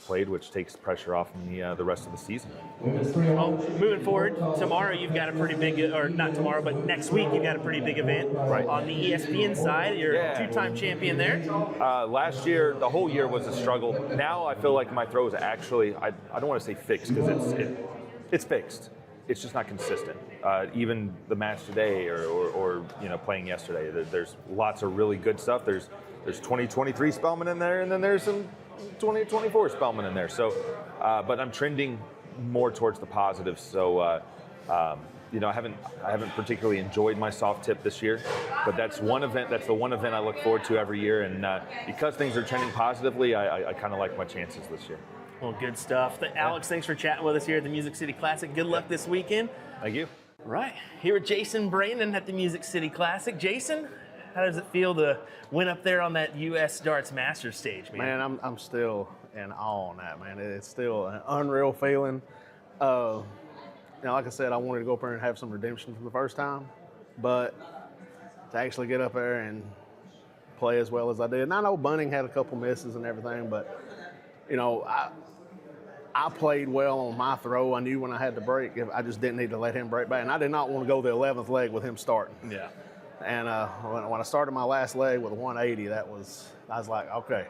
J: played, which takes pressure off the rest of the season.
A: Well, moving forward, tomorrow you've got a pretty big, or not tomorrow, but next week you've got a pretty big event.
J: Right.
A: On the ESPN side. You're a two-time champion there.
J: Last year, the whole year was a struggle. Now I feel like my throws actually, I don't want to say fixed because it's fixed. It's just not consistent. Even the match today or you know, playing yesterday, there's lots of really good stuff. There's 2023 Spellman in there, and then there's some 2024 Spellman in there. So, but I'm trending more towards the positive. So, you know, I haven't particularly enjoyed my soft tip this year, but that's the one event I look forward to every year. And because things are trending positively, I kind of like my chances this year.
A: Well, good stuff. Alex, thanks for chatting with us here at the Music City Classic. Good luck this weekend.
J: Thank you.
A: Right, here with Jason Brandon at the Music City Classic. Jason, how does it feel to win up there on that U.S. Darts Masters stage, man?
K: Man, I'm still in awe on that, man. It's still an unreal feeling. You know, like I said, I wanted to go up there and have some redemption for the first time, but to actually get up there and play as well as I did. And I know Bunning had a couple misses and everything, but, you know, I played well on my throw. I knew when I had to break. I just didn't need to let him break back. And I did not want to go the 11th leg with him starting.
A: Yeah.
K: And when I started my last leg with a 180, I was like, okay,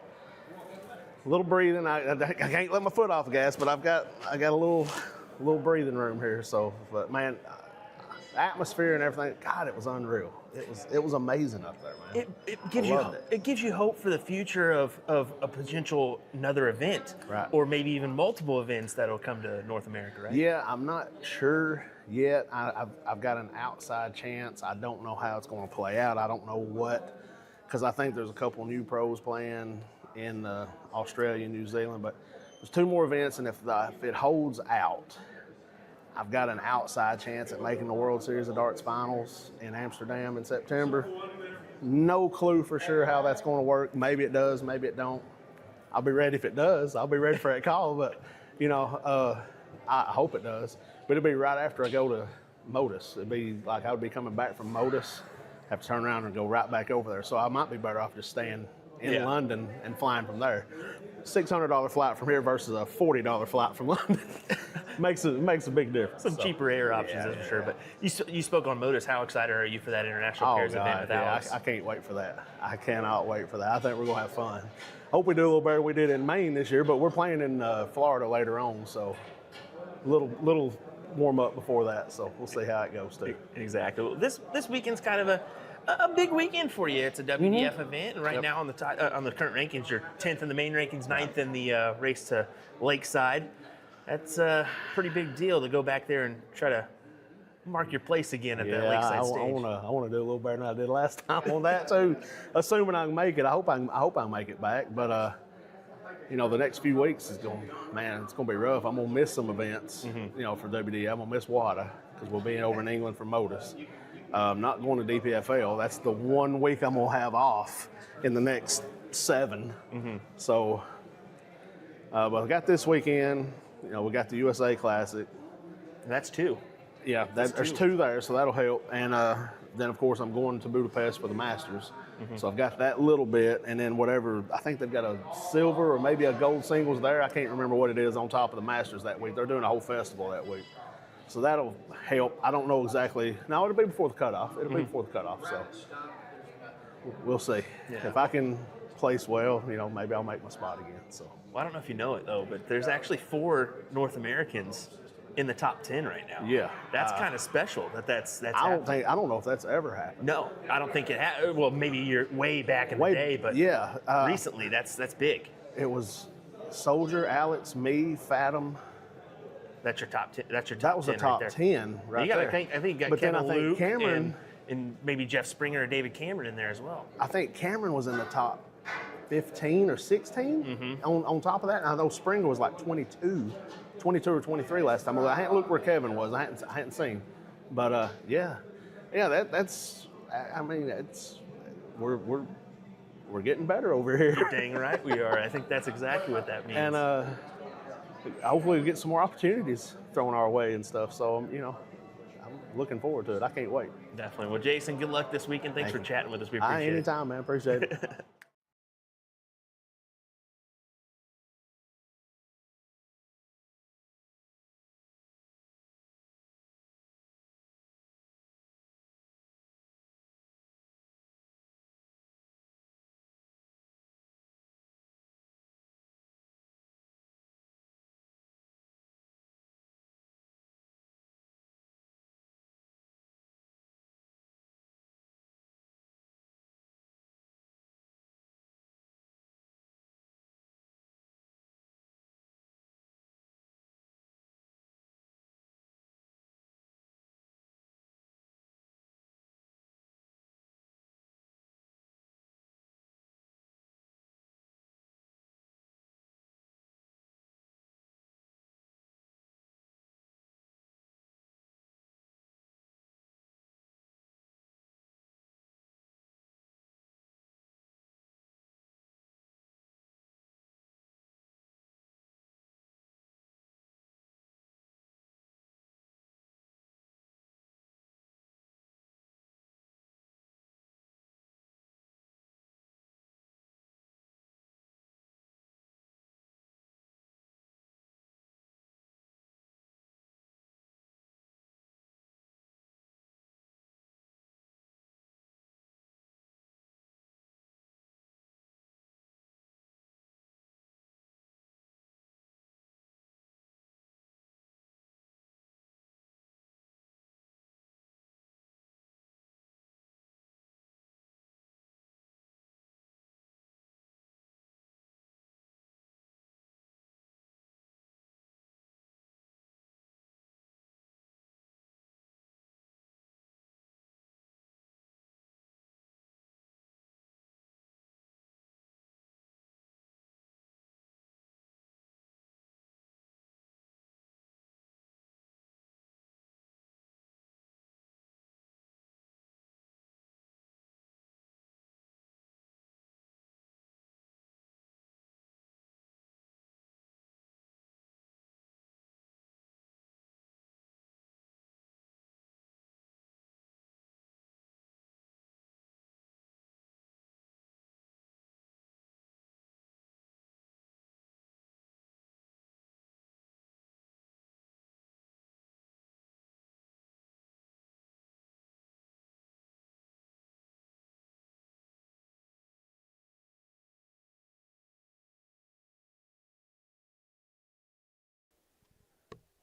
K: a little breathing. I can't let my foot off the gas, but I got a little breathing room here. So, but man, the atmosphere and everything, God, it was unreal. It was amazing up there, man.
A: It gives you hope for the future of a potential another event,
K: Right.
A: Or maybe even multiple events that'll come to North America, right?
K: Yeah, I'm not sure yet. I've got an outside chance. I don't know how it's going to play out. I don't know what, because I think there's a couple new pros playing in Australia and New Zealand, but there's 2 more events, and if it holds out, I've got an outside chance at making the World Series of Darts Finals in Amsterdam in September. No clue for sure how that's going to work. Maybe it does, maybe it don't. I'll be ready if it does. I'll be ready for that call, but, you know, I hope it does. But it'll be right after I go to Modus. It'd be like I would be coming back from Modus, have to turn around and go right back over there. So I might be better off just staying in London and flying from there. $600 flight from here versus a $40 flight from London makes a big difference.
A: Some cheaper air options, that's for sure. But you spoke on Modus. How excited are you for that international pairs event with Alex?
K: I can't wait for that. I cannot wait for that. I think we're going to have fun. Hope we do a little better than we did in Maine this year, but we're playing in Florida later on, so a little warm up before that, so we'll see how it goes too.
A: Exactly. Well, this weekend's kind of a big weekend for you. It's a WDF event, and right now on the current rankings, you're 10th in the main rankings, 9th in the race to Lakeside. That's a pretty big deal to go back there and try to mark your place again at that Lakeside stage.
K: I want to do a little better than I did last time on that too. Assuming I can make it, I hope I make it back. But you know, the next few weeks it's going to be rough. I'm gonna miss some events. You know, for WD, I'm gonna miss WADA because we'll be over in England for Modus. Not going to DPFL. That's the 1 week I'm gonna have off in the next 7. So, but I got this weekend. You know, we got the USA Classic.
A: That's 2.
K: Yeah, there's 2 there, so that'll help. And then, of course, I'm going to Budapest for the Masters. So I've got that little bit, and then whatever, I think they've got a silver or maybe a gold singles there. I can't remember what it is on top of the Masters that week. They're doing a whole festival that week. So that'll help. I don't know exactly. No, it'll be before the cutoff. It'll be before the cutoff, so we'll see.
A: Yeah.
K: If I can place well, you know, maybe I'll make my spot again. So.
A: Well, I don't know if you know it, though, but there's actually 4 North Americans in the top 10 right now.
K: Yeah.
A: That's kind of special that's
K: I don't know if that's ever happened.
A: No, I don't think it has. Well, maybe you're way back in the day, but recently that's big.
K: It was Soldier, Alex, me, Fathom.
A: That's your top 10. That's your top 10.
K: That was the top 10 right
A: you gotta
K: there.
A: think, I think you got
K: But then
A: Kevin
K: I think
A: Luke
K: Cameron
A: and maybe Jeff Springer or David Cameron in there as well.
K: I think Cameron was in the top 15 or 16 on top of that. I know Springer was like 22 or 23 last time. I hadn't looked where Kevin was. I hadn't seen. But that's. I mean, we're getting better over here.
A: You're dang right we are. I think that's exactly what that means.
K: And hopefully we get some more opportunities thrown our way and stuff. So you know, I'm looking forward to it. I can't wait.
A: Definitely. Well, Jason, good luck this weekend. Thanks for chatting with us. We appreciate it.
K: Anytime, man. Appreciate it.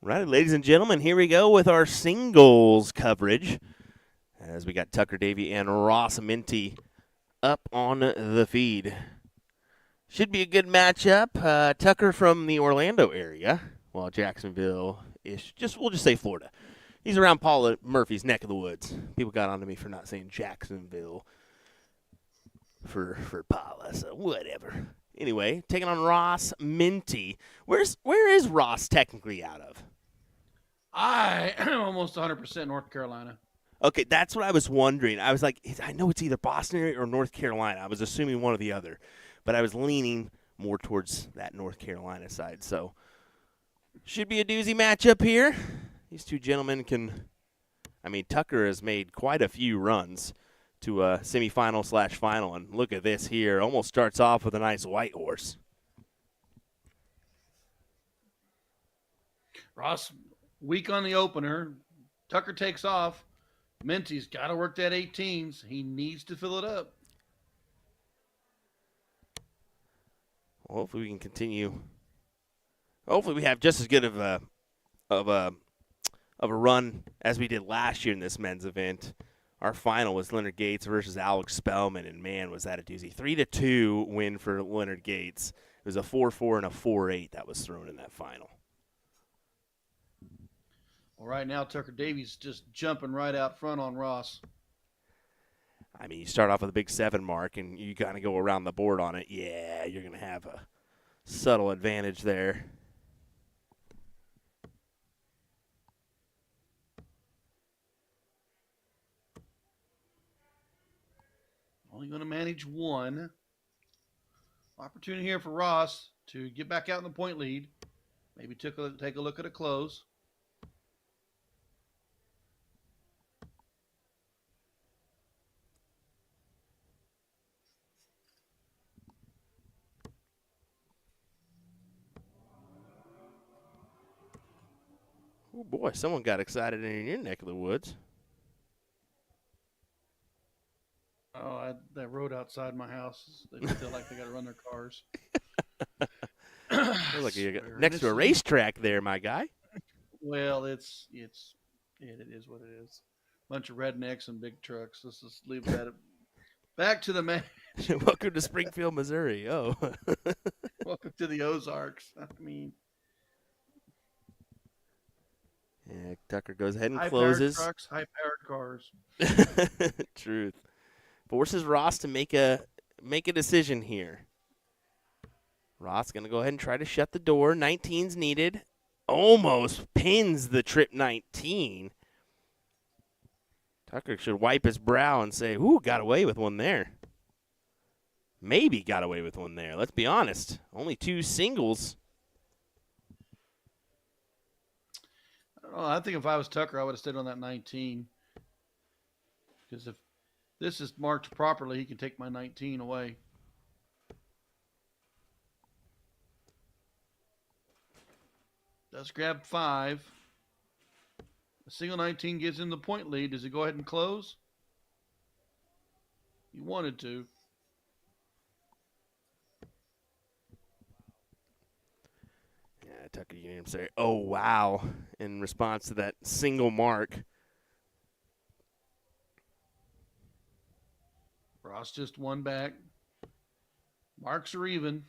A: Right, ladies and gentlemen, here we go with our singles coverage. As we got Tucker Davey and Ross Minty up on the feed. Should be a good matchup. Tucker from the Orlando area, while Jacksonville-ish. We'll just say Florida. He's around Paul Murphy's neck of the woods. People got onto me for not saying Jacksonville for Paula, so whatever. Anyway, taking on Ross Minty. Where is Ross technically out of?
B: I am almost 100% North Carolina.
A: Okay, that's what I was wondering. I was like, I know it's either Boston area or North Carolina. I was assuming one or the other, but I was leaning more towards that North Carolina side. So, should be a doozy matchup here. These two gentlemen Tucker has made quite a few runs to a semifinal/final, and look at this here. Almost starts off with a nice white horse.
B: Ross, weak on the opener. Tucker takes off. Minty's got to work that 18s. He needs to fill it up.
A: Well, hopefully we can continue. Hopefully we have just as good of a run as we did last year in this men's event. Our final was Leonard Gates versus Alex Spellman, and man, was that a doozy. 3-2 win for Leonard Gates. It was a 4-4 and a 4-8 that was thrown in that final.
B: Well, right now, Tucker Davies just jumping right out front on Ross.
A: I mean, you start off with a big 7 mark, and you kind of go around the board on it. Yeah, you're going to have a subtle advantage there.
B: Only going to manage one. Opportunity here for Ross to get back out in the point lead. Maybe take a look at a close.
A: Oh, boy, someone got excited in your neck of the woods.
B: Oh, that road outside my house, they feel like they got to run their cars.
A: Feels like you're next to a racetrack there, my guy.
B: Well, it is what it is. Bunch of rednecks and big trucks. Let's just leave that. Back to the match.
A: Welcome to Springfield, Missouri. Oh.
B: Welcome to the Ozarks. I mean.
A: Yeah, Tucker goes ahead and closes.
B: High-powered trucks, high-powered cars.
A: Truth. Forces Ross to make a decision here. Ross going to go ahead and try to shut the door. 19's needed. Almost pins the trip 19. Tucker should wipe his brow and say, ooh, got away with one there. Maybe got away with one there. Let's be honest. Only 2 singles.
B: I think if I was Tucker, I would have stayed on that 19. Because if this is marked properly, he can take my 19 away. Does grab 5. A single 19 gives him the point lead. Does he go ahead and close? He wanted to.
A: Yeah, Tucker, you hear him say, oh, wow, in response to that single mark.
B: Ross just one back. Marks are even.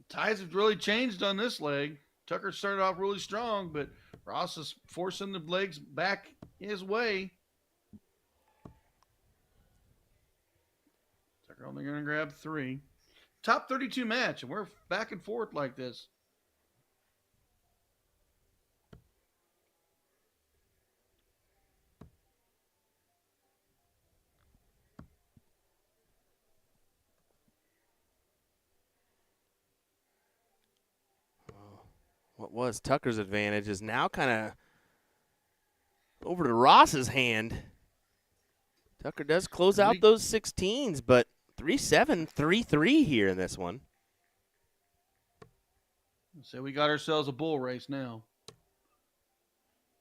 B: Ties have really changed on this leg. Tucker started off really strong, but Ross is forcing the legs back his way. Tucker only going to grab 3. Top 32 match, and we're back and forth like this.
A: What was Tucker's advantage is now kind of over to Ross's hand. Tucker does close out those 16s, but 3-7, 3-3 here in this one.
B: So we got ourselves a bull race now.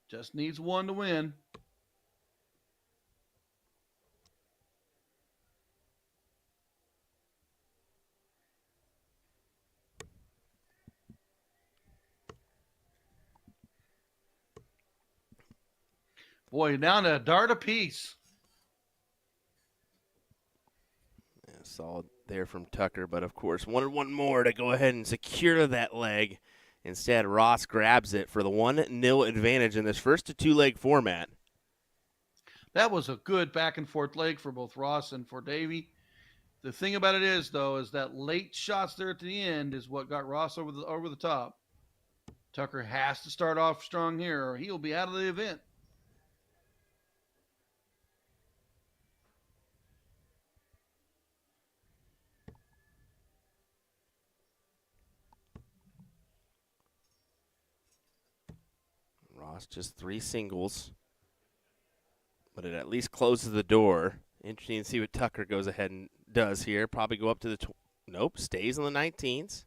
B: Just needs one to win. Boy, down to a dart apiece.
A: Yeah, solid there from Tucker, but of course wanted one more to go ahead and secure that leg. Instead, Ross grabs it for the 1-0 advantage in this first to two-leg format.
B: That was a good back and forth leg for both Ross and for Davey. The thing about it is, though, is that late shots there at the end is what got Ross over the top. Tucker has to start off strong here, or he'll be out of the event.
A: Ross just 3 singles, but it at least closes the door. Interesting to see what Tucker goes ahead and does here. Probably go up to the nope, stays on the 19s.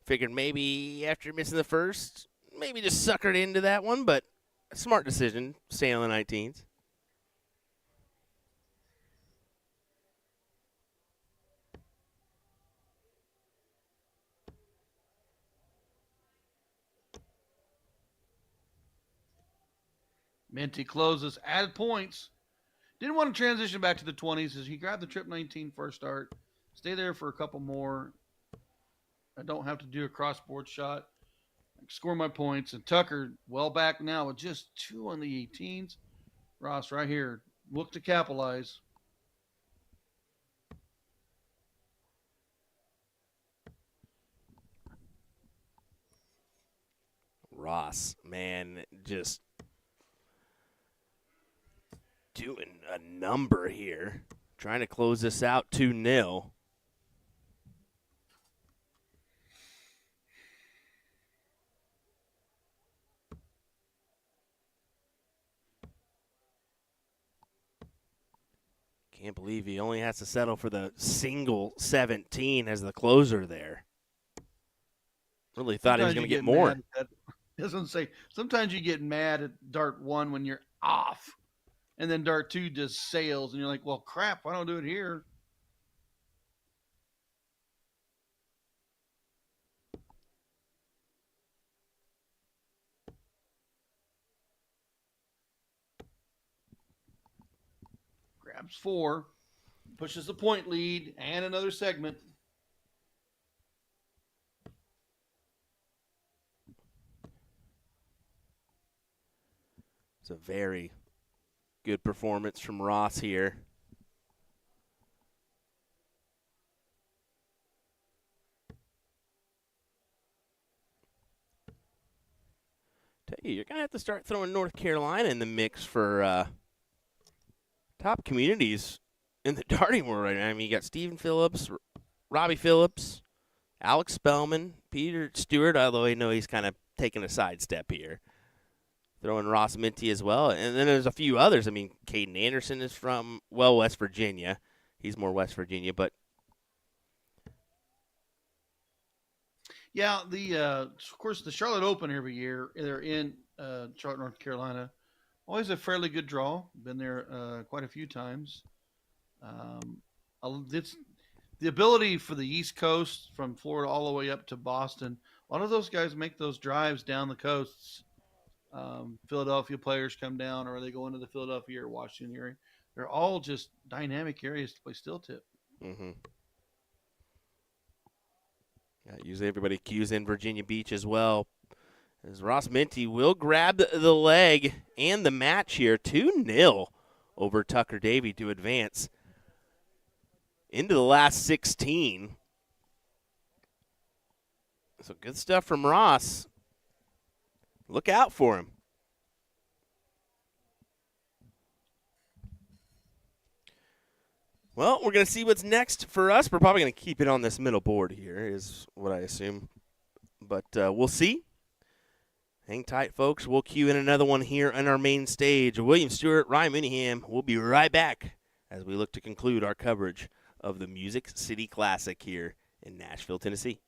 A: Figured maybe after missing the first, maybe just suckered into that one, but a smart decision, staying on the 19s.
B: Minty closes, added points. Didn't want to transition back to the 20s as he grabbed the trip 19 first start. Stay there for a couple more. I don't have to do a cross-board shot. Score my points. And Tucker, well back now with just 2 on the 18s. Ross right here. Look to capitalize.
A: Ross, man, just doing a number here. Trying to close this out 2-0. Can't believe he only has to settle for the single 17 as the closer there. Really thought he was going to get more.
B: Doesn't say. Sometimes you get mad at dart 1 when you're off, and then dart 2 just sails, and you're like, "Well, crap! Why don't I do it here?" Grabs 4, pushes the point lead, and another segment.
A: It's a very good performance from Ross here. Tell you, you're going to have to start throwing North Carolina in the mix for top communities in the darting world right now. I mean, you got Stephen Phillips, Robbie Phillips, Alex Spellman, Peter Stewart, although I know he's kind of taking a sidestep here. Throwing Ross Minty as well. And then there's a few others. I mean, Caden Anderson is from, well, West Virginia. He's more West Virginia, but.
B: Yeah, of course, the Charlotte Open every year, they're in Charlotte, North Carolina. Always a fairly good draw. Been there quite a few times. It's the ability for the East Coast from Florida all the way up to Boston. A lot of those guys make those drives down the coasts. Philadelphia players come down, or they go into the Philadelphia or Washington area. They're all just dynamic areas to play steel tip.
A: Mm-hmm. Yeah, usually everybody cues in Virginia Beach as well. As Ross Minty will grab the leg and the match here, 2-0 over Tucker Davey to advance into the last 16. So good stuff from Ross. Look out for him. Well, we're going to see what's next for us. We're probably going to keep it on this middle board here is what I assume. But we'll see. Hang tight, folks. We'll cue in another one here on our main stage. William Stewart, Ryan Mooneyham. We'll be right back as we look to conclude our coverage of the Music City Classic here in Nashville, Tennessee.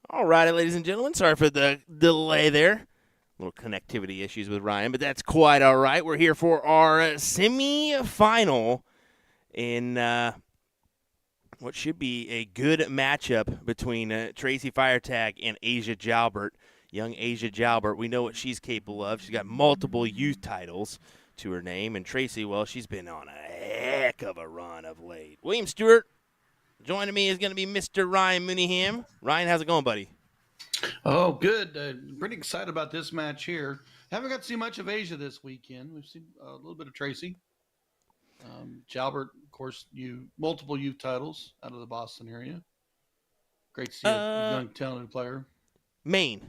A: All righty, ladies and gentlemen. Sorry for the delay there. Little connectivity issues with Ryan, but that's quite all right. We're here for our semi-final in what should be a good matchup between Tracy Firetag and Asia Jalbert. Young Asia Jalbert, we know what she's capable of. She's got multiple youth titles to her name. And Tracy, well, she's been on a heck of a run of late. William Stewart, joining me is going to be Mr. Ryan Mooneyham. Ryan, how's it going, buddy?
B: Oh, good. Pretty excited about this match here. Haven't got to see much of Asia this weekend. We've seen a little bit of Tracy. Jalbert, of course, multiple youth titles out of the Boston area. Great to see a young, talented player.
A: Maine.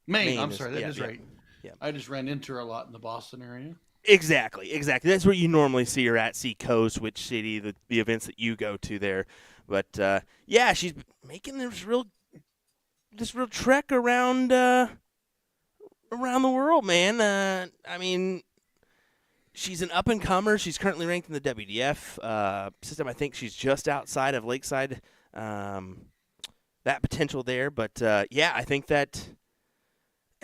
B: I'm sorry, that is right.
A: Yeah.
B: I just ran into her a lot in the Boston area.
A: Exactly. That's where you normally see her at, Seacoast, which city, the events that you go to there. But, yeah, she's making this real trek around the world, man. I mean, she's an up-and-comer. She's currently ranked in the WDF system. I think she's just outside of Lakeside, that potential there. But, yeah, I think that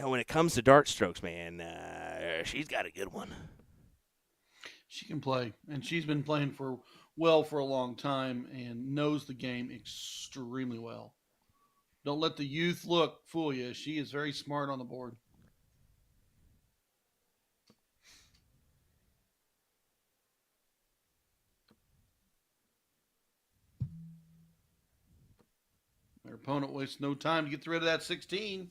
A: when it comes to dart strokes, man, she's got a good one.
B: She can play, and she's been playing for well for a long time and knows the game extremely well. Don't let the youth look fool you. She is very smart on the board. Her opponent wastes no time to get rid of that 16.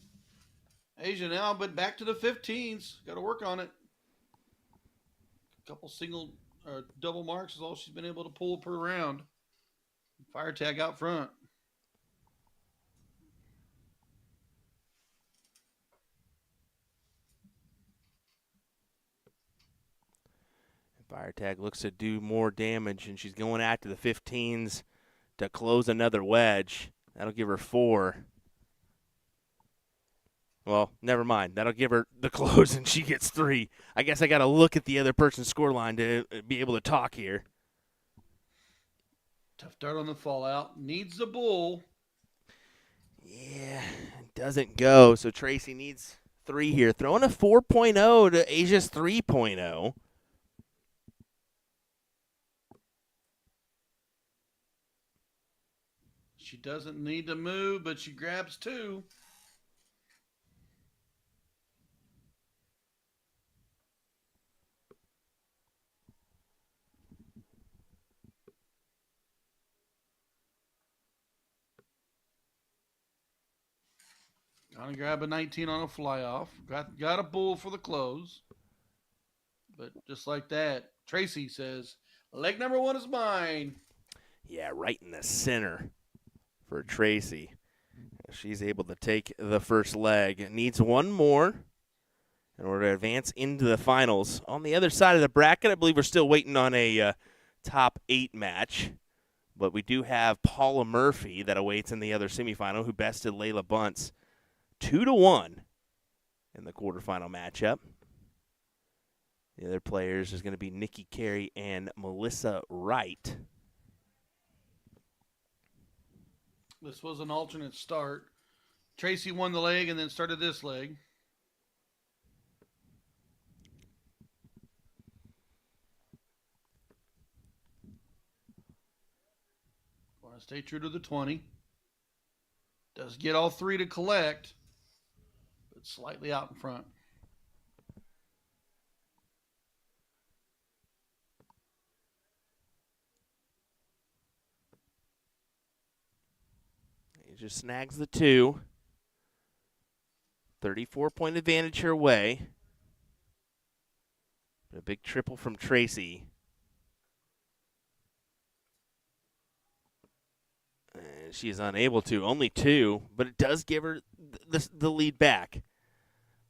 B: Asia now, but back to the 15s. Got to work on it. A couple single or double marks is all she's been able to pull per round. Fire tag out front.
A: Fire tag looks to do more damage, and she's going after the 15s to close another wedge. That'll give her 4. Well, never mind. That'll give her the close, and she gets 3. I guess I got to look at the other person's scoreline to be able to talk here.
B: Tough dart on the fallout. Needs the bull.
A: Yeah, it doesn't go. So Tracy needs 3 here. Throwing a 4.0 to Asia's 3.0.
B: She doesn't need to move, but she grabs 2. Gonna grab a 19 on a fly off. Got a bull for the close. But just like that, Tracy says, leg number 1 is mine.
A: Yeah, right in the center for Tracy. She's able to take the first leg. Needs 1 more in order to advance into the finals. On the other side of the bracket, I believe we're still waiting on a top 8 match. But we do have Paula Murphy that awaits in the other semifinal, who bested Layla Bunce 2-1 in the quarterfinal matchup. The other players is going to be Nikki Carey and Melissa Wright.
B: This was an alternate start. Tracy won the leg and then started this leg. Want to stay true to the 20. Does get all 3 to collect, but slightly out in front.
A: He just snags the 2. 34-point advantage her way. A big triple from Tracy. And she is unable to. Only 2, but it does give her the lead back.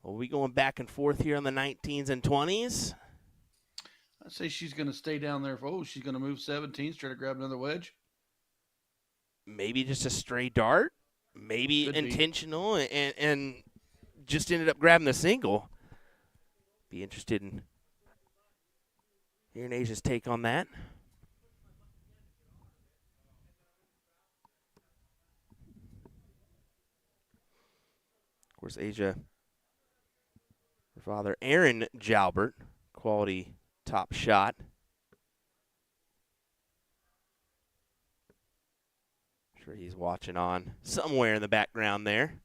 A: Are we going back and forth here on the 19s and 20s?
B: I'd say she's going to stay down there. She's going to move 17s, try to grab another wedge.
A: Maybe just a stray dart. Maybe
B: Could
A: intentional and just ended up grabbing the single. Be interested in hearing Asia's take on that. Of course, Asia, her father, Aaron Jalbert, quality top shot. Sure he's watching on somewhere in the background there.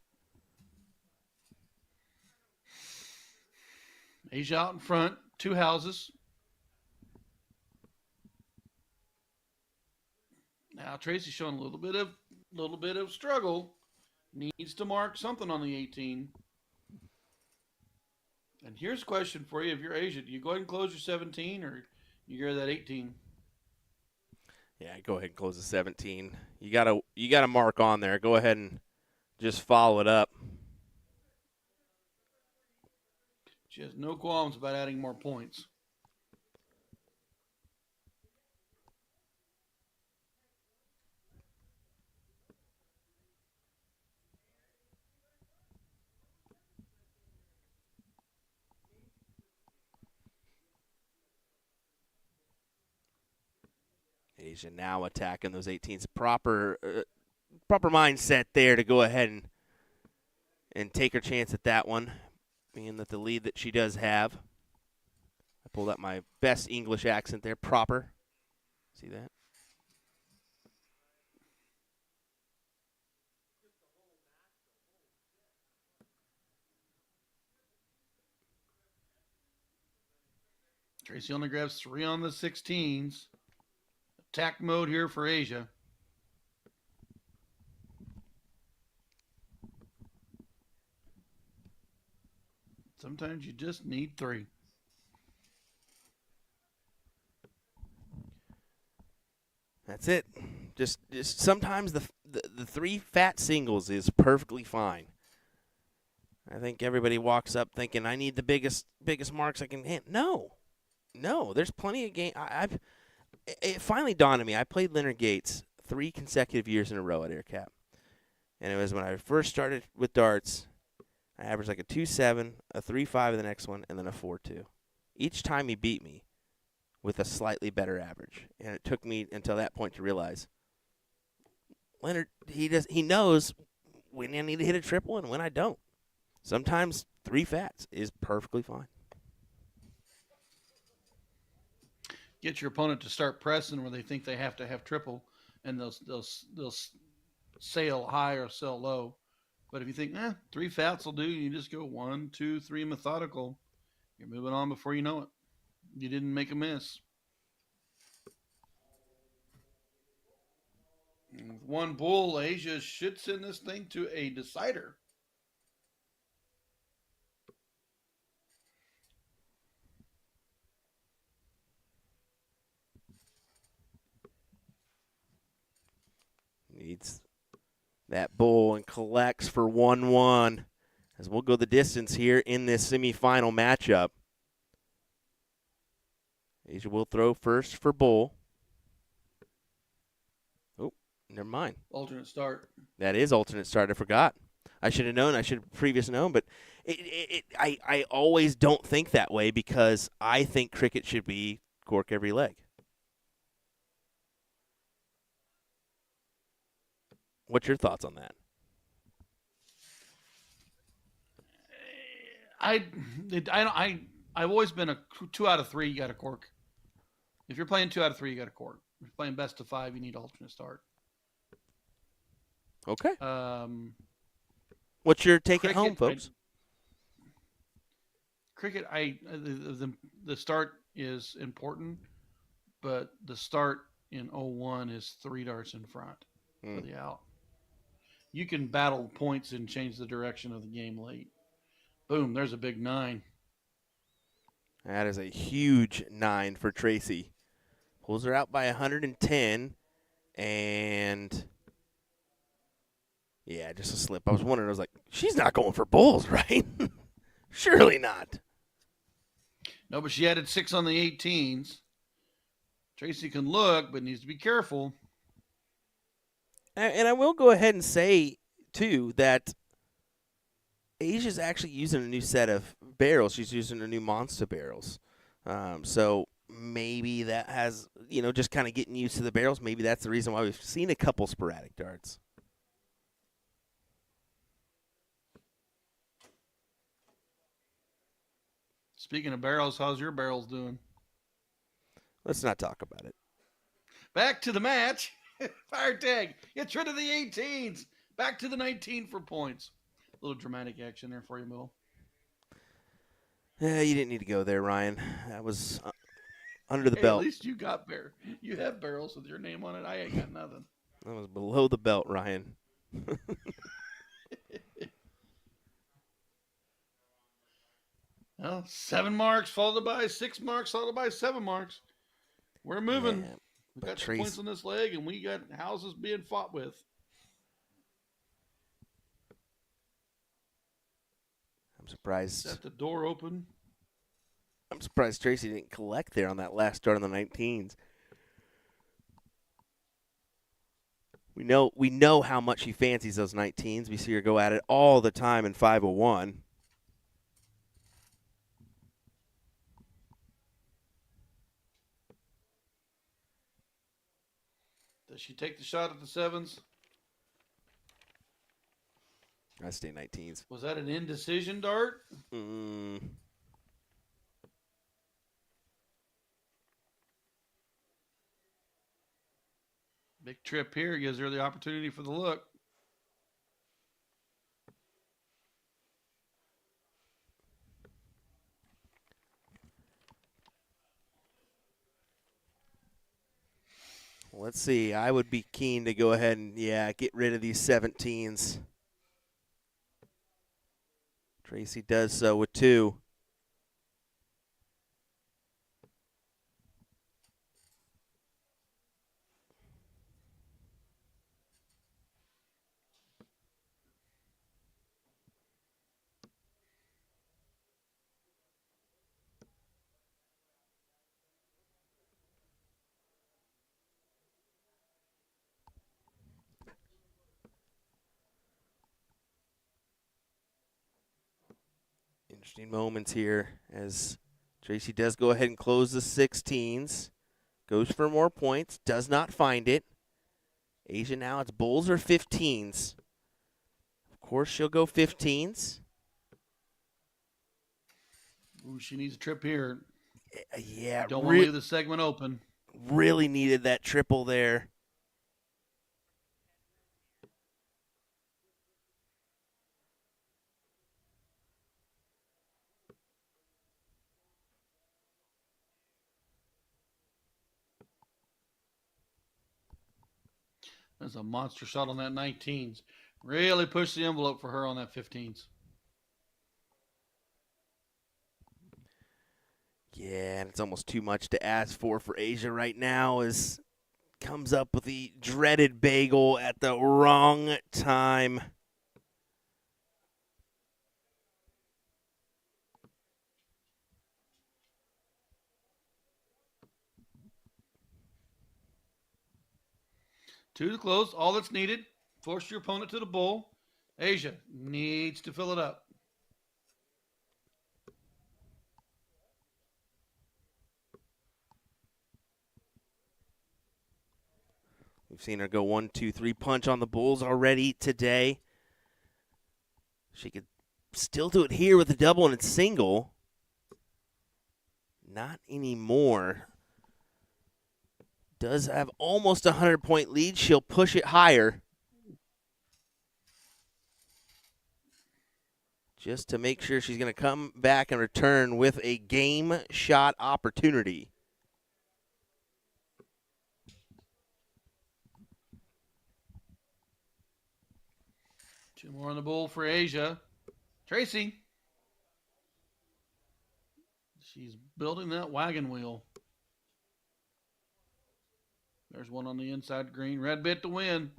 B: Asia out in front, 2 houses. Now Tracy's showing a little bit of struggle. Needs to mark something on the 18. And here's a question for you: if you're Asia, do you go ahead and close your 17, or you go to that 18?
A: Yeah, go ahead and close the 17. You gotta mark on there. Go ahead and just follow it up.
B: She has no qualms about adding more points.
A: Asia now attacking those 18s. Proper mindset there to go ahead and take her chance at that one, being that the lead that she does have. I pulled out my best English accent there. Proper. See that?
B: Tracy only grabs 3 on the 16s. Attack mode here for Asia. Sometimes you just need 3.
A: That's it. Just sometimes the 3 fat singles is perfectly fine. I think everybody walks up thinking I need the biggest marks I can hit. No, there's plenty of game. It finally dawned on me. I played Leonard Gates 3 consecutive years in a row at AirCap, and it was when I first started with darts. I averaged like a 2.7, a 3.5 the next one, and then a 4.2. Each time he beat me with a slightly better average, and it took me until that point to realize Leonard, he knows when I need to hit a triple and when I don't. Sometimes 3 fats is perfectly fine.
B: Get your opponent to start pressing where they think they have to have triple, and they'll sail high or sail low. But if you think, 3 fats will do, you just go 1, 2, 3 methodical. You're moving on before you know it. You didn't make a miss. And with 1 bull, Asia should send this thing to a decider.
A: Needs that bull and collects for 1-1 as we'll go the distance here in this semifinal matchup. Asia will throw first for bull. Oh, never mind.
B: Alternate start.
A: That is alternate start. I forgot. I should have known. I should have previous known, but I always don't think that way because I think cricket should be cork every leg. What's your thoughts on that?
B: I've always been a 2 out of 3. You got a cork. If you're playing 2 out of 3, you got a cork. If you're playing best of 5, you need alternate start.
A: Okay. What's your take at home, folks?
B: Cricket, the start is important, but the start in 0-1 is 3 darts in front for the out. You can battle points and change the direction of the game late. Boom, there's a big 9.
A: That is a huge 9 for Tracy. Pulls her out by 110, and yeah, just a slip. I was wondering, I was like, she's not going for bulls, right? Surely not.
B: No, but she added 6 on the 18s. Tracy can look, but needs to be careful.
A: And I will go ahead and say, too, that Asia's actually using a new set of barrels. She's using a new Monster barrels. So maybe that has, just kind of getting used to the barrels. Maybe that's the reason why we've seen a couple sporadic darts.
B: Speaking of barrels, how's your barrels doing?
A: Let's not talk about it.
B: Back to the match. Fire tag. Gets rid of the 18s. Back to the 19 for points. A little dramatic action there for you, Mill.
A: Yeah, you didn't need to go there, Ryan. That was under the belt.
B: At least you got you have barrels with your name on it. I ain't got nothing.
A: That was below the belt, Ryan.
B: Well, 7 marks followed by 6 marks followed by 7 marks. We're moving.
A: Yeah,
B: We got 2 points on this leg, and we got houses being fought with.
A: I'm surprised.
B: Set the door open.
A: I'm surprised Tracy didn't collect there on that last start on the 19s. We know how much she fancies those 19s. We see her go at it all the time in 501.
B: Does she take the shot at the 7s?
A: I stay 19s.
B: Was that an indecision dart? Big trip here gives her the opportunity for the look.
A: Let's see. I would be keen to go ahead and, get rid of these 17s. Tracy does so with 2. Interesting moments here as Tracy does go ahead and close the 16s. Goes for more points. Does not find it. Asia now, it's bulls or 15s. Of course, she'll go 15s.
B: Ooh, she needs a trip here.
A: Yeah.
B: Don't want to leave the segment open.
A: Really needed that triple there.
B: That's a monster shot on that 19s. Really pushed the envelope for her on that 15s.
A: Yeah, and it's almost too much to ask for Asia right now as comes up with the dreaded bagel at the wrong time.
B: Two to close, all that's needed. Force your opponent to the bull. Asia needs to fill it up.
A: We've seen her go 1, 2, 3 punch on the bulls already today. She could still do it here with a double and a single. Not anymore. Does have almost a 100-point lead. She'll push it higher. Just to make sure she's going to come back and return with a game shot opportunity.
B: Two more on the bull for Asia. Tracy. She's building that wagon wheel. There's one on the inside green. Red bit to win.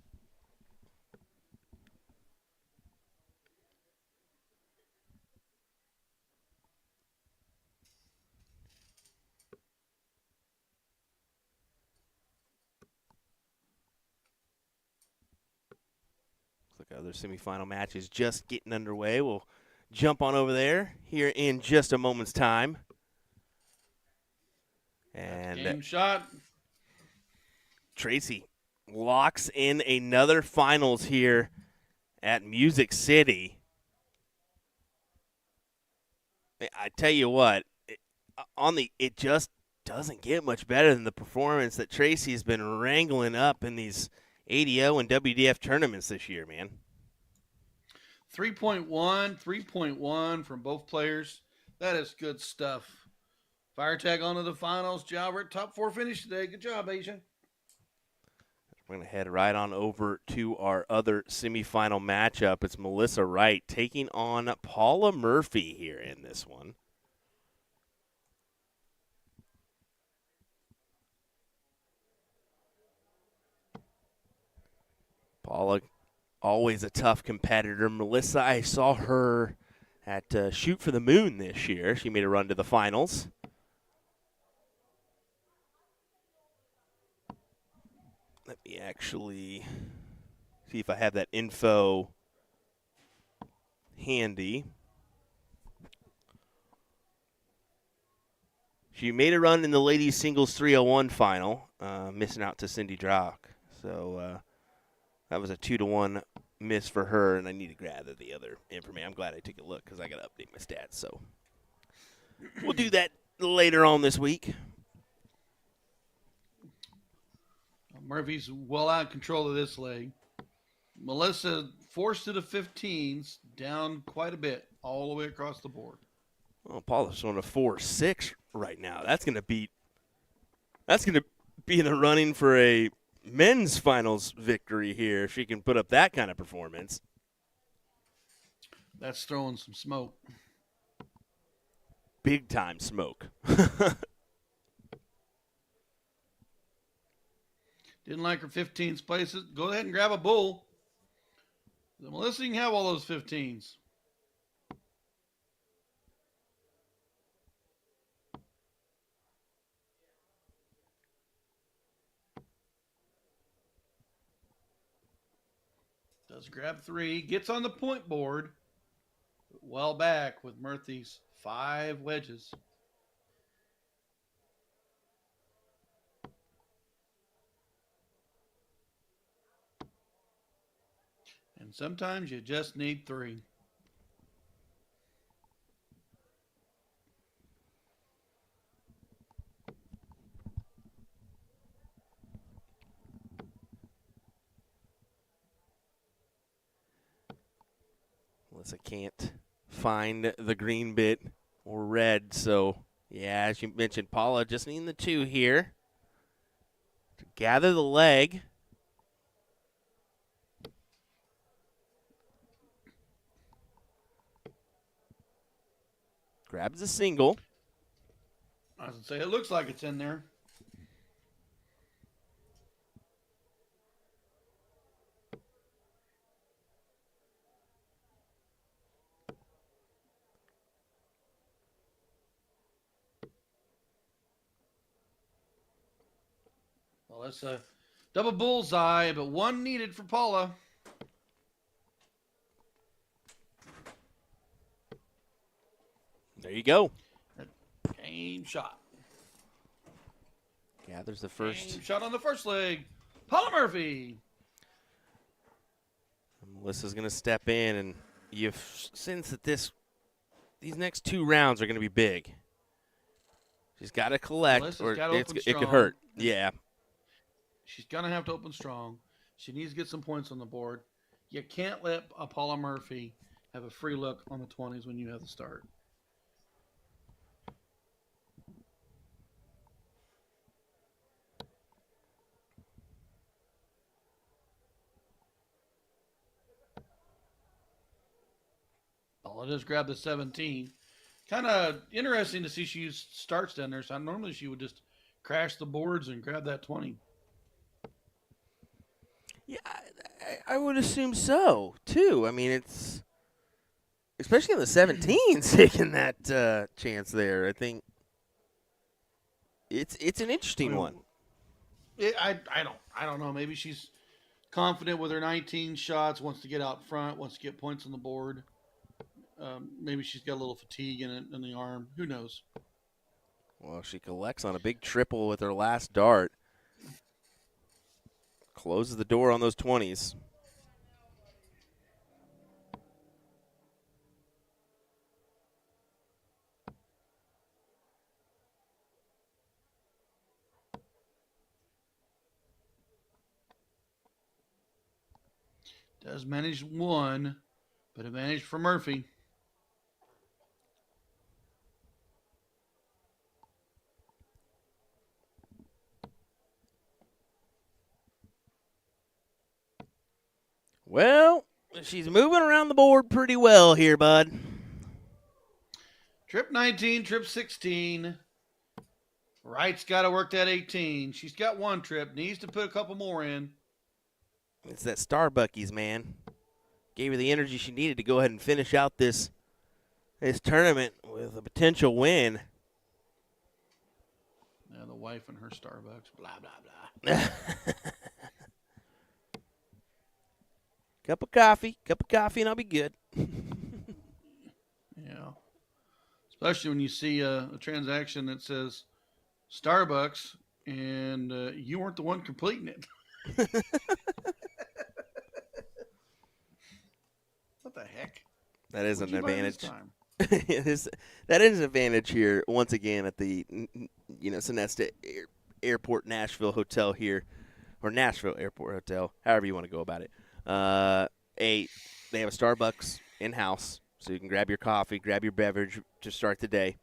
A: Looks like other semifinal match is just getting underway. We'll jump on over there here in just a moment's time. And
B: game shot.
A: Tracy locks in another finals here at Music City. I tell you what, it just doesn't get much better than the performance that Tracy's been wrangling up in these ADO and WDF tournaments this year, man.
B: 3.1 from both players. That is good stuff. Fire tag onto the finals. Jalbert, top 4 finish today. Good job, Asia.
A: We're going to head right on over to our other semifinal matchup. It's Melissa Wright taking on Paula Murphy here in this one. Paula, always a tough competitor. Melissa, I saw her at Shoot for the Moon this year. She made a run to the finals. Let me actually see if I have that info handy. She made a run in the ladies singles 301 final, missing out to Cindy Drock. So that was a 2-1 miss for her, and I need to gather the other information. I'm glad I took a look because I got to update my stats. So we'll do that later on this week.
B: Murphy's well out of control of this leg. Melissa forced to the 15s, down quite a bit, all the way across the board.
A: Well, Paula's on a 4-6 right now. That's going to be in the running for a men's finals victory here if she can put up that kind of performance.
B: That's throwing some smoke.
A: Big time smoke.
B: Didn't like her 15s places. Go ahead and grab a bull. Melissa, you can have all those 15s. Does grab 3. Gets on the point board. Well back with Murphy's 5 wedges. And sometimes you just need 3.
A: Melissa can't find the green bit or red, so yeah, as you mentioned, Paula just needing the 2 here to gather the leg. Grabs a single.
B: I was going to say, it looks like it's in there. Well, that's a double bullseye, but 1 needed for Paula.
A: There you go.
B: Game shot.
A: Gathers the first.
B: Game shot on the first leg. Paula Murphy.
A: Melissa's going to step in, and you sense that these next 2 rounds are going to be big. She's got to collect,
B: Melissa's
A: or
B: gotta
A: it
B: open
A: could
B: strong.
A: hurt. Yeah.
B: She's going to have to open strong. She needs to get some points on the board. You can't let Paula Murphy have a free look on the 20s when you have the start. Paula just grabbed the 17. Kind of interesting to see she used starts down there. So normally she would just crash the boards and grab that 20.
A: Yeah, I would assume so, too. I mean, it's especially on the 17s taking that chance there. I think it's an interesting one.
B: I don't know. Maybe she's confident with her 19 shots, wants to get out front, wants to get points on the board. Maybe she's got a little fatigue in the arm. Who knows?
A: Well, she collects on a big triple with her last dart. Closes the door on those 20s.
B: Does manage 1, but advantage for Murphy.
A: Well, she's moving around the board pretty well here, bud.
B: Trip 19, trip 16. Wright's got to work that 18. She's got 1 trip. Needs to put a couple more in.
A: It's that Starbuckies, man. Gave her the energy she needed to go ahead and finish out this tournament with a potential win.
B: Yeah, the wife and her Starbucks. Blah, blah, blah.
A: Cup of coffee, and I'll be good.
B: Yeah. Especially when you see a transaction that says Starbucks and you weren't the one completing it. What the heck?
A: That is
B: What'd
A: an
B: you buy this
A: advantage.
B: time?
A: That is an advantage here once again at the Sonesta Airport Nashville Hotel here, or Nashville Airport Hotel, however you want to go about it. They have a Starbucks in house, so you can grab your coffee, grab your beverage to start the day.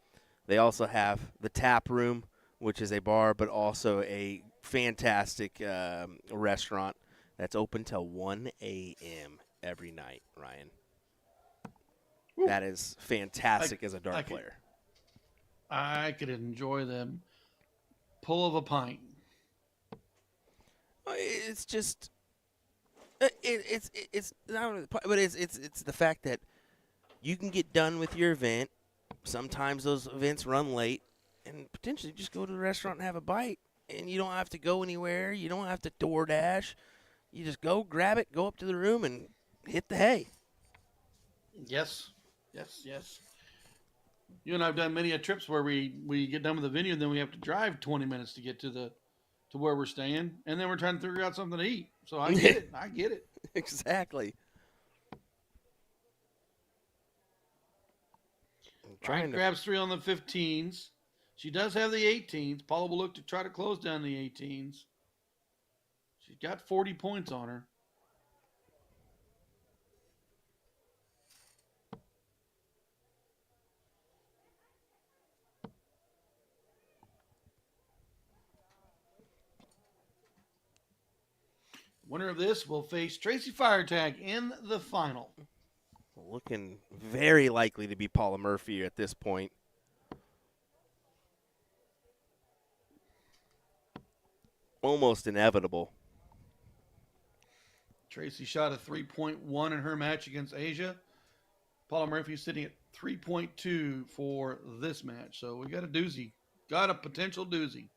A: They also have the tap room, which is a bar, but also a fantastic restaurant that's open till 1 a.m. every night, Ryan.
B: Woo.
A: That is fantastic as a dart player.
B: I could enjoy them pull of a pint.
A: It's just it's not only but it's the fact that you can get done with your event. Sometimes those events run late, and potentially just go to the restaurant and have a bite, and you don't have to go anywhere. You don't have to DoorDash. You just go grab it, go up to the room, and hit the hay.
B: Yes. You and I have done many trips where we get done with the venue, and then we have to drive 20 minutes to get to where we're staying, and then we're trying to figure out something to eat. So I get it. I get it.
A: Exactly.
B: Ryan grabs 3 on the 15s. She does have the 18s. Paula will look to try to close down the 18s. She's got 40 points on her. Winner of this will face Tracy Firetag in the final.
A: Looking very likely to be Paula Murphy at this point. Almost inevitable.
B: Tracy shot a 3.1 in her match against Asia. Paula Murphy sitting at 3.2 for this match. So we got a doozy. Got a potential doozy.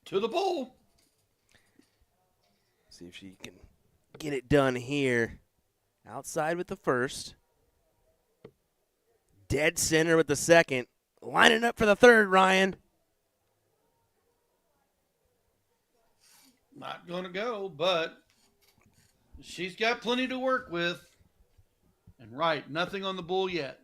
B: To the pole.
A: See if she can get it done here. Outside with the first. Dead center with the second. Lining up for the third, Ryan.
B: Not going to go, but she's got plenty to work with. And right, nothing on the bull yet.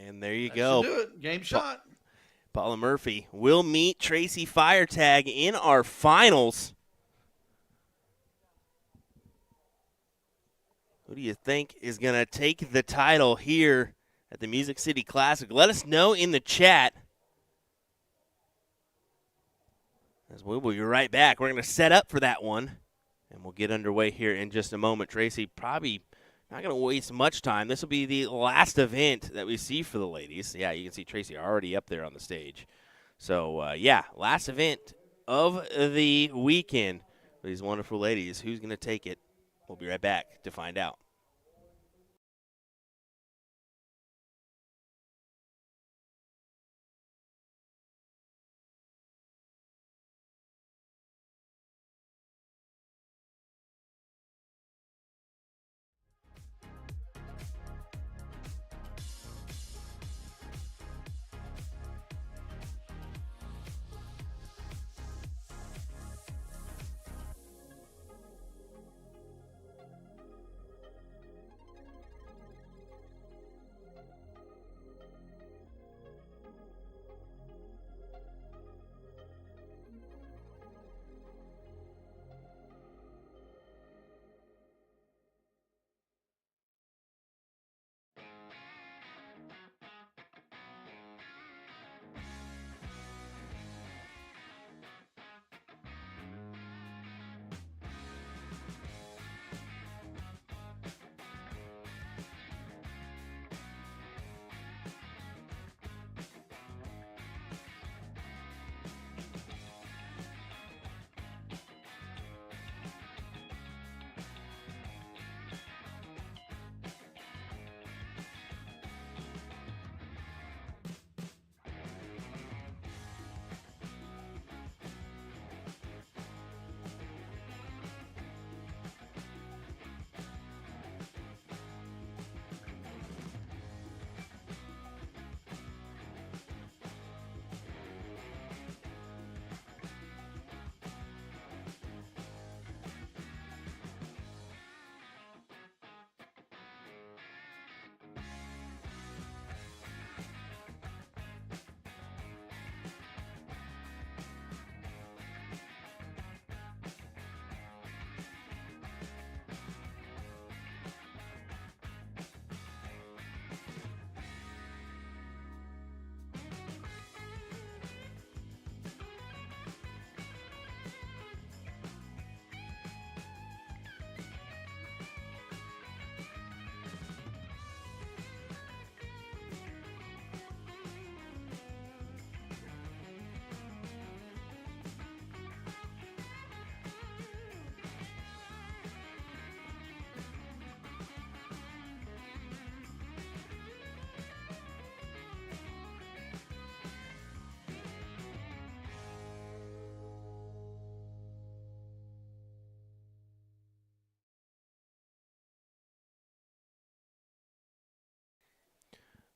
A: And there you
B: That
A: go.
B: should do it. Game shot.
A: Paula Murphy will meet Tracy Firetag in our finals. Who do you think is going to take the title here at the Music City Classic? Let us know in the chat. As we'll be right back. We're going to set up for that one, and we'll get underway here in just a moment. Tracy, probably not going to waste much time. This will be the last event that we see for the ladies. Yeah, you can see Tracy already up there on the stage. So, last event of the weekend for these wonderful ladies. Who's going to take it? We'll be right back to find out.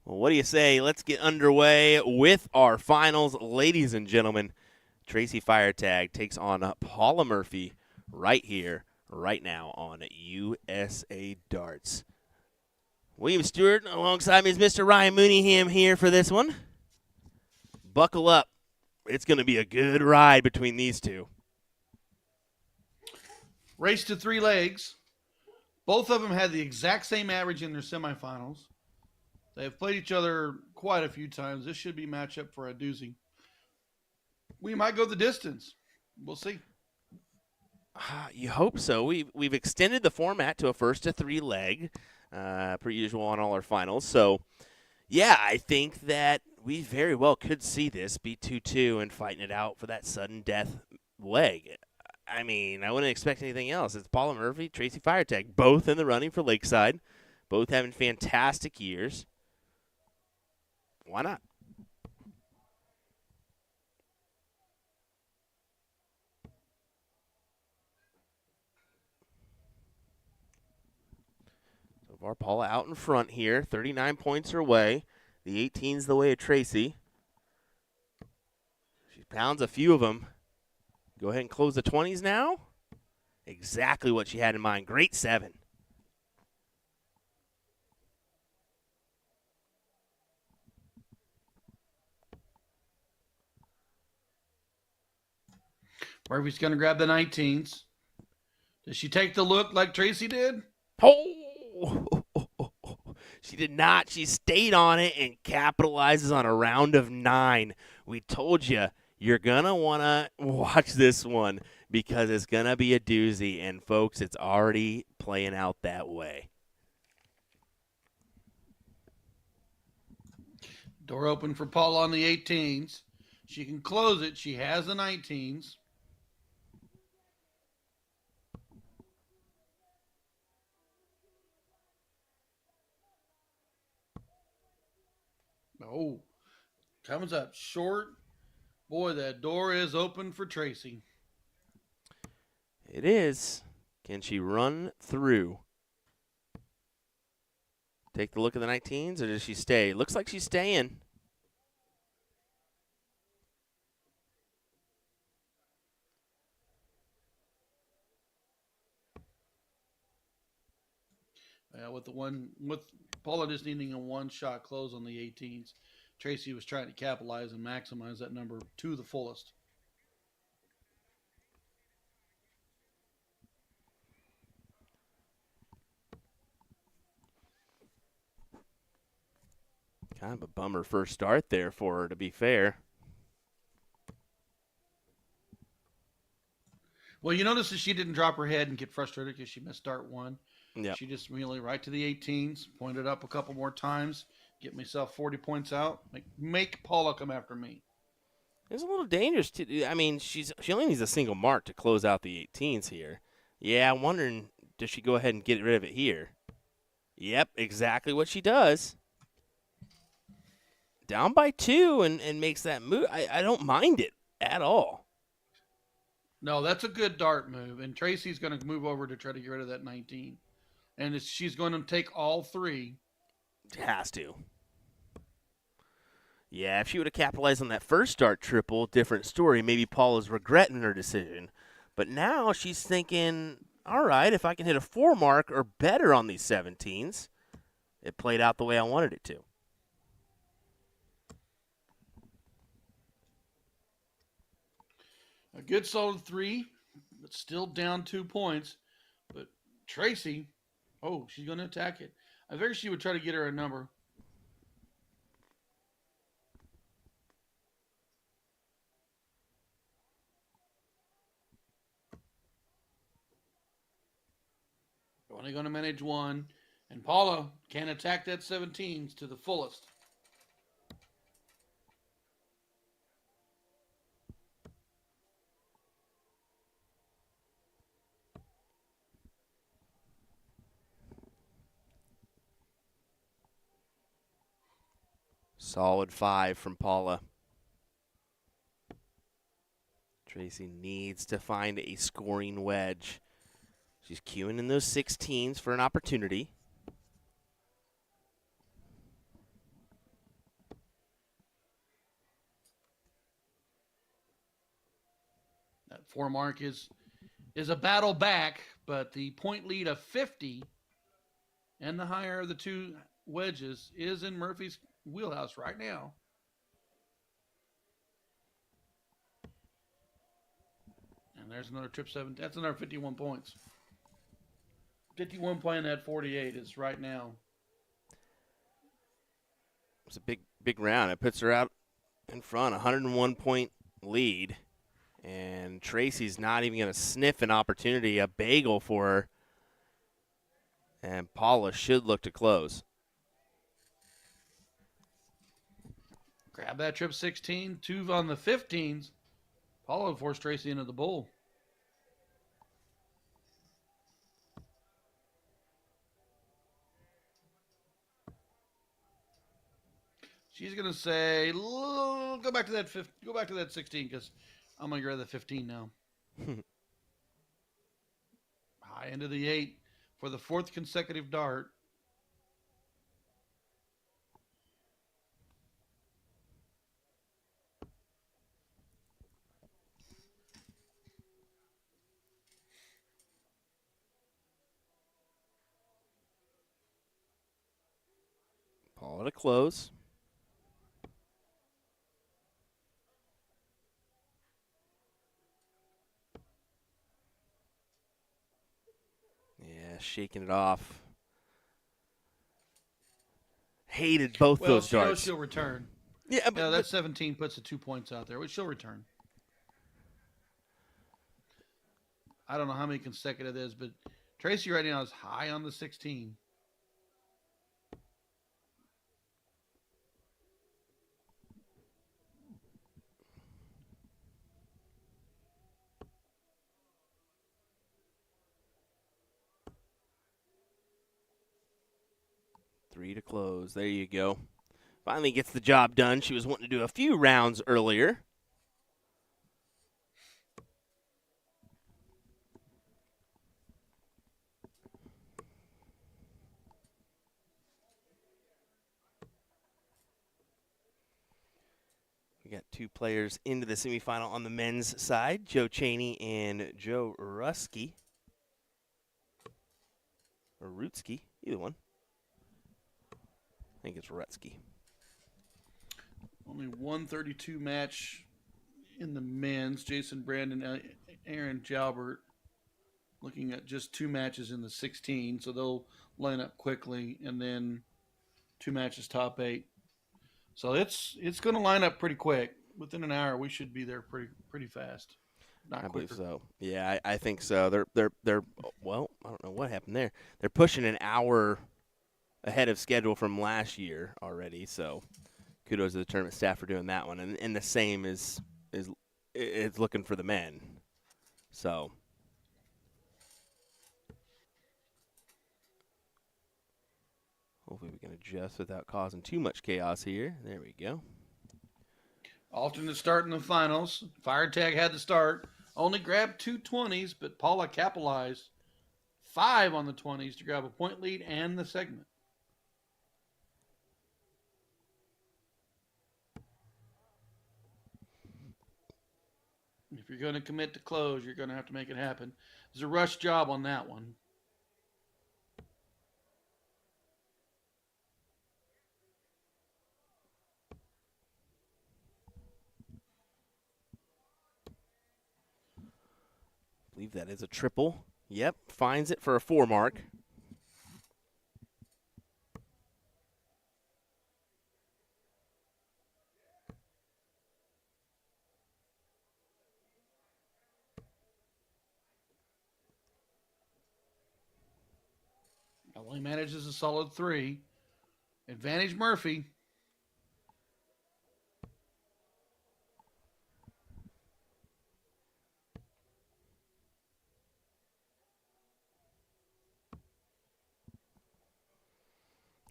A: Well, what do you say? Let's get underway with our finals, ladies and gentlemen. Tracy Firetag takes on Paula Murphy right here, right now on USA Darts. William Stewart alongside me is Mr. Ryan Mooneyham here for this one. Buckle up. It's going to be a good ride between these two.
B: Race to 3 legs. Both of them had the exact same average in their semifinals. They have played each other quite a few times. This should be matchup for a doozy. We might go the distance. We'll see.
A: You hope so. We've extended the format to a first to 3 leg, per usual on all our finals. So, yeah, I think that we very well could see this be 2-2 and fighting it out for that sudden death leg. I mean, I wouldn't expect anything else. It's Paula Murphy, Tracy Firetag, both in the running for Lakeside, both having fantastic years. Why not? So far, Paula out in front here, 39 points her way. The 18's the way of Tracy. She pounds a few of them. Go ahead and close the 20s now. Exactly what she had in mind. Great 7.
B: Murphy's going to grab the 19s. Does she take the look like Tracy did?
A: Oh! She did not. She stayed on it and capitalizes on a round of 9. We told you, you're going to want to watch this one because it's going to be a doozy. And, folks, it's already playing out that way.
B: Door open for Paula on the 18s. She can close it. She has the 19s. Oh, comes up short. Boy, that door is open for Tracy.
A: It is. Can she run through? Take the look at the 19s, or does she stay? Looks like she's staying.
B: With Paula just needing a one-shot close on the 18s, Tracy was trying to capitalize and maximize that number to the fullest.
A: Kind of a bummer first start there for her, to be fair.
B: Well, you notice that she didn't drop her head and get frustrated because she missed start 1.
A: Yep.
B: She just really right to the 18s, pointed up a couple more times, get myself 40 points out, make Paula come after me.
A: It's a little dangerous to. I mean, she only needs a single mark to close out the 18s here. Yeah, I'm wondering, does she go ahead and get rid of it here? Yep, exactly what she does. Down by 2 and makes that move. I don't mind it at all.
B: No, that's a good dart move, and Tracy's going to move over to try to get rid of that 19. And she's going to take all 3.
A: Has to. Yeah, if she would have capitalized on that first start triple, different story. Maybe Paula's regretting her decision. But now she's thinking, all right, if I can hit a 4 mark or better on these 17s, it played out the way I wanted it to.
B: A good solid 3, but still down 2 points. But Tracy, she's going to attack it. I figured she would try to get her a number. Only going to manage 1, and Paula can attack that 17s to the fullest.
A: Solid 5 from Paula. Tracy needs to find a scoring wedge. She's queuing in those 16s for an opportunity.
B: That 4 mark is a battle back, but the point lead of 50 and the higher of the two wedges is in Murphy's wheelhouse right now. And there's another trip 7. That's another 51 points. 51 playing that 48 is right now.
A: It's a big round. It puts her out in front, 101-point lead. And Tracy's not even going to sniff an opportunity, a bagel for her. And Paula should look to close.
B: Grab that trip 16, 2 on the 15s. Paula forced Tracy into the bowl. She's gonna say, go back to that 16 because I'm gonna grab the 15 now. High into the 8 for the 4th consecutive dart.
A: Paula to close. Yeah, shaking it off. Hated both those
B: She knows
A: darts.
B: she'll return.
A: Yeah,
B: but that 17 puts the 2 points out there, which she'll return. I don't know how many consecutive it is, but Tracy right now is high on the 16.
A: Three to close. There you go. Finally gets the job done. She was wanting to do a few rounds earlier. We got 2 players into the semifinal on the men's side, Joe Cheney and Joe Rutsky. Or Rutsky, either one. I think it's Rutsky.
B: Only 132 match in the men's. Jason Brandon, Aaron Jalbert looking at just 2 matches in the 16, so they'll line up quickly, and then 2 matches top 8. So it's going to line up pretty quick. Within an hour, we should be there pretty fast.
A: I believe so. Yeah, I think so. They're well, I don't know what happened there. They're pushing an hour ahead of schedule from last year already, so kudos to the tournament staff for doing that one. And the same is looking for the men. So hopefully we can adjust without causing too much chaos here. There we go.
B: Alternate start in the finals. Fire Tag had the start. Only grabbed 2 20s, but Paula capitalized 5 on the 20s to grab a point lead and the segment. If you're going to commit to close, you're going to have to make it happen. There's a rush job on that one.
A: I believe that is a triple. Yep, finds it for a 4 mark.
B: Only manages a solid 3. Advantage Murphy.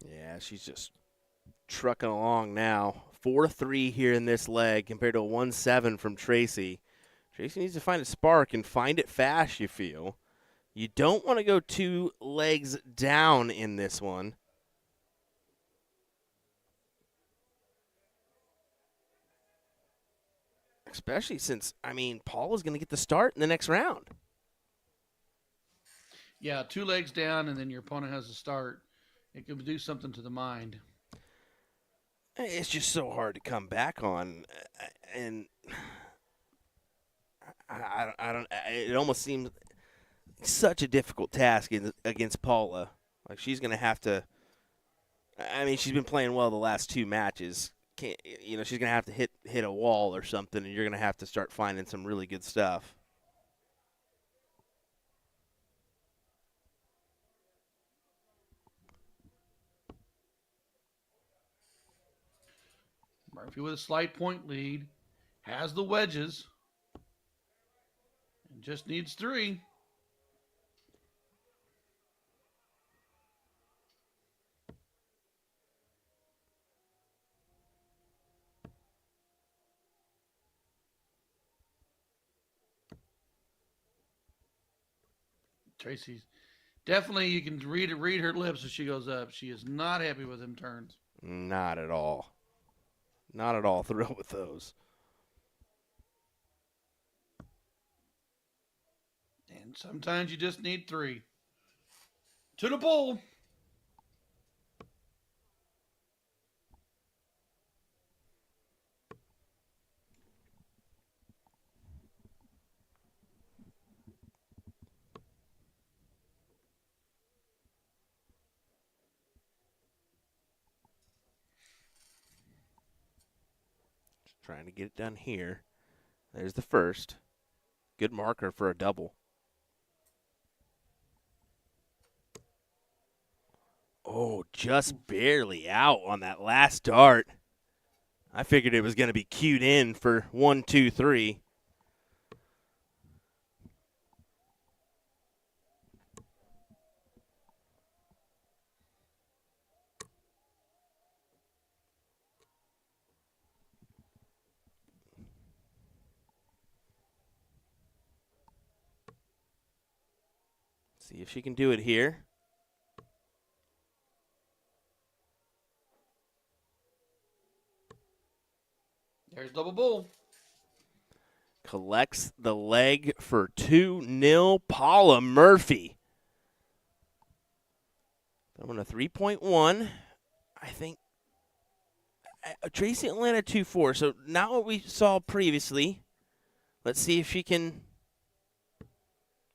A: Yeah, she's just trucking along now. 4-3 here in this leg compared to a 1-7 from Tracy. Tracy needs to find a spark and find it fast, you feel. You don't want to go 2 legs down in this one. especially since, Paula's going to get the start in the next round.
B: Yeah, 2 legs down, and then your opponent has to start. It could do something to the mind.
A: It's just so hard to come back on, and I don't. It almost seems such a difficult task against Paula. Like, she's going to have to. She's been playing well the last 2 matches. She's going to have to hit a wall or something, and you're going to have to start finding some really good stuff.
B: Murphy with a slight point lead, has the wedges, and just needs 3. Tracy's definitely, you can read her lips as she goes up. She is not happy with them turns.
A: Not at all. Not at all thrilled with those.
B: And sometimes you just need 3. To the pole.
A: Trying to get it done here. There's the first. Good marker for a double. Oh, just barely out on that last dart. I figured it was going to be cued in for 1, 2, 3. See if she can do it here.
B: There's double bull.
A: Collects the leg for 2-0, Paula Murphy. Throwing a 3.1. I think Tracy Atlanta 2-4. So not what we saw previously. Let's see if she can,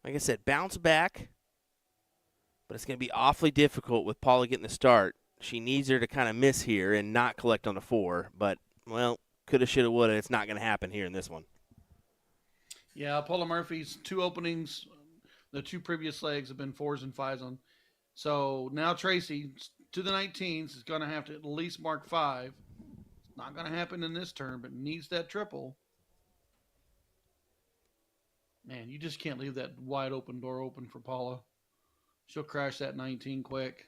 A: like I said, bounce back. But it's going to be awfully difficult with Paula getting the start. She needs her to kind of miss here and not collect on a 4. But, well, coulda, shoulda, woulda. It's not going to happen here in this one.
B: Yeah, Paula Murphy's 2 openings, the 2 previous legs have been 4s and 5s on. So now Tracy, to the 19s, is going to have to at least mark 5. It's not going to happen in this turn, but needs that triple. Man, you just can't leave that wide open door open for Paula. She'll crash that 19 quick.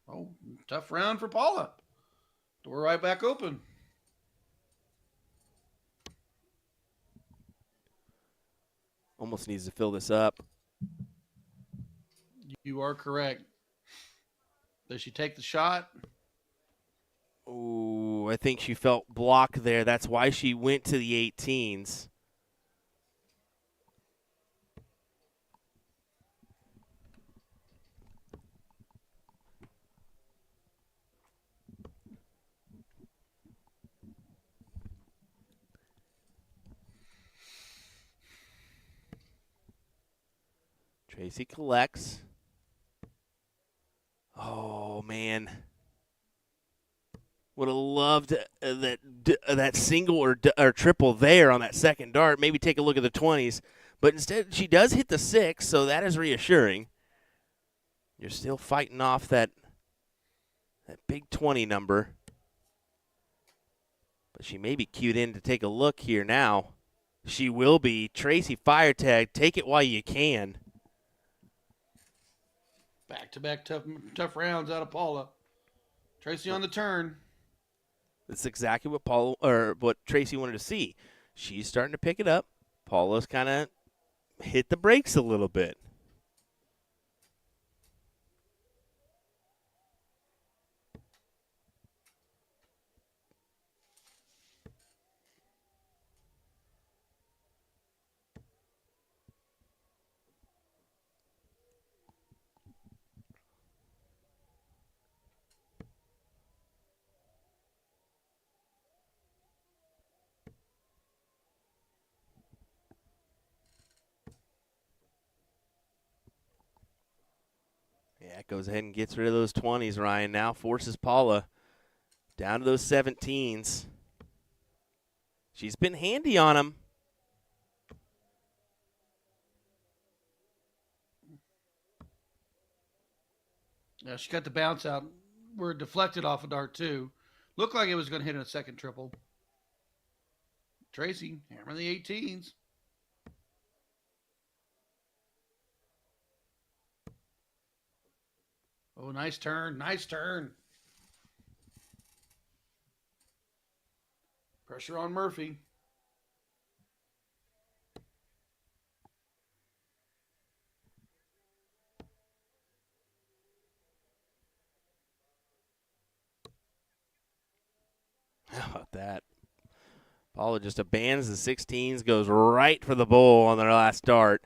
B: Oh, tough round for Paula. Door right back open.
A: Almost needs to fill this up.
B: You are correct. Does she take the shot?
A: Ooh, I think she felt blocked there. That's why she went to the 18s. Tracy collects. Oh, man. Would have loved that single or triple there on that second dart. Maybe take a look at the 20s. But instead, she does hit the 6, so that is reassuring. You're still fighting off that big 20 number. But she may be cued in to take a look here now. She will be. Tracy fire tag. Take it while you can.
B: Back-to-back tough rounds out of Paula. Tracy on the turn.
A: That's exactly what Tracy wanted to see. She's starting to pick it up. Paula's kind of hit the brakes a little bit. Yeah, goes ahead and gets rid of those 20s, Ryan. Now forces Paula down to those 17s. She's been handy on him.
B: Yeah, she got the bounce out. We're deflected off of dart 2. Looked like it was going to hit in a second triple. Tracy, hammer the 18s. Oh, nice turn. Nice turn. Pressure on Murphy.
A: How about that? Paula just abandons the 16s, goes right for the bowl on their last dart.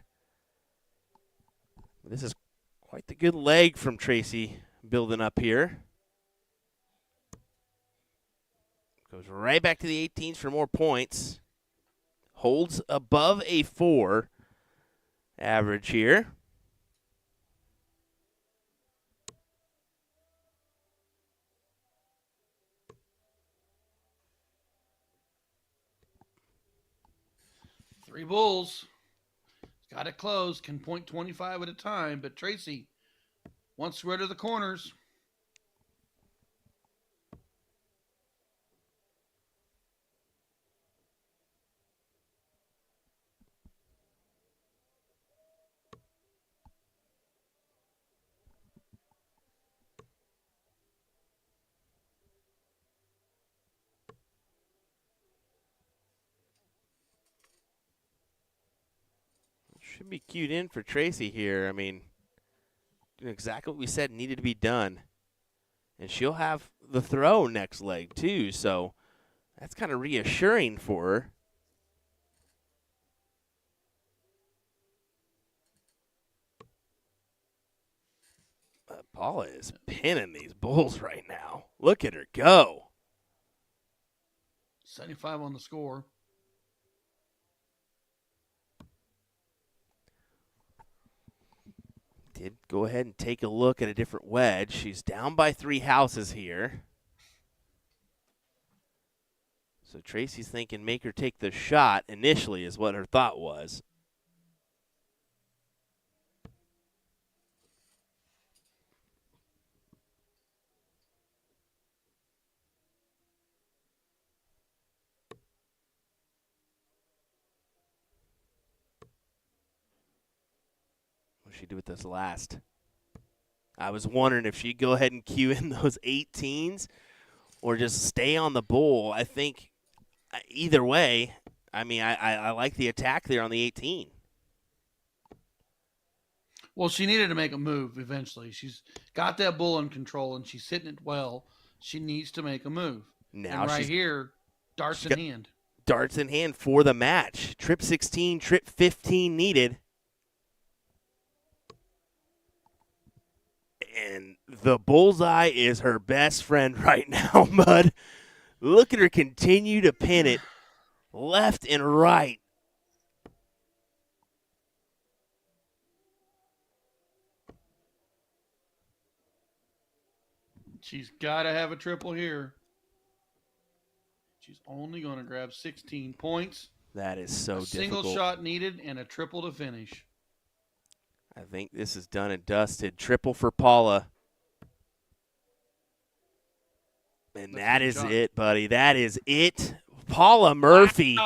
A: This is quite the good leg from Tracy building up here. Goes right back to the 18s for more points. Holds above a 4 average here.
B: Three bulls. Got it closed. Can point 25 at a time, but Tracy wants rid of the corners.
A: Should be cued in for Tracy here. I mean, exactly what we said needed to be done. And she'll have the throw next leg, too. So that's kind of reassuring for her. But Paula is pinning these bulls right now. Look at her go.
B: 75 on the score.
A: Did go ahead and take a look at a different wedge. She's down by 3 houses here. So Tracy's thinking make her take the shot initially is what her thought was. What did she do with this last? I was wondering if she'd go ahead and cue in those 18s or just stay on the bowl. I think either way, I mean, I like the attack there on the 18.
B: Well, she needed to make a move eventually. She's got that bull in control, and she's hitting it well. She needs to make a move.
A: Now
B: and right here, darts in hand.
A: Darts in hand for the match. Trip 16, trip 15 needed. And the bullseye is her best friend right now, Bud. Look at her continue to pin it left and right.
B: She's got to have a triple here. She's only going to grab 16 points.
A: That is so difficult.
B: Single shot needed and a triple to finish.
A: I think this is done and dusted. Triple for Paula. And that is it, buddy. That is it. Paula Murphy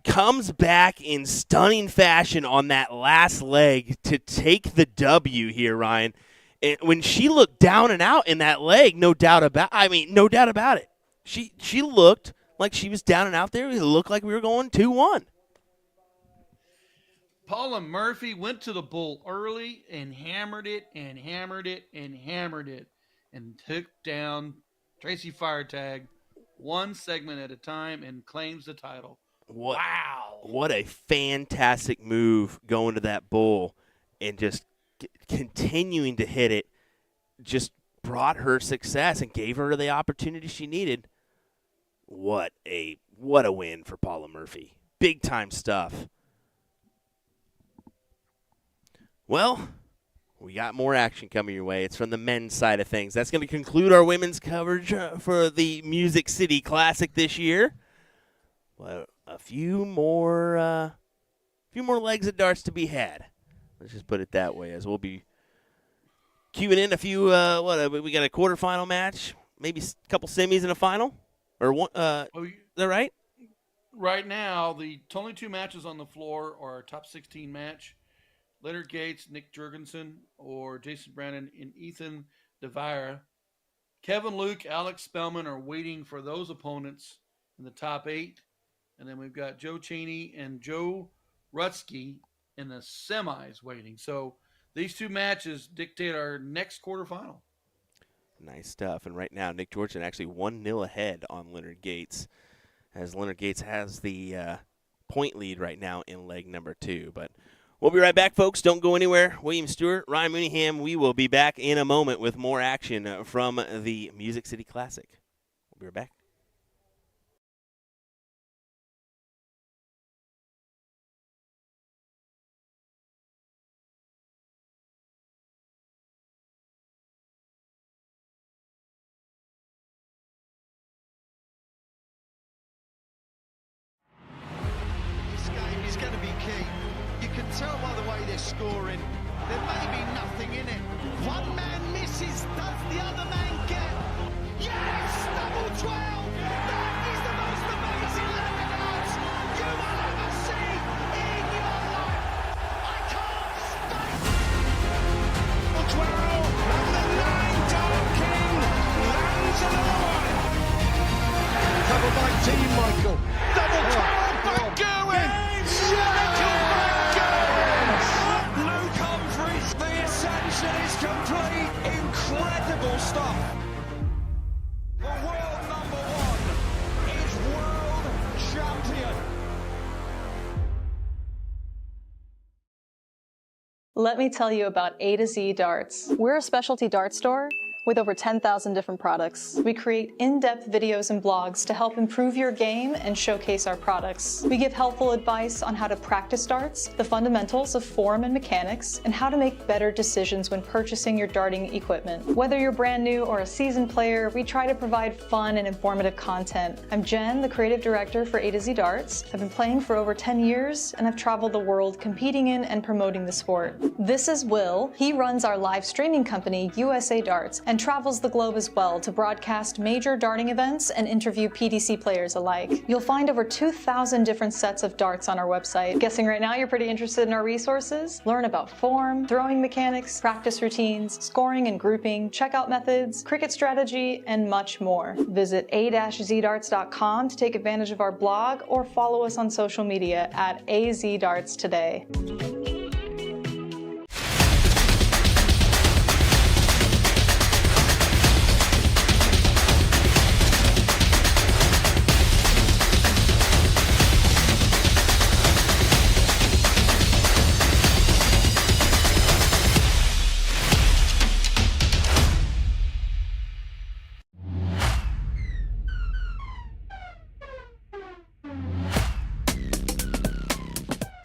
A: comes back in stunning fashion on that last leg to take the W here, Ryan. And when she looked down and out in that leg, no doubt about it. She looked like she was down and out there. It looked like we were going 2-1.
B: Paula Murphy went to the bull early and hammered it and hammered it and hammered it and took down Tracy Firetag one segment at a time and claims the title. Wow.
A: What a fantastic move going to that bull and just continuing to hit it just brought her success and gave her the opportunity she needed. What a win for Paula Murphy. Big time stuff. Well, we got more action coming your way. It's from the men's side of things. That's going to conclude our women's coverage for the Music City Classic this year. Well, a few more legs of darts to be had. Let's just put it that way, as we'll be queuing in a few. We got a quarterfinal match, maybe a couple semis and a final, or one. Is that right?
B: Right now, the only 2 matches on the floor are our top 16 match. Leonard Gates, Nick Jurgensen, or Jason Brandon and Ethan DeVire. Kevin Luke, Alex Spellman are waiting for those opponents in the top 8. And then we've got Joe Cheney and Joe Rutsky in the semis waiting. So these 2 matches dictate our next quarterfinal.
A: Nice stuff. And right now, Nick Georgian actually 1-0 ahead on Leonard Gates, as Leonard Gates has the point lead right now in leg number 2. But we'll be right back, folks. Don't go anywhere. William Stewart, Ryan Mooneyham. We will be back in a moment with more action from the Music City Classic. We'll be right back.
C: This game is going to be key. You can tell by the way they're scoring. There may be nothing in it. One man misses, does the other man get? Yes! Double 12! That is the most amazing leg of darts you will ever see in your life. I can't state. Double 12, and the 9 Dart King lands another one. Covered by Team Michael. Double 12, back going! Luke Humphries, the ascension is complete. Incredible stuff. The world number 1 is world champion.
D: Let me tell you about A to Z Darts. We're a specialty dart store with over 10,000 different products. We create in-depth videos and blogs to help improve your game and showcase our products. We give helpful advice on how to practice darts, the fundamentals of form and mechanics, and how to make better decisions when purchasing your darting equipment. Whether you're brand new or a seasoned player, we try to provide fun and informative content. I'm Jen, the creative director for A to Z Darts. I've been playing for over 10 years, and I've traveled the world competing in and promoting the sport. This is Will. He runs our live streaming company, USA Darts, and travels the globe as well to broadcast major darting events and interview PDC players alike. You'll find over 2,000 different sets of darts on our website. Guessing right now you're pretty interested in our resources? Learn about form, throwing mechanics, practice routines, scoring and grouping, checkout methods, cricket strategy, and much more. Visit a-zdarts.com to take advantage of our blog or follow us on social media at AZDarts today.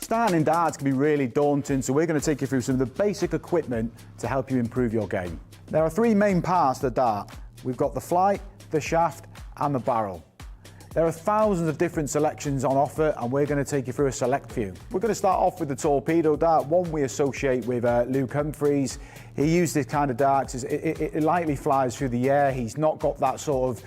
E: Starting in darts can be really daunting, so we're going to take you through some of the basic equipment to help you improve your game. There are 3 main parts to the dart. We've got the flight, the shaft, and the barrel. There are thousands of different selections on offer, and we're going to take you through a select few. We're going to start off with the torpedo dart, one we associate with Luke Humphries. He used this kind of dart. It lightly flies through the air. He's not got that sort of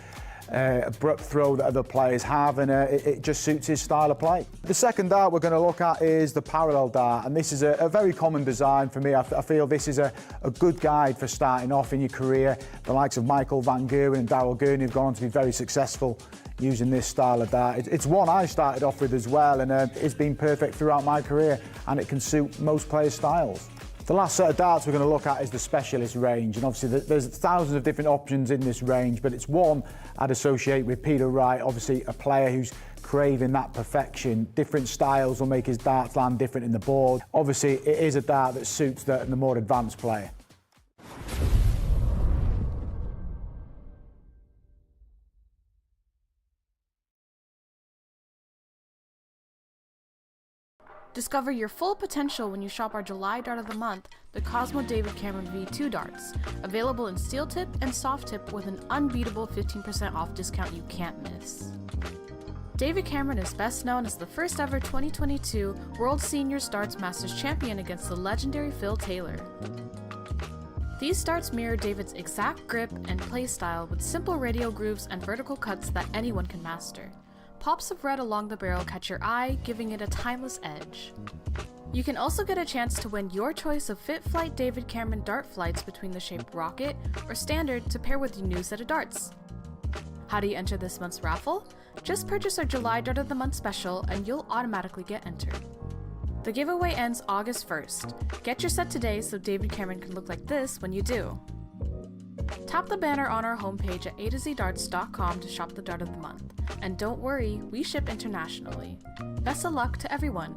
E: abrupt throw that other players have, and it just suits his style of play. The second dart we're going to look at is the parallel dart, and this is a very common design for me. I feel this is a good guide for starting off in your career. The likes of Michael Van Gerwen and Darrell Gurney have gone on to be very successful using this style of dart. It's one I started off with as well, and it's been perfect throughout my career, and it can suit most players' styles. The last set of darts we're going to look at is the specialist range, and obviously there's thousands of different options in this range, but it's one I'd associate with Peter Wright, obviously a player who's craving that perfection. Different styles will make his darts land different in the board. Obviously it is a dart that suits the more advanced player.
F: Discover your full potential when you shop our July Dart of the Month, the Cosmo David Cameron V2 darts, available in steel tip and soft tip with an unbeatable 15% off discount you can't miss. David Cameron is best known as the first ever 2022 World Seniors Darts Masters champion against the legendary Phil Taylor. These darts mirror David's exact grip and play style with simple radial grooves and vertical cuts that anyone can master. Pops of red along the barrel catch your eye, giving it a timeless edge. You can also get a chance to win your choice of Fit Flight David Cameron dart flights between the shape Rocket or Standard to pair with your new set of darts. How do you enter this month's raffle? Just purchase our July Dart of the Month special and you'll automatically get entered. The giveaway ends August 1st. Get your set today so David Cameron can look like this when you do. Tap the banner on our homepage at a2zdarts.com to shop the Dart of the Month. And don't worry, we ship internationally. Best of luck to everyone!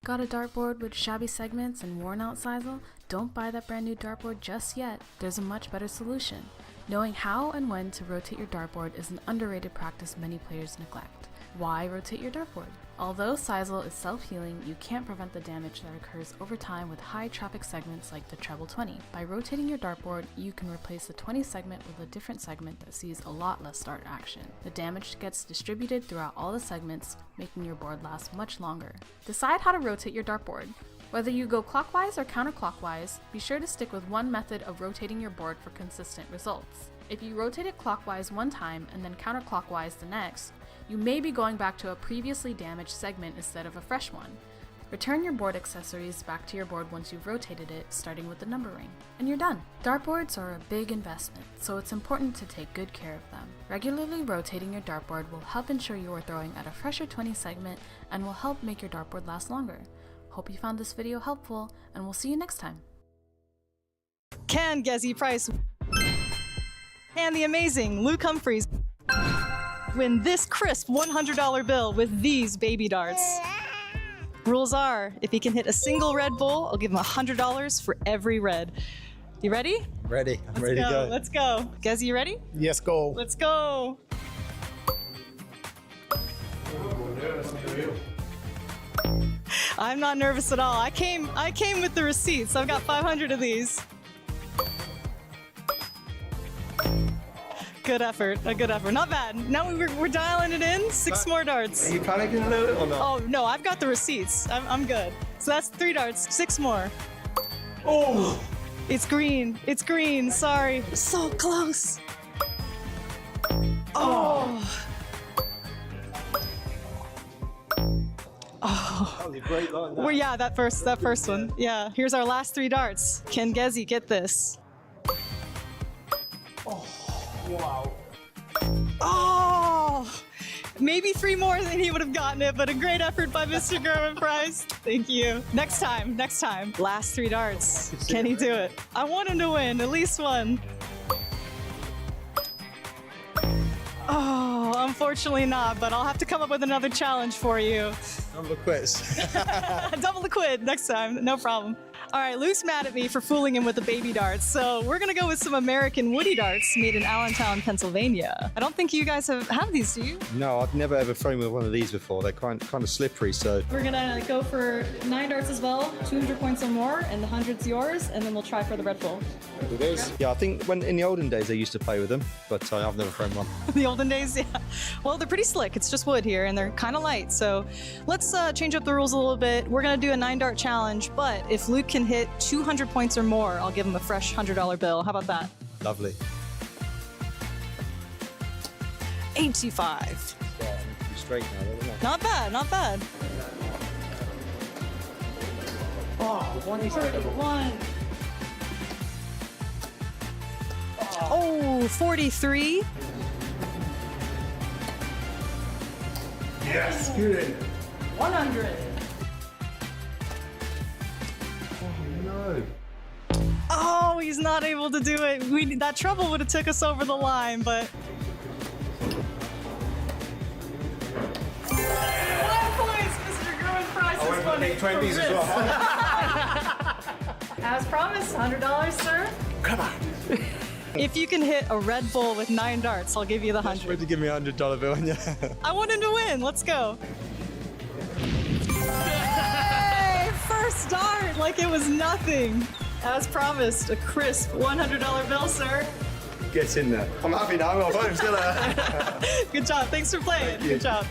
F: Got a dartboard with shabby segments and worn out sisal? Don't buy that brand new dartboard just yet. There's a much better solution. Knowing how and when to rotate your dartboard is an underrated practice many players neglect. Why rotate your dartboard? Although sisal is self-healing, you can't prevent the damage that occurs over time with high-traffic segments like the treble 20. By rotating your dartboard, you can replace the 20 segment with a different segment that sees a lot less dart action. The damage gets distributed throughout all the segments, making your board last much longer. Decide how to rotate your dartboard. Whether you go clockwise or counterclockwise, be sure to stick with one method of rotating your board for consistent results. If you rotate it clockwise one time and then counterclockwise the next, you may be going back to a previously damaged segment instead of a fresh one. Return your board accessories back to your board once you've rotated it, starting with the number ring, and you're done. Dartboards are a big investment, so it's important to take good care of them. Regularly rotating your dartboard will help ensure you are throwing at a fresher 20 segment and will help make your dartboard last longer. Hope you found this video helpful, and we'll see you next time.
G: Can Gezi Price and the amazing Luke Humphries win this crisp $100 bill with these baby darts? Rules are, if he can hit a single red bull, I'll give him $100 for every red. You ready?
H: Ready. I'm ready to go.
G: Let's go. Gezi, you ready?
H: Yes, go.
G: Let's go. I'm not nervous at all. I came with the receipts. I've got 500 of these. Good effort. A good effort. Not bad. Now we're dialing it in. 6 more darts.
H: Are you panicking a little bit or not?
G: Oh no, I've got the receipts. I'm good. So that's 3 darts. 6 more.
H: Oh!
G: It's green. It's green. Sorry. So close. Oh. Oh.
H: That was a great line.
G: Well, yeah, that first one. Yeah. Here's our last 3 darts. Can Gezi get this?
H: Wow.
G: Oh! Maybe 3 more than he would have gotten it, but a great effort by Mr. Gerwin Price. Thank you. Next time. Last 3 darts. Can he do it? I want him to win, at least one. Oh, unfortunately not, but I'll have to come up with another challenge for you.
H: Number quits.
G: Double the quid next time, no problem. All right, Luke's mad at me for fooling him with the baby darts, so we're gonna go with some American woody darts made in Allentown, Pennsylvania. I don't think you guys have these, do you?
H: No, I've never ever thrown with one of these before. They're kind of slippery, so.
G: We're gonna go for 9 darts as well, 200 points or more, and the 100's yours, and then we'll try for the Red Bull.
H: Yeah, I think when in the olden days they used to play with them, but I've never thrown one.
G: The olden days, yeah. Well, they're pretty slick. It's just wood here, and they're kind of light. So let's change up the rules a little bit. We're gonna do a 9 dart challenge, but if Luke can hit 200 points or more, I'll give him a fresh $100 bill. How about that?
H: Lovely.
G: 85.
H: Yeah, I'm straight now, isn't it?
G: Not bad, not bad.
H: Oh,
G: 31. Oh, 43.
H: Yes, good.
G: 100.
H: No.
G: Oh, he's not able to do it. That trouble would have took us over the line, but. 5 points, Mr. Gerwin Price is winning.
H: 20s as well.
G: As promised, $100, sir.
H: Come on.
G: If you can hit a Red Bull with 9 darts, I'll give you the 100.
H: Would you give me a $100 bill? Yeah.
G: I want him to win. Let's go. Hey, first dart, like it was nothing. As promised, a crisp $100 bill, sir.
H: Get in there. I'm happy now. I'm home. See you later.
G: Good job. Thanks for playing. Good job.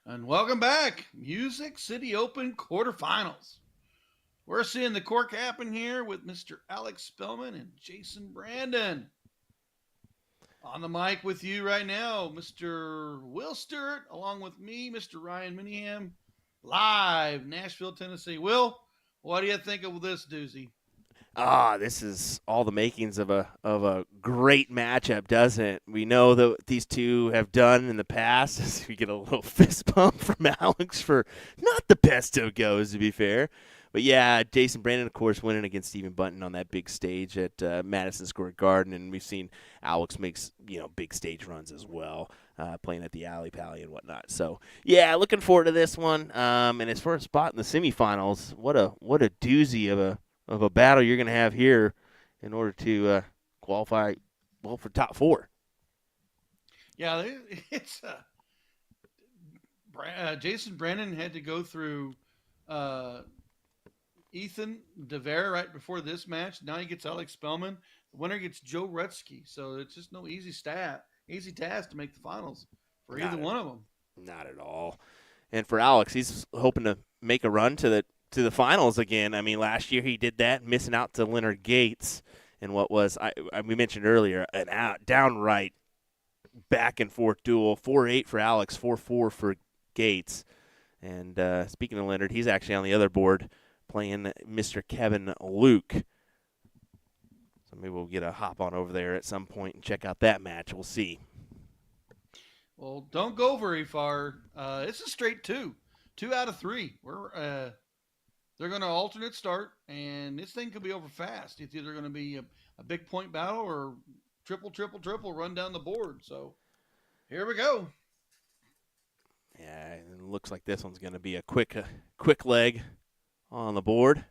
B: And welcome back, Music City Open quarterfinals. We're seeing the cork happen here with Mr. Alex Spellman and Jason Brandon. On the mic with you right now, Mr. Will Stewart, along with me, Mr. Ryan Mooneyham, live Nashville, Tennessee. Will, what do you think of this doozy?
A: This is all the makings of a great matchup, doesn't it? We know that these two have done in the past. As we get a little fist bump from Alex for not the best of goes, to be fair. But yeah, Jason Brandon, of course, winning against Stephen Bunton on that big stage at Madison Square Garden, and we've seen Alex makes big stage runs as well, playing at the Alley Pally and whatnot. So yeah, looking forward to this one. And as far as spot in the semifinals, what a doozy of a battle you're going to have here in order to qualify for top 4.
B: Yeah, it's Jason Brandon had to go through Ethan DeVere right before this match. Now he gets Alex Spellman. The winner gets Joe Rutsky. So it's just no easy task to make the finals for either one of them.
A: Not at all. And for Alex, he's hoping to make a run to the finals again. I mean, last year he did that, missing out to Leonard Gates in what was, we mentioned earlier, an downright back and forth duel. 4-8 for Alex, 4-4 for Gates. And speaking of Leonard, he's actually on the other board playing Mr. Kevin Luke. So maybe we'll get a hop on over there at some point and check out that match. We'll see.
B: Well, don't go very far. It's a straight 2 out of 3. They're going to alternate start, and this thing could be over fast. It's either going to be a big point battle or triple run down the board. So here we go.
A: Yeah, it looks like this one's going to be a quick leg on the board.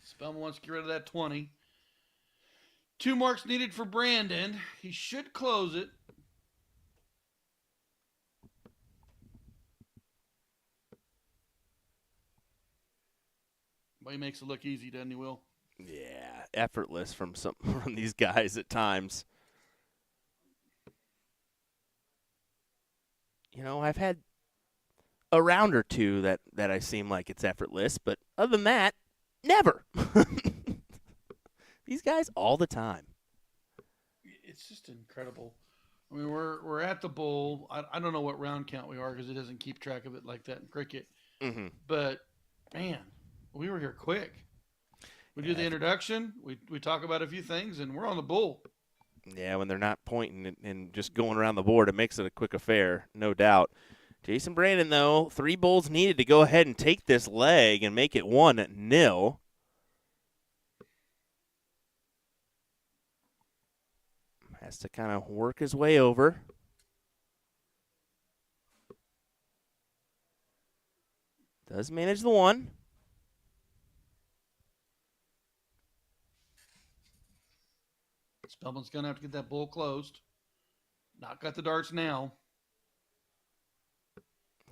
B: Spellman wants to get rid of that 20. 2 marks needed for Brandon. He should close it. But he makes it look easy, doesn't he, Will?
A: Yeah, effortless from these guys at times. I've had a round or two that I seem like it's effortless, but other than that, never. These guys all the time.
B: It's just incredible. I mean, we're at the bowl. I don't know what round count we are because it doesn't keep track of it like that in cricket.
A: Mm-hmm.
B: But, man, we were here quick. We do the introduction, we talk about a few things, and we're on the bull.
A: Yeah, when they're not pointing and just going around the board, it makes it a quick affair, no doubt. Jason Brandon, though, 3 bowls needed to go ahead and take this leg and make it 1-0. Has to kind of work his way over. Does manage the 1.
B: Spellman's going to have to get that bull closed. Not got the darts now.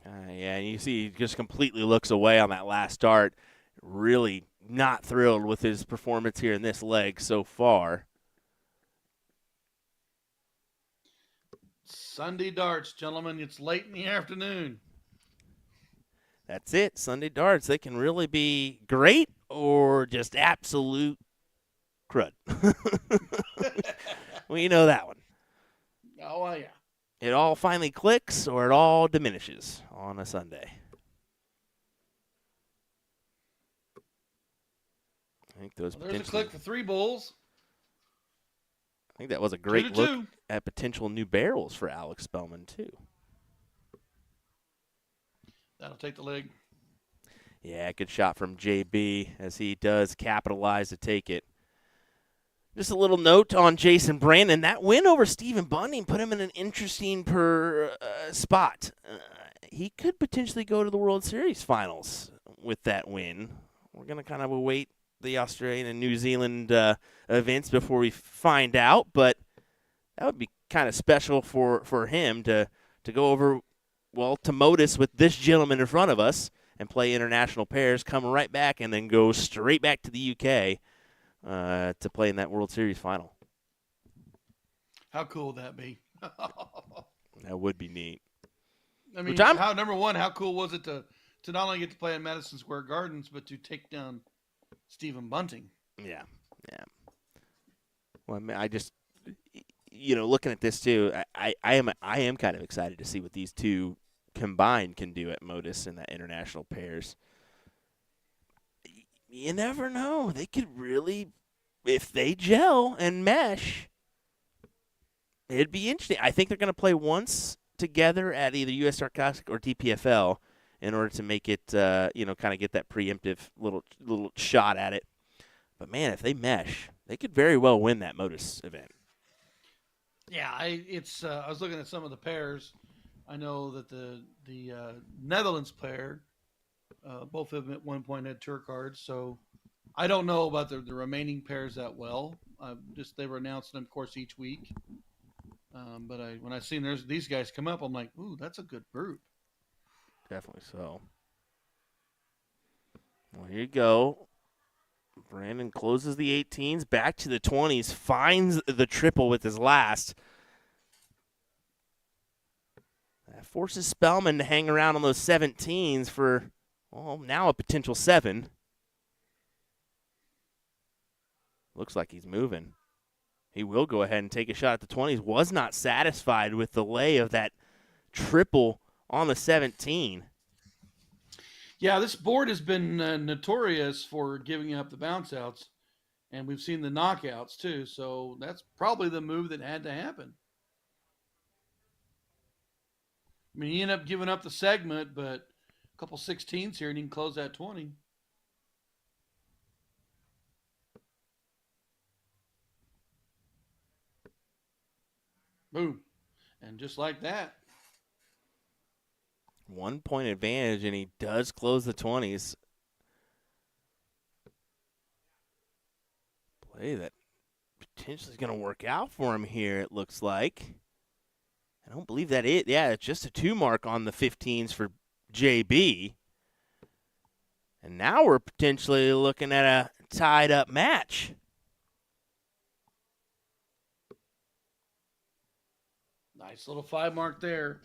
A: Yeah, and you see he just completely looks away on that last dart. Really not thrilled with his performance here in this leg so far.
B: Sunday darts, gentlemen. It's late in the afternoon.
A: That's it. Sunday darts. They can really be great or just absolute crud. Well, you know that one.
B: Oh, well, yeah.
A: It all finally clicks or it all diminishes on a Sunday. I think those
B: There's a click for 3 bulls.
A: I think that was a great look
B: 2-2.
A: at potential new barrels for Alex Spellman, too.
B: That'll take the leg.
A: Yeah, good shot from JB as he does capitalize to take it. Just a little note on Jason Brandon. That win over Stephen Bunting put him in an interesting spot. He could potentially go to the World Series finals with that win. We're going to kind of await the Australian and New Zealand events before we find out, but that would be kind of special for him to go over, to Modus with this gentleman in front of us and play international pairs, come right back, and then go straight back to the UK. to play in that World Series final.
B: How cool would that be?
A: That would be neat.
B: I mean, number one, how cool was it to not only get to play in Madison Square Gardens, but to take down Stephen Bunting?
A: Yeah. Well, I mean, I just, looking at this too, I am kind of excited to see what these two combined can do at Modus in that international pairs. You never know. They could really, if they gel and mesh, it'd be interesting. I think they're going to play once together at either USSR Classic or DPFL in order to make it, kind of get that preemptive little shot at it. But, man, if they mesh, they could very well win that Modus event.
B: Yeah, I was looking at some of the pairs. I know that the Netherlands pair, both of them at one point had tour cards, so I don't know about the remaining pairs that well. They were announcing them, of course, each week. But when I seen these guys come up, I'm like, ooh, that's a good group.
A: Definitely so. Well, here you go. Brandon closes the 18s, back to the 20s, finds the triple with his last. That forces Spellman to hang around on those 17s for, now a potential 7. Looks like he's moving. He will go ahead and take a shot at the 20s. Was not satisfied with the lay of that triple on the 17.
B: Yeah, this board has been notorious for giving up the bounce outs, and we've seen the knockouts too. So that's probably the move that had to happen. I mean, he ended up giving up the segment, but a couple 16s here, and he can close that 20. Boom. And just like that.
A: 1 point advantage, and he does close the 20s. Play that potentially is going to work out for him here, it looks like. I don't believe that it. Yeah, it's just a 2 mark on the 15s for JB. And now we're potentially looking at a tied-up match.
B: Nice little 5 mark there.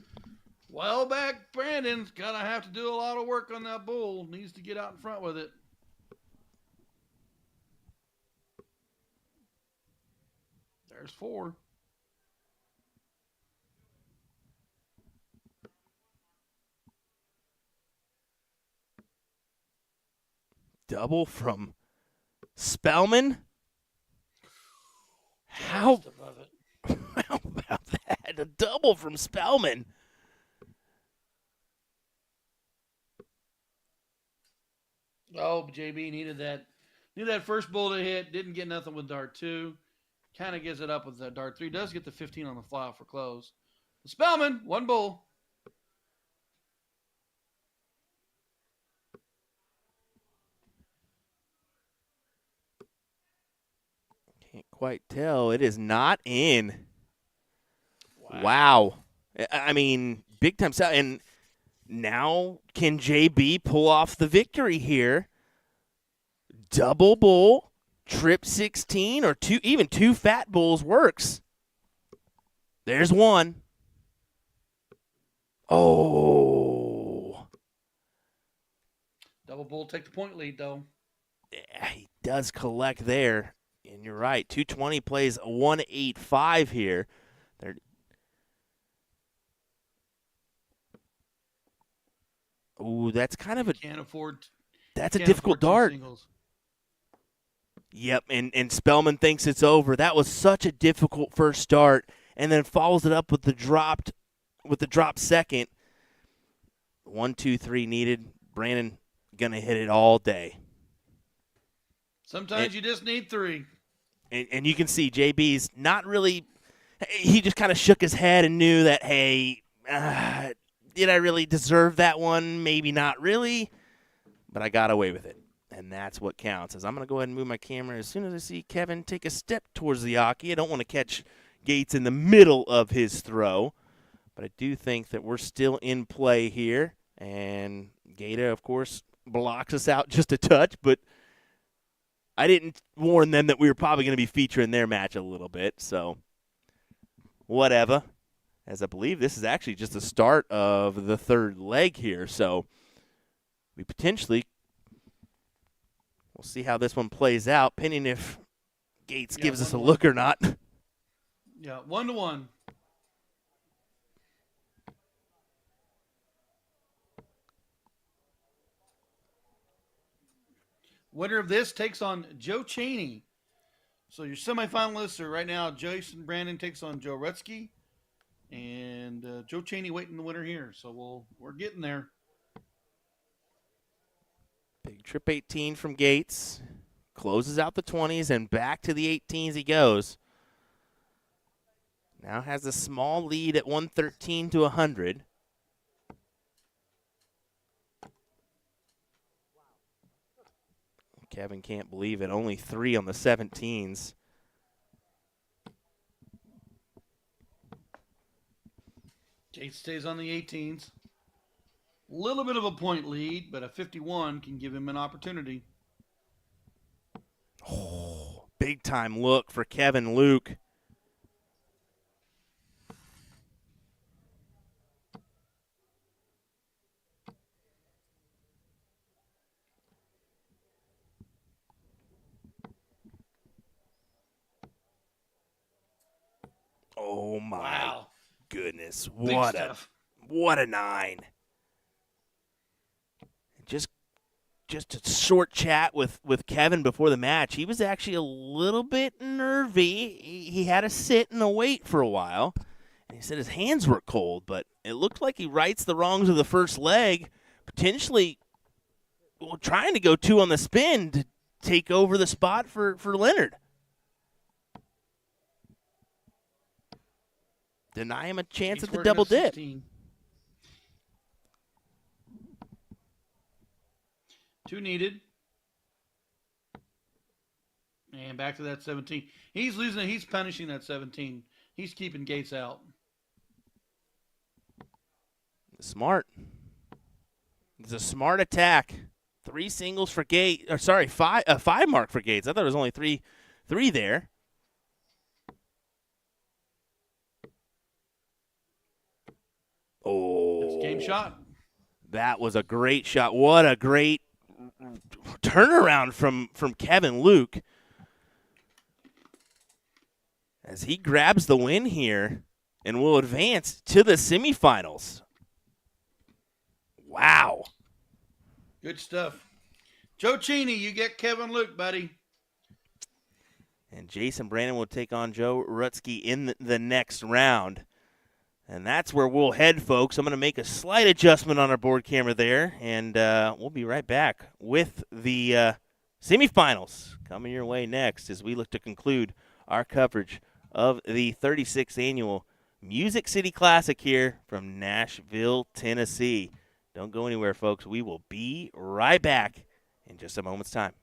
B: Well back, Brandon's going to have to do a lot of work on that bull. Needs to get out in front with it. There's 4.
A: Double from Spellman. How about that? A double from Spellman.
B: Oh, JB needed that first bull to hit. Didn't get nothing with dart 2. Kind of gives it up with that dart 3. Does get the 15 on the fly for close. Spellman, 1 bull.
A: Can't quite tell. It is not in. Wow. I mean, big time sound. And now can JB pull off the victory here? Double bull, trip 16, or even two fat bulls works. There's 1. Oh.
B: Double bull take the point lead, though.
A: Yeah, he does collect there. And you're right. 220 plays a 185 here. Ooh, that's kind of a.
B: Can't afford.
A: That's a difficult dart. Yep, and Spellman thinks it's over. That was such a difficult first start, and then follows it up with the drop second. 1, 2, 3 needed. Brandon gonna hit it all day.
B: Sometimes you just need 3.
A: And you can see JB's not really. He just kind of shook his head and knew that, hey, did I really deserve that one? Maybe not really, but I got away with it. And that's what counts. As I'm going to go ahead and move my camera as soon as I see Kevin take a step towards the Aki. I don't want to catch Gates in the middle of his throw, but I do think that we're still in play here. And Gaeta, of course, blocks us out just a touch, but I didn't warn them that we were probably going to be featuring their match a little bit, so whatever. As I believe this is actually just the start of the third leg here, so we potentially we'll see how this one plays out, pending if Gates gives us a look or not.
B: Yeah, 1-1. Winner of this takes on Joe Cheney. So your semifinalists are right now Jason Brandon takes on Joe Rutsky, and Joe Cheney waiting the winner here. So we're getting there.
A: Big trip 18 from Gates. Closes out the 20s and back to the 18s he goes. Now has a small lead at 113 to 100. Kevin can't believe it. Only 3 on the 17s.
B: Gates stays on the 18s. Little bit of a point lead, but a 51 can give him an opportunity.
A: Oh, big time look for Kevin Luke. Oh my goodness. What a 9. Just a short chat with Kevin before the match. He was actually a little bit nervy. He had to sit and wait for a while. And he said his hands were cold, but it looked like he rights the wrongs of the first leg, potentially trying to go 2 on the spin to take over the spot for Leonard. Deny him a chance at the double dip.
B: 16. 2 needed. And back to that 17. He's losing it. He's punishing that 17. He's keeping Gates out.
A: Smart. It's a smart attack. 3 singles for Gates. Or sorry, 5 mark for Gates. I thought it was only three there. Oh.
B: That's a game shot.
A: That was a great shot. What a great turnaround from Kevin Luke as he grabs the win here and will advance to the semifinals. Wow.
B: Good stuff. Joe Cheney, you get Kevin Luke, buddy.
A: And Jason Brandon will take on Joe Rutsky in the next round. And that's where we'll head, folks. I'm going to make a slight adjustment on our board camera there, and we'll be right back with the semifinals coming your way next as we look to conclude our coverage of the 36th Annual Music City Classic here from Nashville, Tennessee. Don't go anywhere, folks. We will be right back in just a moment's time.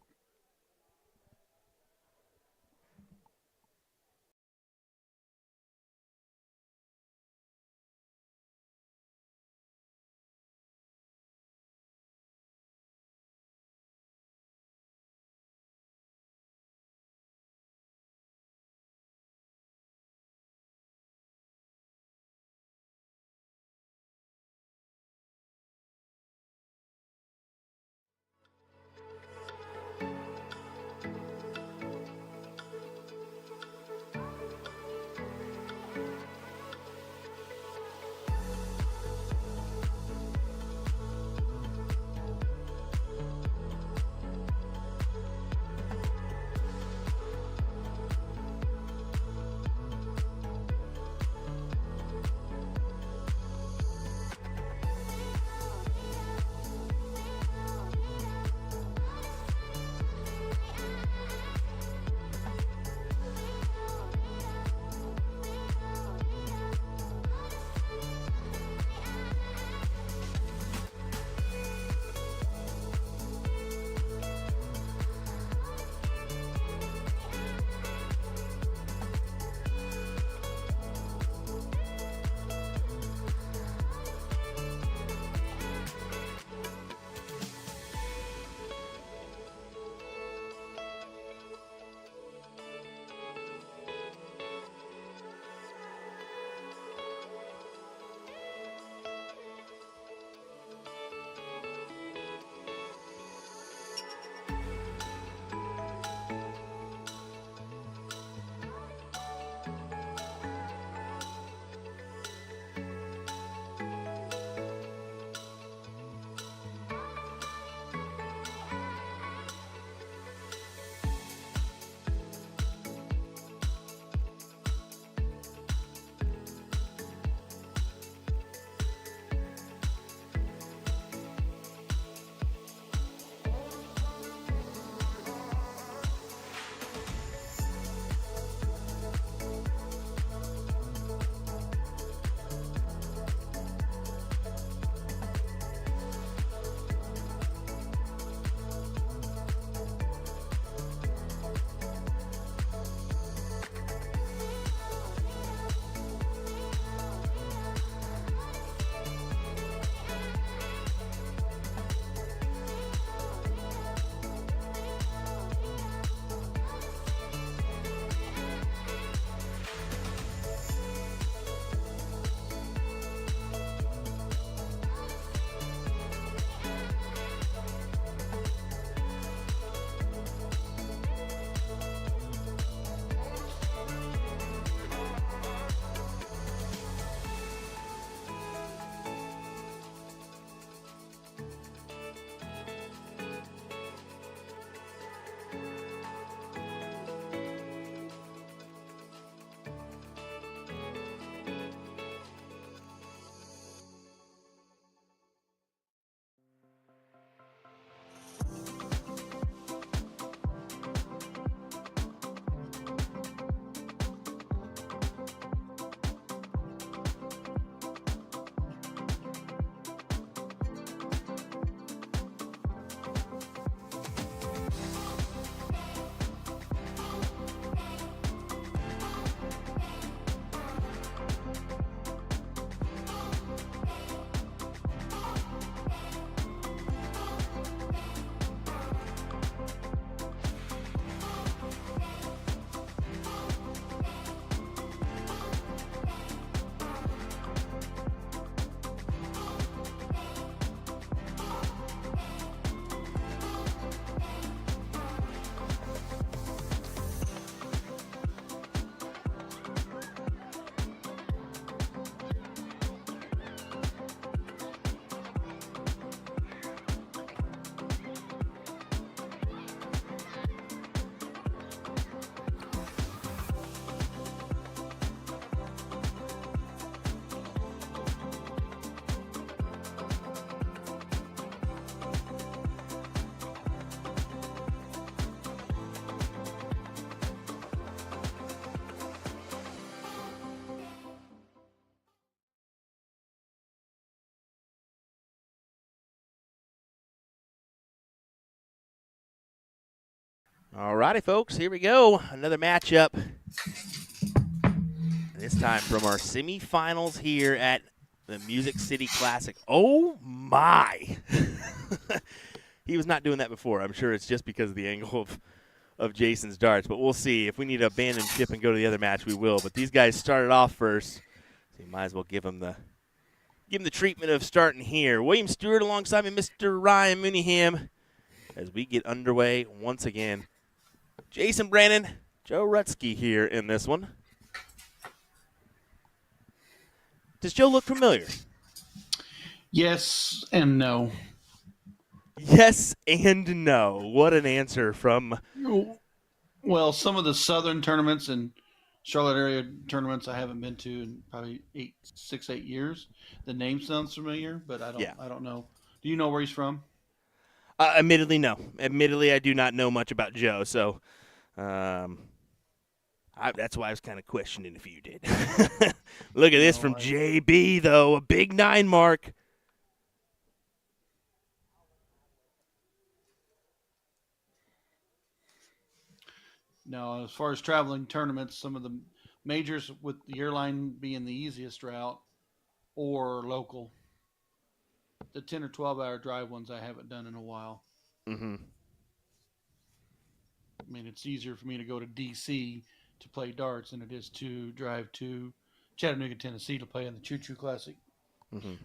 A: All righty, folks, here we go. Another matchup. This time from our semifinals here at the Music City Classic. Oh, my. He was not doing that before. I'm sure it's just because of the angle of Jason's darts, but we'll see. If we need to abandon ship and go to the other match, we will. But these guys started off first, so you might as well give them the treatment of starting here. William Stewart alongside me, Mr. Ryan Mooneyham, as we get underway once again. Jason Brannon, Joe Rutsky here in this one. Does Joe look familiar?
B: Yes and no.
A: Yes and no. What an answer from...
B: Well, some of the southern tournaments and Charlotte area tournaments I haven't been to in probably 6-8 years. The name sounds familiar, but I don't know. Do you know where he's from?
A: Admittedly, no. Admittedly, I do not know much about Joe, so that's why I was kind of questioning if you did. Look at this from JB, though. A big 9 mark.
B: No, as far as traveling tournaments, some of the majors with the airline being the easiest route or local. The 10 or 12-hour drive ones I haven't done in a while.
A: Mm-hmm.
B: I mean, it's easier for me to go to D.C. to play darts than it is to drive to Chattanooga, Tennessee to play in the Choo Choo Classic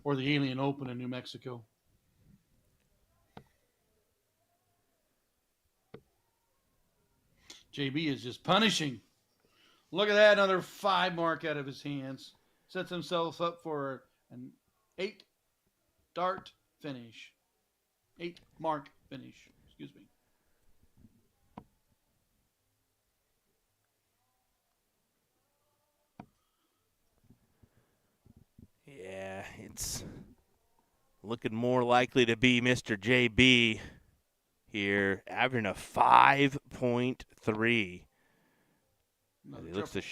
B: or the Alien Open in New Mexico. JB is just punishing. Look at that, another 5 mark out of his hands. Sets himself up for an 8 dart finish. 8 mark finish. Excuse me.
A: Yeah, it's looking more likely to be Mr. JB here, averaging a 5.3. He looks to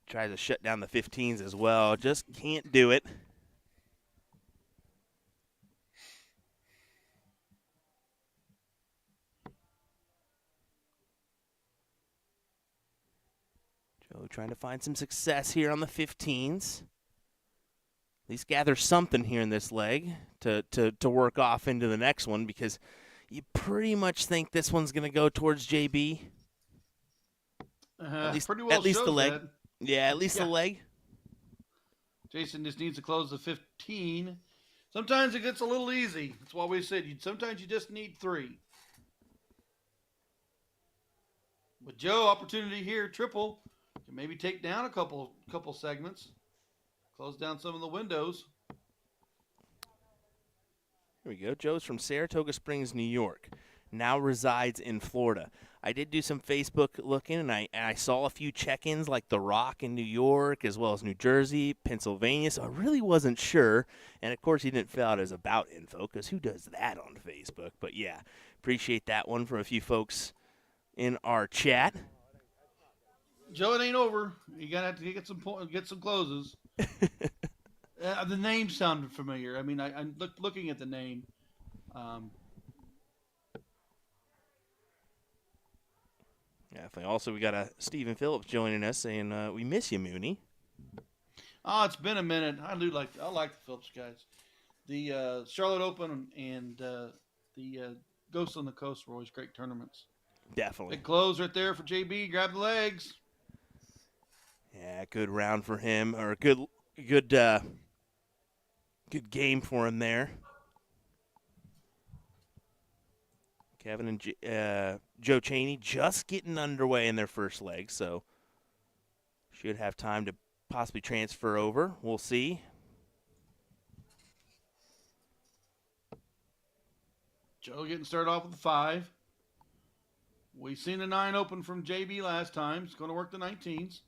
A: tries to shut down the 15s as well. Just can't do it. Joe trying to find some success here on the 15s. At least gather something here in this leg to work off into the next one, because you pretty much think this one's going to go towards JB.
B: Pretty well
A: at least the leg.
B: that.
A: Yeah, at least the leg.
B: Jason just needs to close the 15. Sometimes it gets a little easy. That's why we said sometimes you just need 3. But Joe, opportunity here, triple, to maybe take down a couple segments, close down some of the windows.
A: Here we go. Joe's from Saratoga Springs, New York. Now resides in Florida. I did do some Facebook looking, and I saw a few check-ins like The Rock in New York, as well as New Jersey, Pennsylvania, so I really wasn't sure. And, of course, he didn't fill out his about info, because who does that on Facebook? But, yeah, appreciate that one from a few folks in our chat.
B: Joe, it ain't over. You gotta have to get some closes. The name sounded familiar. I mean, I'm looking at the name.
A: Definitely. Also, we got Stephen Phillips joining us saying, we miss you, Mooney.
B: Oh, it's been a minute. I like the Phillips guys. The Charlotte Open and the Ghosts on the Coast were always great tournaments.
A: Definitely.
B: Big close right there for JB. Grab the legs.
A: Yeah, good round for him, or good game for him there. Kevin and Joe Cheney just getting underway in their first leg, so should have time to possibly transfer over. We'll see.
B: Joe getting started off with the 5. We've seen a 9 open from JB last time. It's going to work the 19s.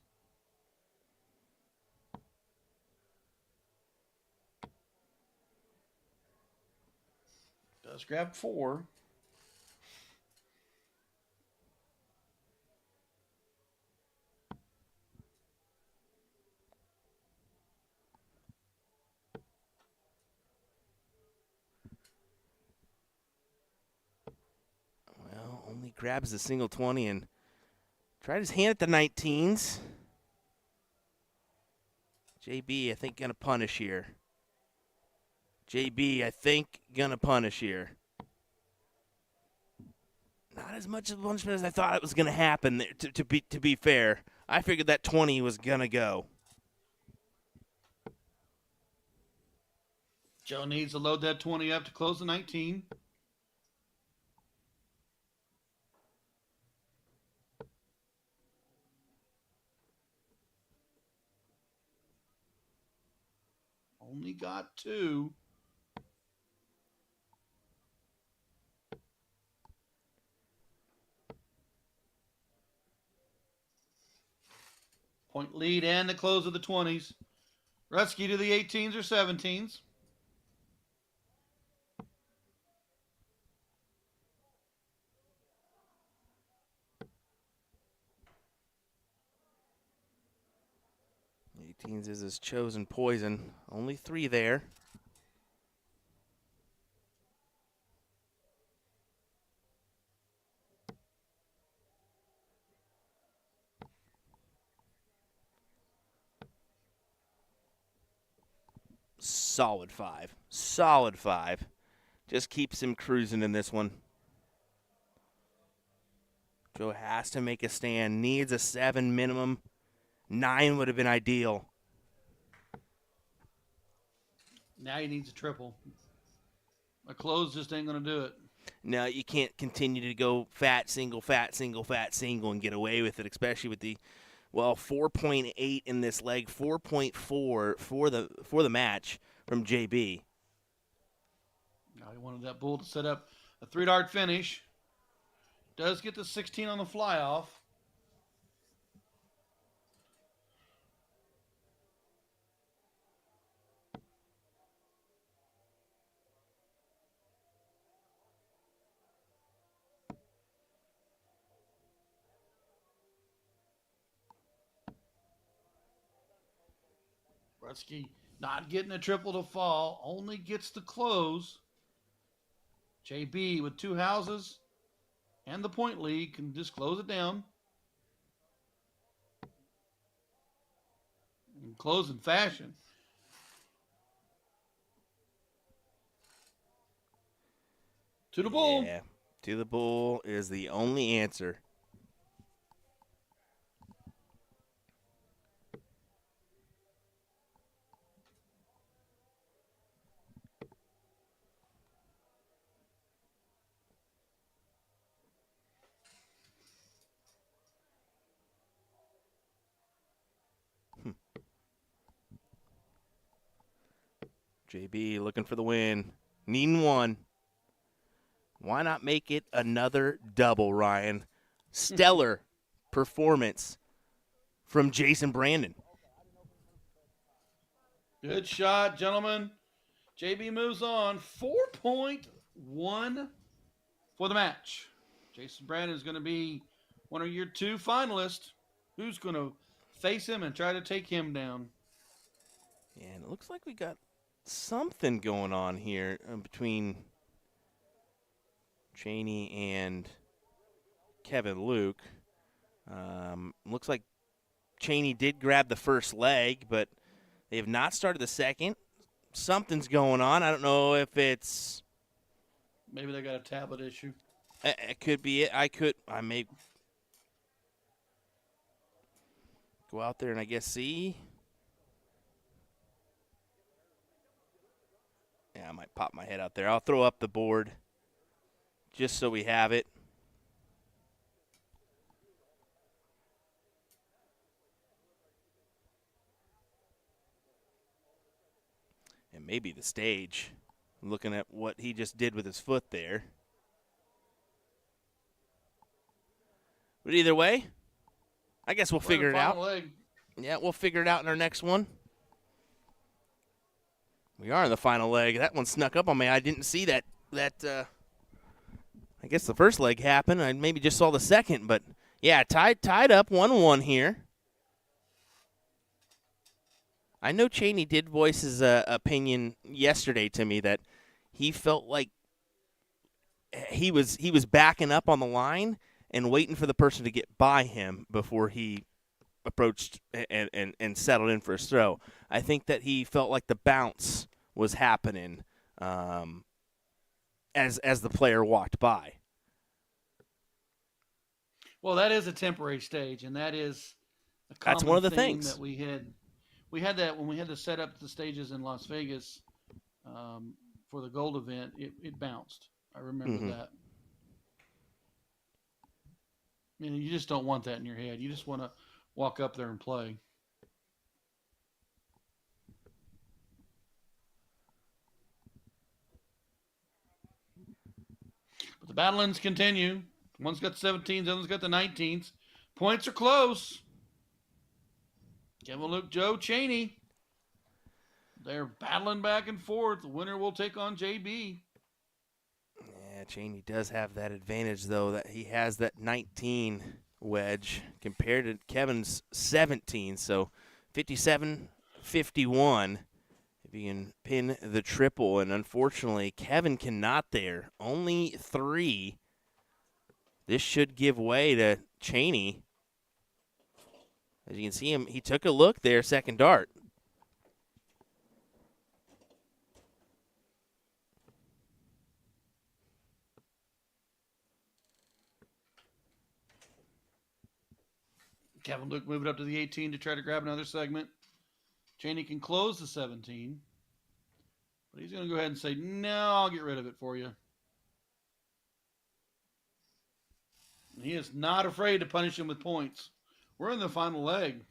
B: Does grab 4.
A: grabs the single 20 and tried his hand at the 19s. JB, I think, going to punish here. JB, I think, going to punish here. Not as much of a punishment as I thought it was going to happen, to be fair. I figured that 20 was going to go.
B: Joe needs to load that 20 up to close the 19. Only got 2. Point lead and the close of the 20s. Rutsky to the 18s or 17s.
A: The 18s is his chosen poison. Only 3 there. Solid 5. Solid 5. Just keeps him cruising in this one. Joe has to make a stand. Needs a 7 minimum. 9 would have been ideal.
B: Now he needs a triple. A close just ain't going to do it.
A: No, you can't continue to go fat, single, and get away with it, especially with the, 4.8 in this leg, 4.4 for the match from JB.
B: Now he wanted that bull to set up a 3-dart finish. Does get the 16 on the fly off. Rutsky not getting a triple to fall, only gets the close. JB with 2 houses and the point lead can just close it down. In closing fashion. To the bull.
A: Yeah, to the bull is the only answer. JB looking for the win. Needing 1. Why not make it another double, Ryan? Stellar performance from Jason Brandon.
B: Good shot, gentlemen. JB moves on. 4.1 for the match. Jason Brandon is going to be one of your 2 finalists. Who's going to face him and try to take him down?
A: Yeah, and it looks like we got something going on here between Cheney and Kevin Luke. Looks like Cheney did grab the first leg, but they have not started the second. Something's going on. I don't know if it's...
B: Maybe they got a tablet issue.
A: It could be it. I may go out there and I guess see. Yeah, I might pop my head out there. I'll throw up the board just so we have it. And maybe the stage, looking at what he just did with his foot there. But either way, I guess we'll figure it out.
B: Leg.
A: Yeah, we'll figure it out in our next one. We are in the final leg. That one snuck up on me. I didn't see that. I guess the first leg happened. I maybe just saw the second, but yeah, tied up 1-1 here. I know Cheney did voice his opinion yesterday to me that he felt like he was backing up on the line, and waiting for the person to get by him before he approached and settled in for his throw. I think that he felt like the bounce was happening as the player walked by.
B: Well, that is a temporary stage, and that is a common
A: That's one of the
B: theme
A: things
B: that we had. We had that when we had to set up the stages in Las Vegas for the gold event. It bounced. I remember that. You just don't want that in your head. You just want to walk up there and play. But the battle lines continue. One's got the 17s, the other's got the 19s. Points are close. Kevin Luke, Joe Chaney. They're battling back and forth. The winner will take on JB.
A: Yeah, Chaney does have that advantage, though, that he has that 19 wedge compared to Kevin's 17. So 57-51 if you can pin the triple. And unfortunately, Kevin cannot there. Only 3. This should give way to Chaney. As you can see him, he took a look there, second dart.
B: Kevin Luke moving up to the 18 to try to grab another segment. Chaney can close the 17. But he's going to go ahead and say, no, I'll get rid of it for you. He is not afraid to punish him with points. We're in the final leg.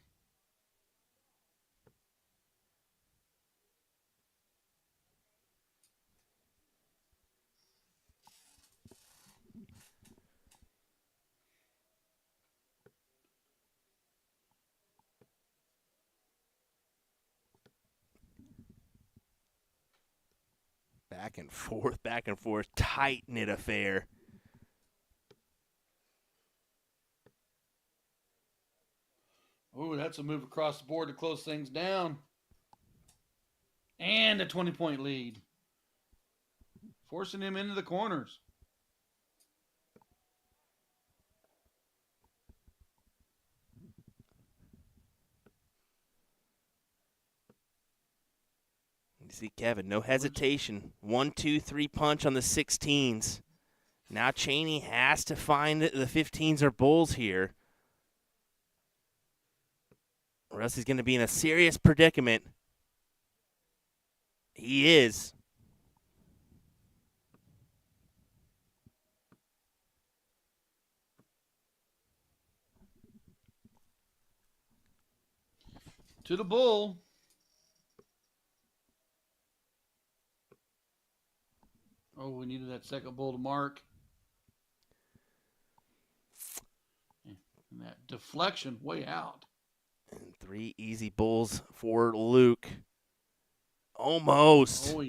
A: Back and forth, tight-knit affair.
B: Ooh, that's a move across the board to close things down. And a 20-point lead. Forcing him into the corners.
A: You see Kevin, no hesitation. 1, 2, 3 punch on the 16s. Now Chaney has to find the 15s or bulls here, or else he's going to be in a serious predicament. He is.
B: To the bull. Oh, we needed that second bull to mark. And that deflection way out.
A: And 3 easy bulls for Luke. Almost.
B: Oh,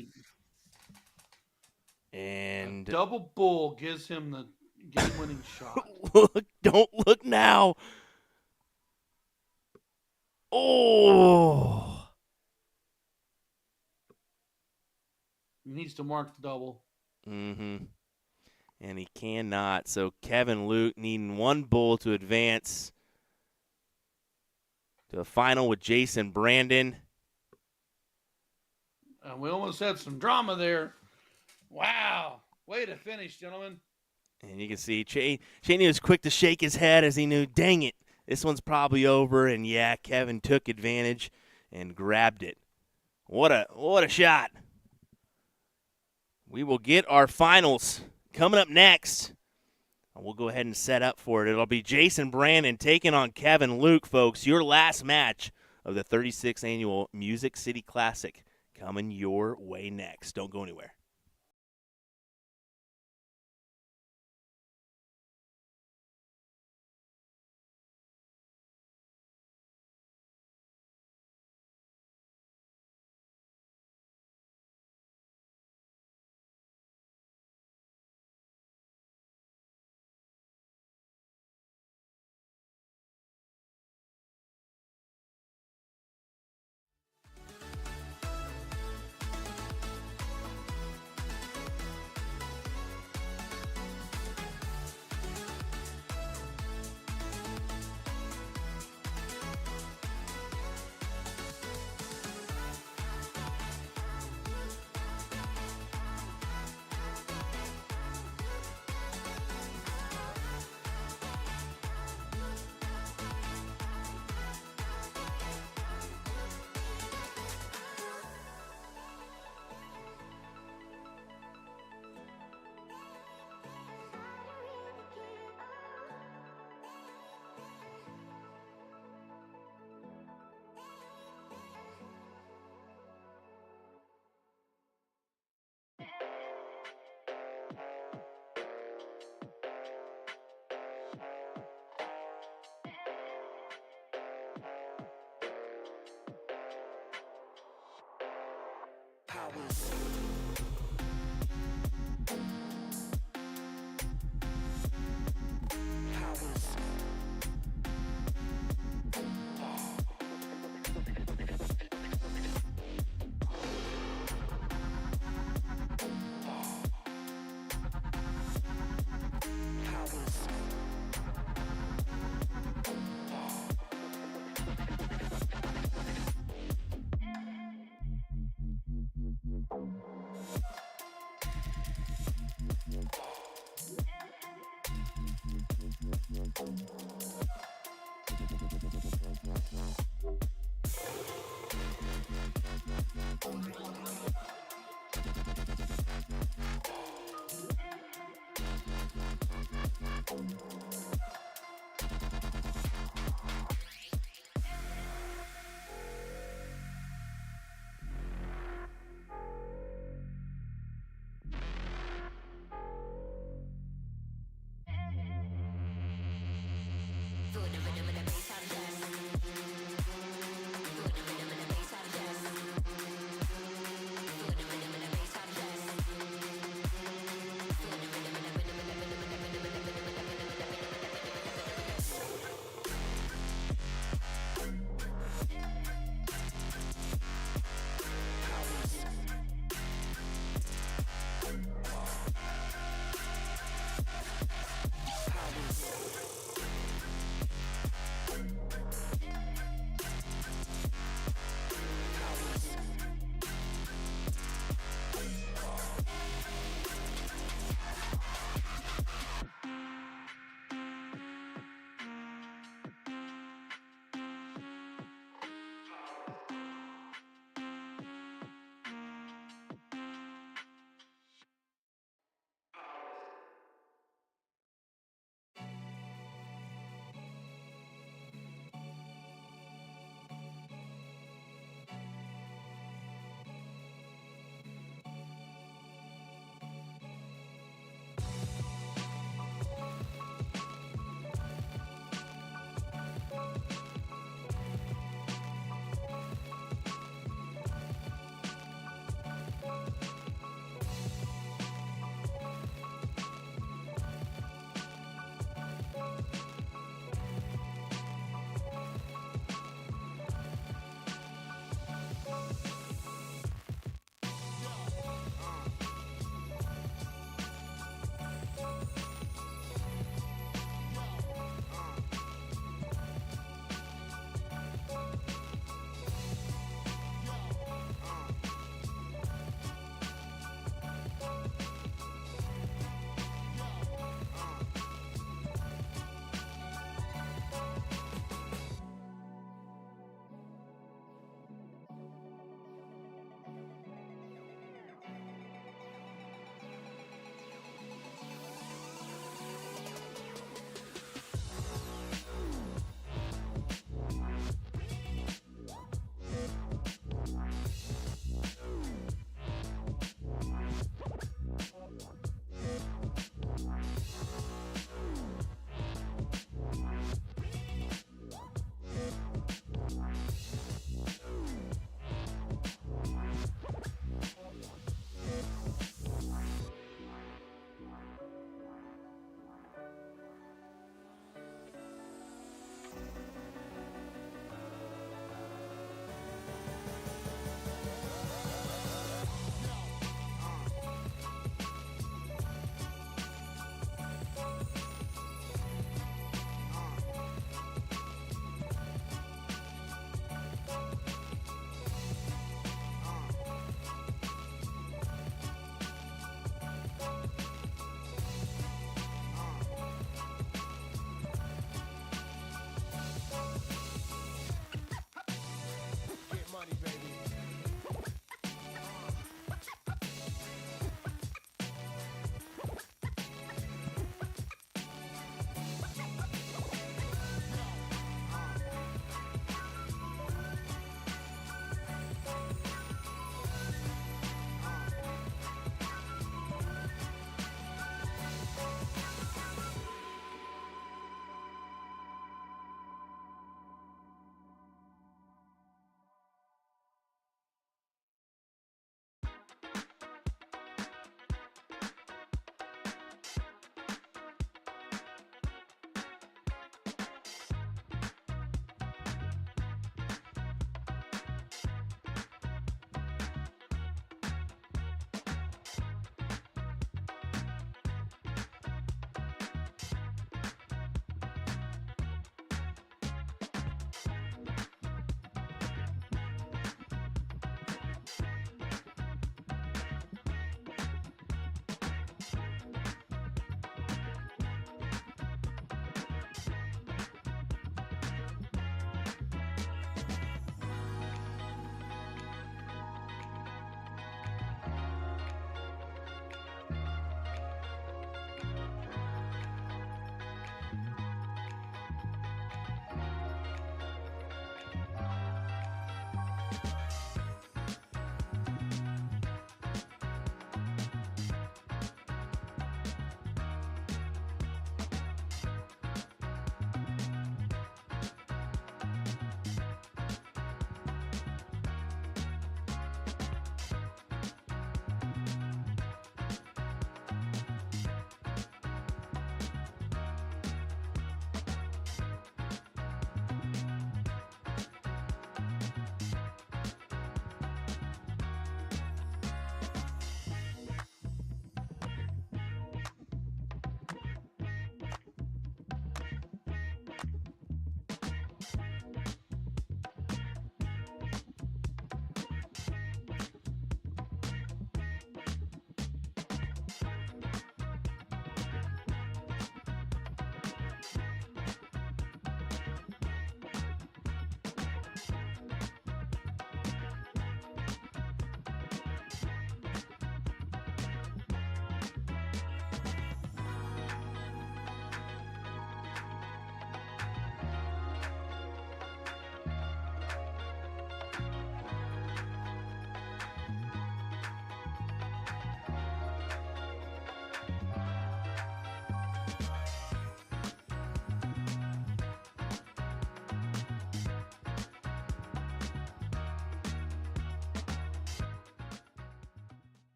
A: and
B: double bull gives him the game-winning shot.
A: Look, don't look now. Oh.
B: He needs to mark the double.
A: And he cannot. So Kevin Luke needing 1 bull to advance to a final with Jason Brandon.
B: We almost had some drama there. Wow. Way to finish, gentlemen.
A: And you can see Chaney was quick to shake his head as he knew, dang it, this one's probably over. And, yeah, Kevin took advantage and grabbed it. What a shot. We will get our finals coming up next. We'll go ahead and set up for it. It'll be Jason Brandon taking on Kevin Luke, folks. Your last match of the 36th Annual Music City Classic coming your way next. Don't go anywhere.
L: Powers.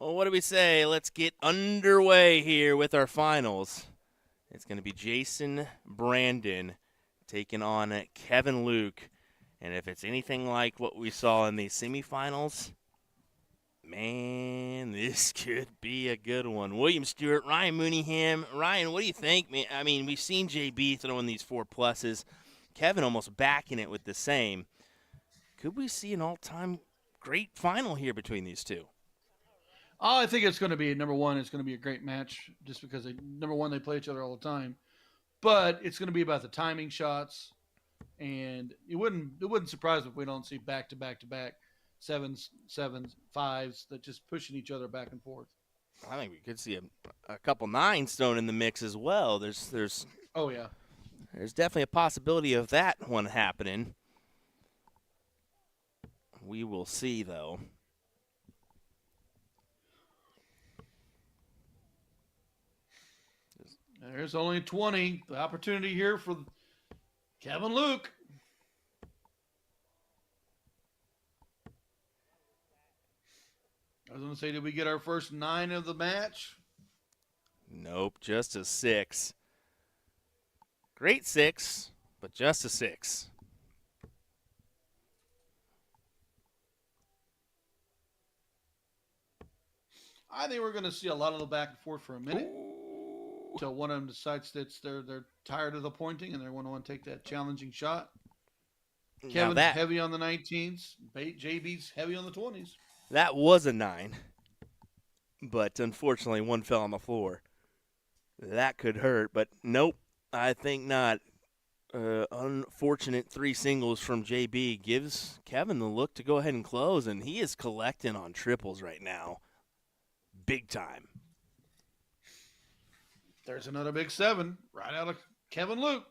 A: Well, what do we say? Let's get underway here with our finals. It's going to be Jason Brandon taking on Kevin Luke. And if it's anything like what we saw in the semifinals, man, this could be a good one. William Stewart, Ryan Mooneyham. Ryan, what do you think? I mean, we've seen JB throwing these 4+. Kevin almost backing it with the same. Could we see an all-time great final here between these two?
B: Oh, I think it's going to be, number one, it's going to be a great match just because, number one, they play each other all the time. But it's going to be about the timing shots. And it wouldn't surprise me if we don't see back-to-back-to-back 7s, 5s that just pushing each other back and forth.
A: I think we could see a couple 9s thrown in the mix as well.
B: Oh, yeah.
A: There's definitely a possibility of that one happening. We will see, though.
B: There's only 20. The opportunity here for Kevin Luke. I was going to say, did we get our first 9 of the match?
A: Nope, just a 6. Great 6, but just a 6.
B: I think we're going to see a lot of the back and forth for a minute. Until one of them decides that they're tired of the pointing and they want to take that challenging shot. Kevin's heavy on the 19s. JB's heavy on the 20s.
A: That was a 9. But unfortunately, one fell on the floor. That could hurt, but nope, I think not. Unfortunate 3 singles from JB gives Kevin the look to go ahead and close, and he is collecting on triples right now. Big time.
B: There's another big 7 right out of Kevin Luke.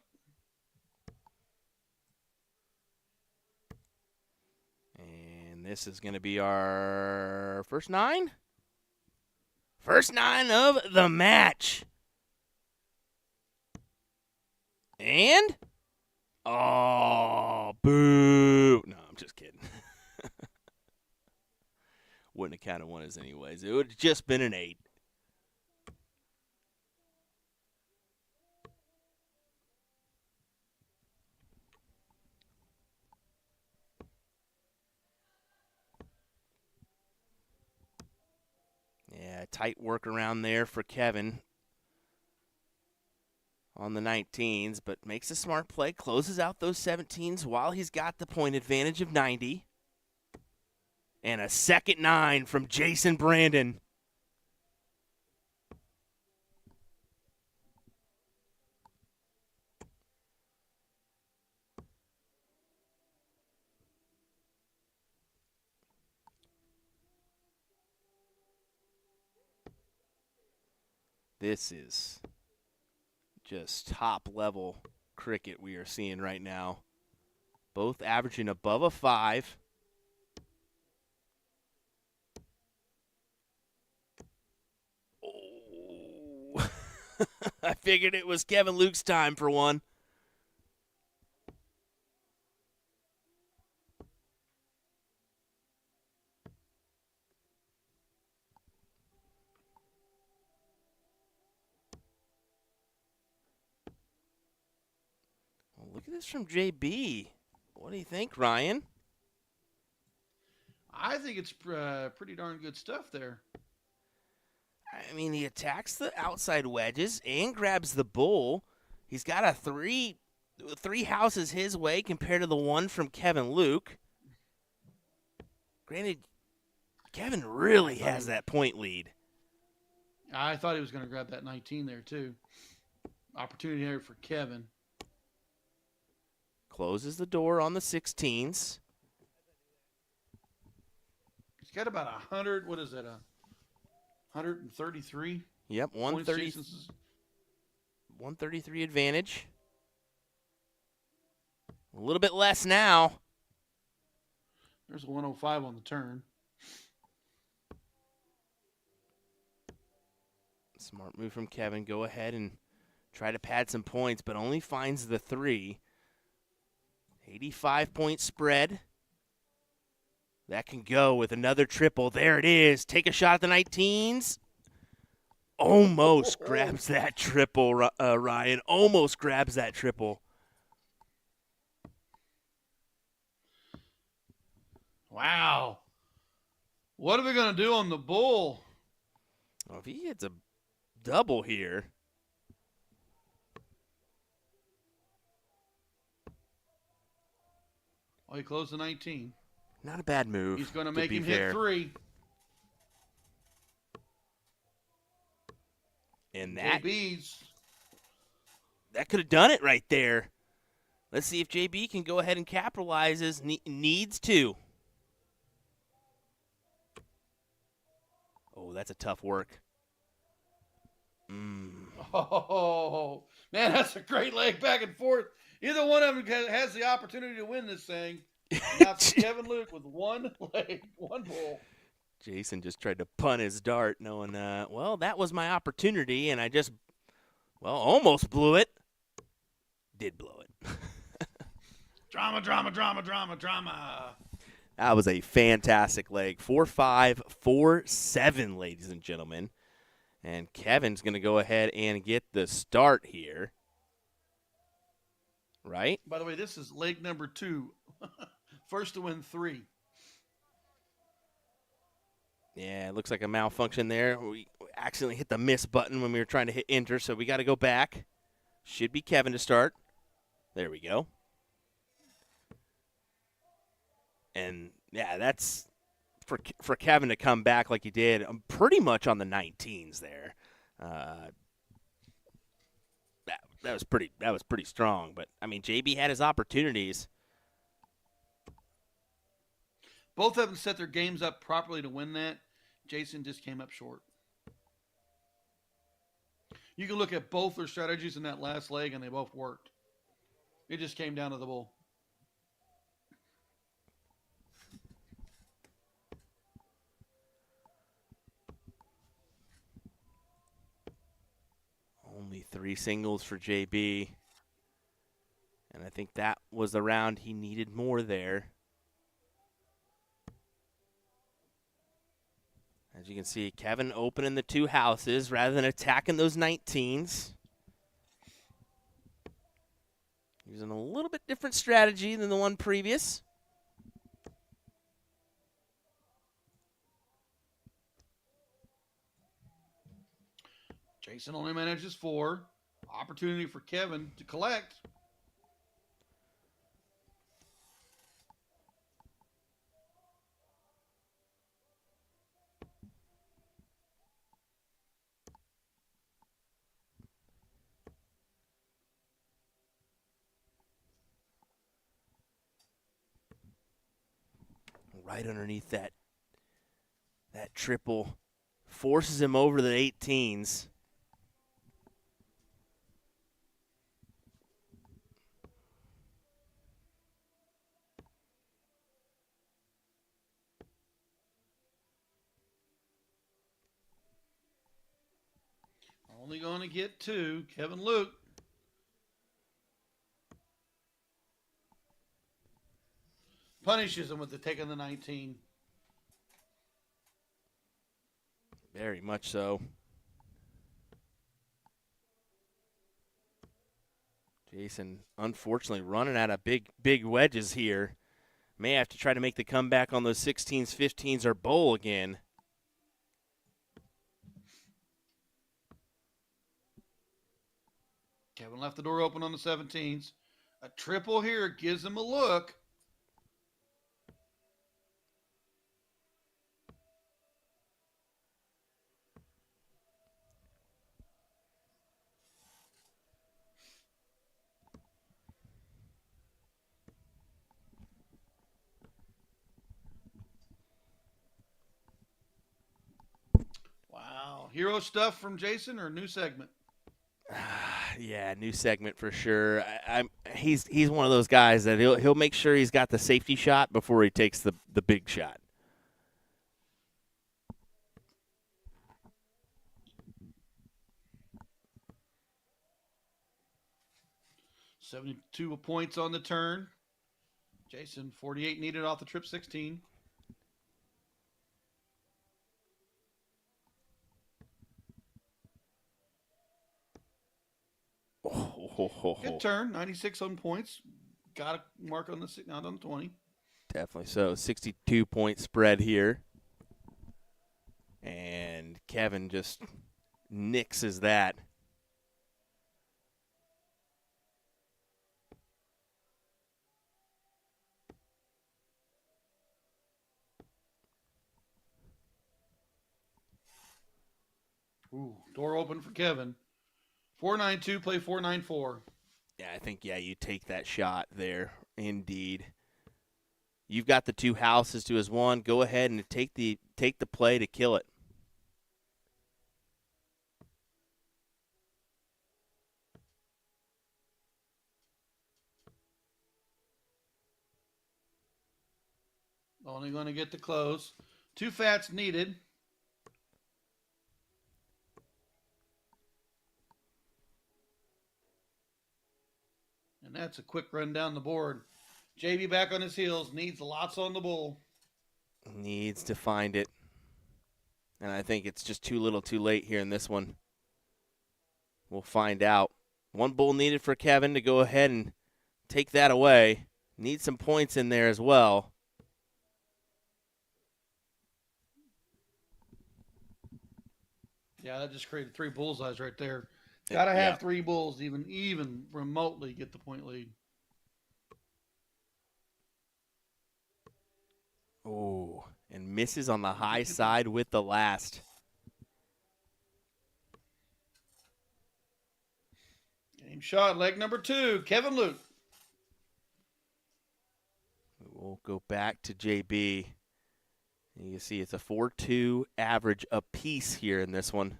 A: And this is going to be our first 9? First 9 of the match. And? Oh, boo. No, I'm just kidding. Wouldn't have counted one as anyways. It would have just been an 8. Yeah, tight work around there for Kevin on the 19s, but makes a smart play, closes out those 17s while he's got the point advantage of 90. And a second 9 from Jason Brandon. This is just top-level cricket we are seeing right now. Both averaging above a 5. Oh. I figured it was Kevin Luke's time for one. Look at this from JB. What do you think, Ryan?
B: I think it's pretty darn good stuff there.
A: I mean, he attacks the outside wedges and grabs the bull. He's got a three houses his way compared to the one from Kevin Luke. Granted, Kevin really has that point lead.
B: I thought he was going to grab that 19 there, too. Opportunity there for Kevin.
A: Closes the door on the 16s.
B: He's got about 100, what is that, 133?
A: Yep, 133 advantage. A little bit less now.
B: There's a 105 on the turn.
A: Smart move from Kevin. Go ahead and try to pad some points, but only finds the 3. 85-point spread. That can go with another triple. There it is. Take a shot at the 19s. Almost grabs that triple, Ryan. Almost grabs that triple.
B: Wow. What are we going to do on the bull?
A: Well, if he hits a double here.
B: Oh, he closed the 19.
A: Not a bad move.
B: He's going to make
A: be
B: him
A: fair.
B: hit 3.
A: And that
B: JB's.
A: That could have done it right there. Let's see if JB can go ahead and capitalizes. Needs to. Oh, that's a tough work.
B: Oh, man, that's a great leg back and forth. Either one of them has the opportunity to win this thing. Now it's Kevin Luke with one leg, one bull.
A: Jason just tried to punt his dart, knowing, well, that was my opportunity, and I just, almost blew it. Did blow it.
B: Drama, drama, drama, drama, drama.
A: That was a fantastic leg. 4-5, 4-7, ladies and gentlemen. And Kevin's going to go ahead and get the start here. Right?
B: By the way, this is leg number 2. First to win 3.
A: Yeah, it looks like a malfunction there. We accidentally hit the miss button when we were trying to hit enter, so we got to go back. Should be Kevin to start. There we go. And, yeah, that's for Kevin to come back like he did pretty much on the 19s there. That was pretty strong. But, I mean, JB had his opportunities.
B: Both of them set their games up properly to win that. Jason just came up short. You can look at both their strategies in that last leg, and they both worked. It just came down to the bull.
A: Only 3 singles for JB. And I think that was the round he needed more there. As you can see, Kevin opening the 2 houses rather than attacking those 19s. Using a little bit different strategy than the one previous.
B: Jason only manages 4. Opportunity for Kevin to collect.
A: Right underneath that triple. Forces him over the 18s.
B: Only going to get 2. Kevin Luke. Punishes him with the taking the 19.
A: Very much so. Jason, unfortunately, running out of big wedges here. May have to try to make the comeback on those 16s, 15s, or bowl again.
B: Kevin left the door open on the 17s. A triple here gives him a look. Wow. Hero stuff from Jason or new segment?
A: Yeah, new segment for sure. He's one of those guys that he'll make sure he's got the safety shot before he takes the big shot.
B: $72 points on the turn. Jason, 48 needed off the trip 16. Good turn, 96 on points. Got a mark on the not on 20.
A: Definitely so. 62-point spread here. And Kevin just nixes that.
B: Ooh, door open for Kevin. 492, play 494.
A: Yeah, I think, you take that shot there, indeed. You've got the two houses to his one. Go ahead and take the play to kill it.
B: Only going to get the close. 2 fats needed. And that's a quick run down the board. JB back on his heels. Needs lots on the bull.
A: Needs to find it. And I think it's just too little too late here in this one. We'll find out. One bull needed for Kevin to go ahead and take that away. Need some points in there as well.
B: Yeah, that just created 3 bullseyes right there. Got to have 3 bulls to even remotely get the point lead.
A: Ooh, and misses on the high side with the last.
B: Game shot, leg number 2, Kevin Luke.
A: We'll go back to JB. You can see it's a 4-2 average apiece here in this one.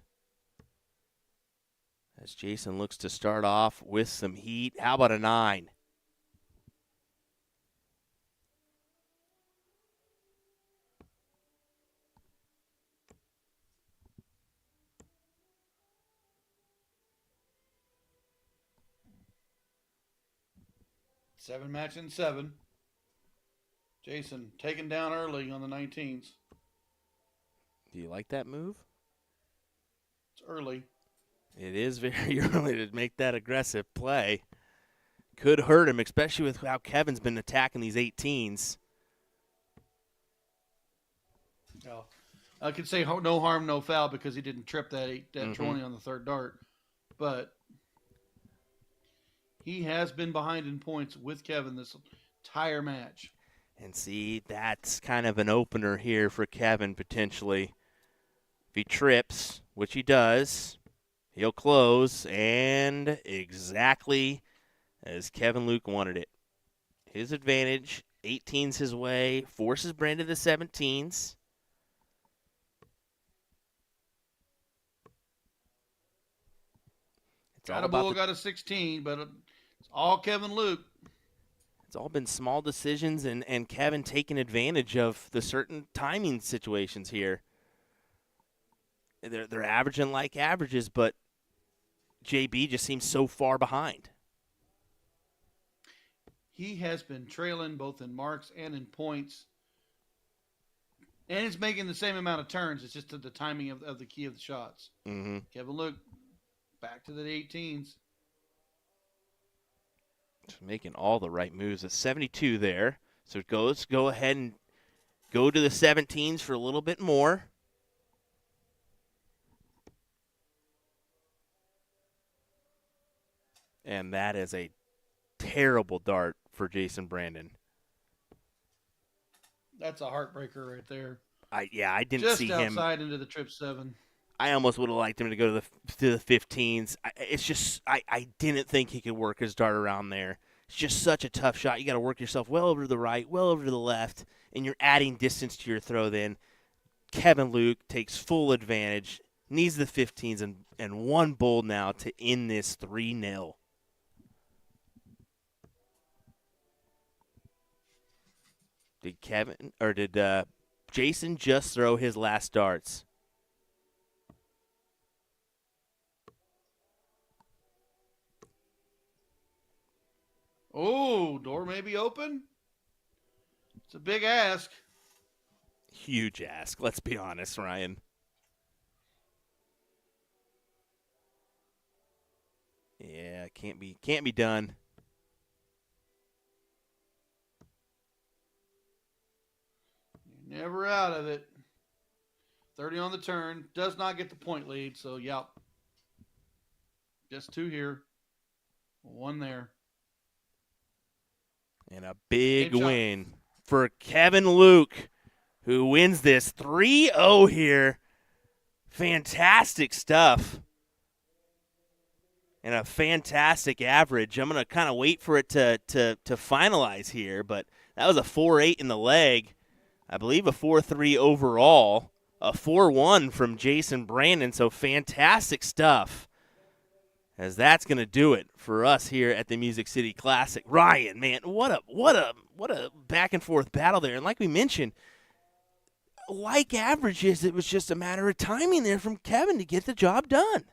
A: As Jason looks to start off with some heat. How about a 9?
B: Seven match in 7. Jason taken down early on the 19s.
A: Do you like that move?
B: It's early.
A: It is very early to make that aggressive play. Could hurt him, especially with how Kevin's been attacking these 18s.
B: Well, I could say no harm, no foul because he didn't trip that 20 on the third dart. But he has been behind in points with Kevin this entire match.
A: And see, that's kind of an opener here for Kevin potentially. If he trips, which he does, he'll close, and exactly as Kevin Luke wanted it. His advantage, 18s his way, forces Brandon to 17s.
B: Got a bull, got a 16, but it's all Kevin Luke.
A: It's all been small decisions and Kevin taking advantage of the certain timing situations here. They're averaging like averages, but JB just seems so far behind.
B: He has been trailing both in marks and in points. And it's making the same amount of turns. It's just the timing of the key of the shots.
A: Mm-hmm.
B: Kevin Luke, back to the 18s.
A: Just making all the right moves. At 72 there. So it goes, go ahead and go to the 17s for a little bit more. And that is a terrible dart for Jason Brandon.
B: That's a heartbreaker right there.
A: I didn't
B: just
A: see him.
B: Just outside into the trip 7.
A: I almost would have liked him to go to the 15s. It's just I didn't think he could work his dart around there. It's just such a tough shot. You got to work yourself well over to the right, well over to the left, and you're adding distance to your throw then. Kevin Luke takes full advantage, needs the 15s, and one bull now to end this 3-0. Did Jason just throw his last darts?
B: Oh, door may be open. It's a big ask.
A: Huge ask. Let's be honest, Ryan. Yeah, can't be done.
B: Never out of it. 30 on the turn. Does not get the point lead, so yep. Just 2 here. 1 there.
A: And a big
B: Game shot.
A: win for Kevin Luke, who wins this 3-0 here. Fantastic stuff. And a fantastic average. I'm going to kind of wait for it to finalize here, but that was a 4-8 in the leg. I believe a 4-3 overall. A 4-1 from Jason Brandon, so fantastic stuff. As that's going to do it for us here at the Music City Classic. Ryan, man, what a back and forth battle there. And like we mentioned, like averages, it was just a matter of timing there from Kevin to get the job done.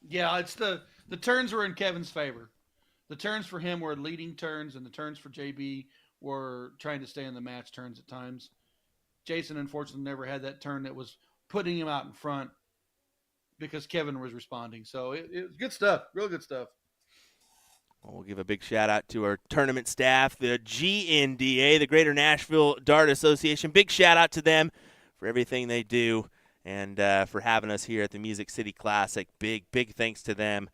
B: Yeah, it's the turns were in Kevin's favor. The turns for him were leading turns, and the turns for JB were trying to stay in the match turns at times. Jason, unfortunately, never had that turn that was putting him out in front because Kevin was responding. So it was good stuff, real good stuff.
A: Well, we'll give a big shout-out to our tournament staff, the GNDA, the Greater Nashville Dart Association. Big shout-out to them for everything they do and for having us here at the Music City Classic. Big thanks to them.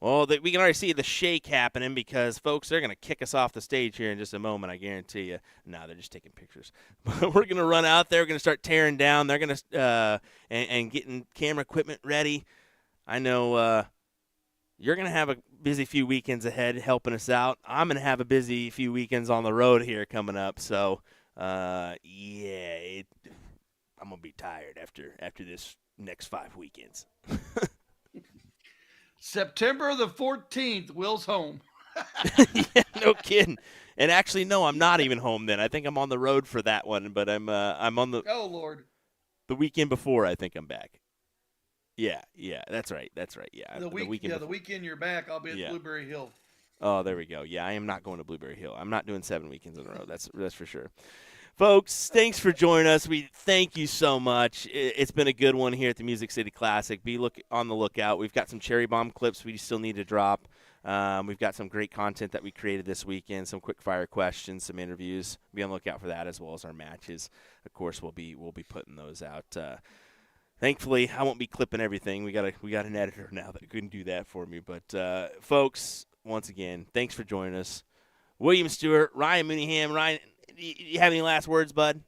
A: Well, we can already see the shake happening because, folks, they're going to kick us off the stage here in just a moment, I guarantee you. No, they're just taking pictures. But we're going to run out there. We're going to start tearing down. They're going to and getting camera equipment ready. I know you're going to have a busy few weekends ahead helping us out. I'm going to have a busy few weekends on the road here coming up. So, I'm going to be tired after this next 5 weekends.
B: September the 14th, Will's home.
A: Yeah, no kidding. And actually, no, I'm not even home then. I think I'm on the road for that one, but I'm on the
B: Lord,
A: the weekend before. I think I'm back. Yeah, that's right. Yeah,
B: the weekend you're back, I'll be at Blueberry Hill.
A: Oh, there we go. Yeah, I am not going to Blueberry Hill. I'm not doing 7 weekends in a row. That's for sure. Folks, thanks for joining us. We thank you so much. It's been a good one here at the Music City Classic. Be on the lookout. We've got some Cherry Bomb clips we still need to drop. We've got some great content that we created this weekend, some quick-fire questions, some interviews. Be on the lookout for that as well as our matches. Of course, we'll be putting those out. Thankfully, I won't be clipping everything. We got an editor now that couldn't do that for me. But, folks, once again, thanks for joining us. William Stewart, Ryan Mooneyham. Ryan, you have any last words, bud?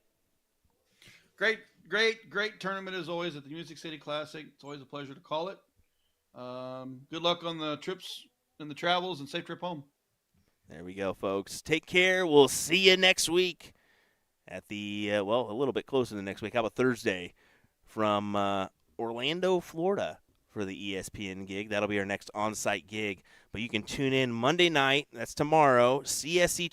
B: Great tournament as always at the Music City Classic. It's always a pleasure to call it. Good luck on the trips and the travels, and safe trip home.
A: There we go, folks. Take care. We'll see you next week at the, a little bit closer than next week. How about Thursday from Orlando, Florida for the ESPN gig. That'll be our next on-site gig. But you can tune in Monday night. That's tomorrow. CSC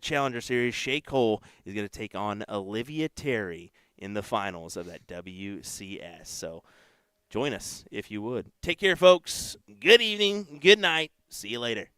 A: Challenger Series. Shay Cole is going to take on Olivia Terry in the finals of that WCS. So join us if you would. Take care, folks. Good evening. Good night. See you later.